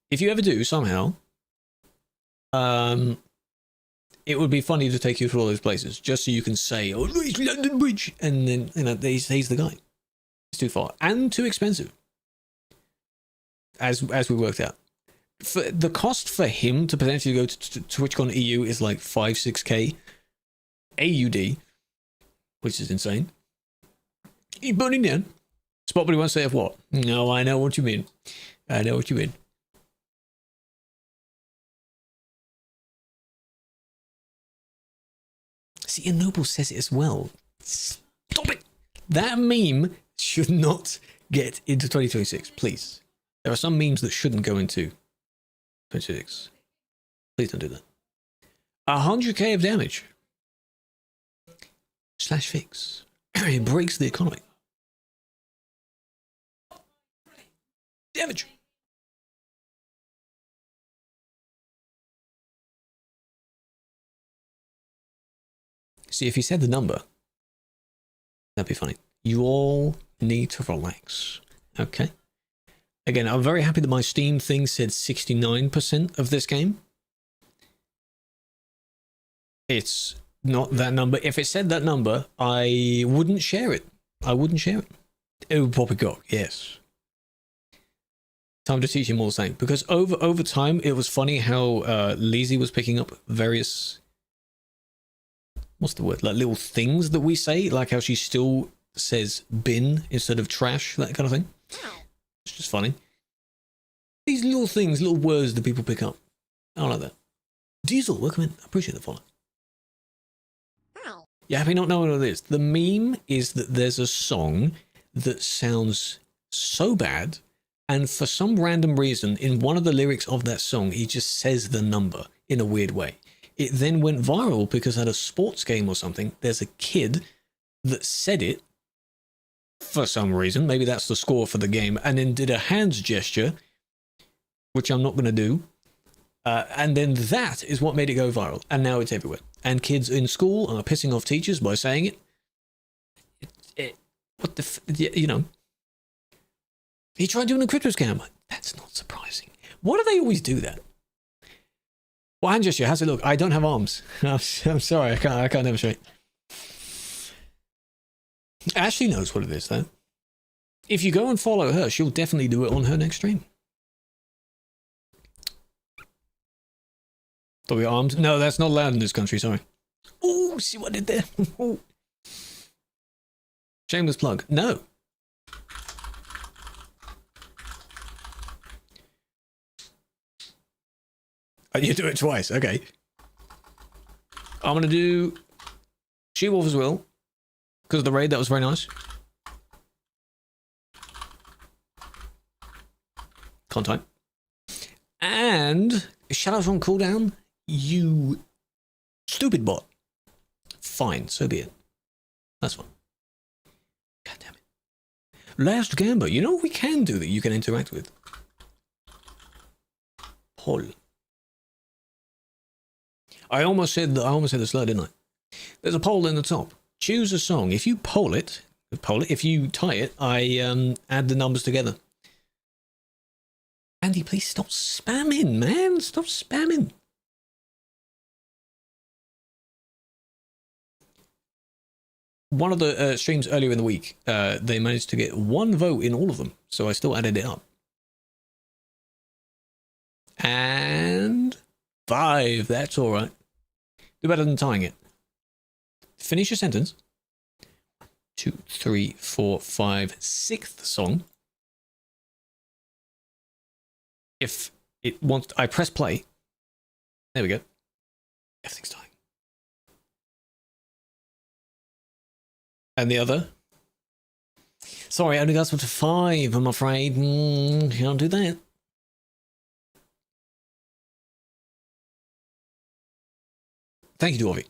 If you ever do, somehow, it would be funny to take you through all those places, just so you can say, oh, it's London Bridge, and then, you know, he's the guy. It's too far. And too expensive. As we worked out. For the cost for him to potentially go to TwitchCon EU is like 5-6k AUD, which is insane. He's burning down. Spot, but he won't say of what? No, I know what you mean. I know what you mean. See, and Noble says it as well. Stop it! That meme should not get into 2026, please. There are some memes that shouldn't go into 2026. Please don't do that. 100k of damage. Slash fix. It breaks the economy. Damage. See, if he said the number, that'd be funny. You all need to relax. Okay. Again, I'm very happy that my Steam thing said 69% of this game. It's not that number. If it said that number, I wouldn't share it. I wouldn't share it. It would pop a gog, yes. Time to teach him all the same. Because over time, it was funny how Lizzie was picking up various... What's the word? Like little things that we say. Like how she still says bin instead of trash. That kind of thing. It's just funny. These little things, little words that people pick up. I like that. Diesel, welcome in. I appreciate the follow. You happy not knowing what it is? The meme is that there's a song that sounds so bad, and for some random reason, in one of the lyrics of that song, he just says the number in a weird way. It then went viral because at a sports game or something, there's a kid that said it for some reason. Maybe that's the score for the game, and then did a hands gesture, which I'm not going to do. And then that is what made it go viral. And now it's everywhere. And kids in school are pissing off teachers by saying it. What the you know. He tried doing a crypto scam. That's not surprising. Why do they always do that? Well, hand gesture, how's it look? I don't have arms. I'm sorry, I can't demonstrate. Ashley knows what it is, though. If you go and follow her, she'll definitely do it on her next stream. Thought we armed? No, that's not allowed in this country, sorry. Oh, see what I did there? Ooh. Shameless plug. No. Oh, you do it twice, okay. I'm going to do She-Wolf as well. Because of the raid, that was very nice. Content. And shadows on cooldown. You stupid bot. Fine, so be it. That's fine. God damn it. Last Gamba. You know what we can do that you can interact with? Poll. I almost said the slur, didn't I? There's a poll in the top. Choose a song. If you poll it. If you tie it, I add the numbers together. Andy, please stop spamming, man. Stop spamming. One of the streams earlier in the week, they managed to get 1 vote in all of them, so I still added it up. And 5, that's all right. Do better than tying it. Finish your sentence. 2, 3, 4, 5, 6th song. If it wants, I press play. There we go. Everything's dying. And the other? Sorry, I only got up to 5, I'm afraid. Can't do that. Thank you, Dwarfi.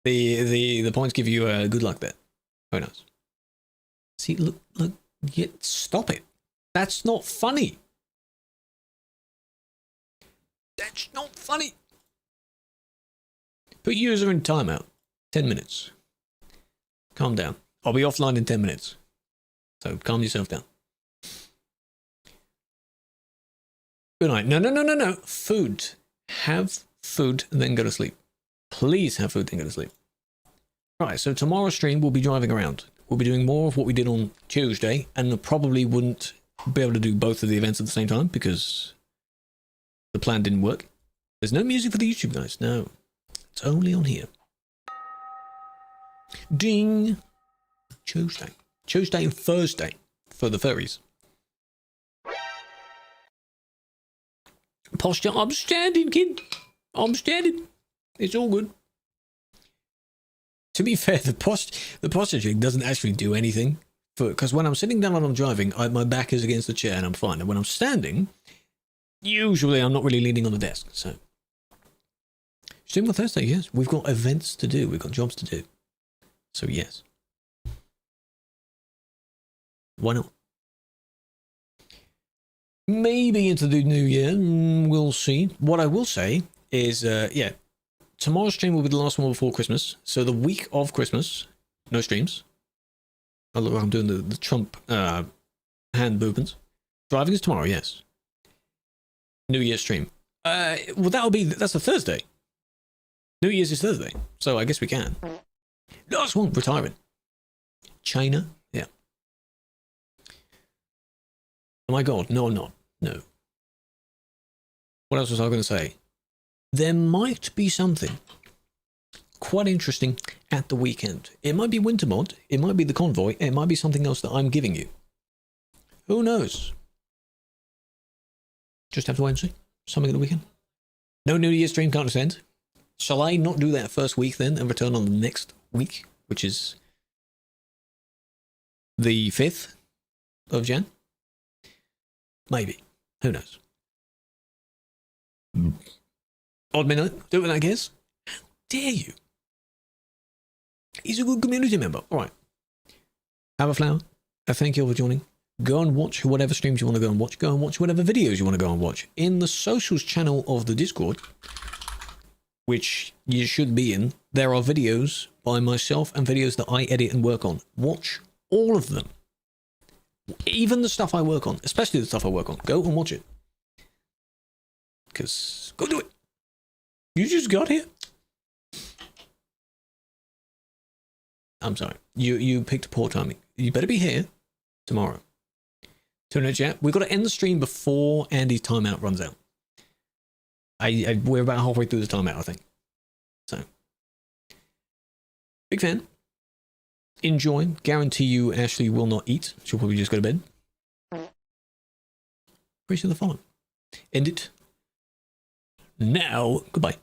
The points give you good luck there. Very nice. See, look, stop it. That's not funny. That's not funny. Put user in timeout. 10 minutes. Calm down. I'll be offline in 10 minutes. So calm yourself down. Good night. No. Food. Have food and then go to sleep. Please have food then go to sleep. Right, so tomorrow's stream we'll be driving around. We'll be doing more of what we did on Tuesday, and probably wouldn't be able to do both of the events at the same time because the plan didn't work. There's no music for the YouTube guys. No. It's only on here. Ding. Tuesday and Thursday for the furries. Posture. I'm standing, kid. I'm standing. It's all good. To be fair, the posture check doesn't actually do anything. Because when I'm sitting down and I'm driving, my back is against the chair and I'm fine. And when I'm standing, usually I'm not really leaning on the desk. So, stream on Thursday, yes. We've got events to do. We've got jobs to do. So, yes. Why not? Maybe into the new year. We'll see. What I will say is, yeah. Tomorrow's stream will be the last one before Christmas. So the week of Christmas, no streams. Oh, look, I'm doing the Trump hand movements. Driving is tomorrow, yes. New Year's stream. Well, that's a Thursday. New Year's is Thursday. So I guess we can. Last one, retiring. China, yeah. Oh my God, no, I'm not. No. What else was I going to say? There might be something quite interesting at the weekend. It might be Winter Mod, it might be the convoy, it might be something else that I'm giving you. Who knows? just have to wait and see. Something at the weekend. No New Year's stream, can't attend. Shall I not do that first week then and return on the next week, which is the 5th of Jan? Maybe. Who knows? Odd minute. Do it, I guess. How dare you? He's a good community member. All right. Have a flower. Thank you all for joining. Go and watch whatever streams you want to go and watch. Go and watch whatever videos you want to go and watch. In the socials channel of the Discord, which you should be in, there are videos by myself and videos that I edit and work on. Watch all of them. Even the stuff I work on, especially the stuff I work on. Go and watch it. Because, go do it. You just got here. I'm sorry. You picked poor timing. You better be here tomorrow. Tune in, chat. We've got to end the stream before Andy's timeout runs out. We're about halfway through the timeout, I think. So, big fan. Enjoy. Guarantee you Ashley will not eat. She'll probably just go to bed. Appreciate the follow. End it now. Goodbye.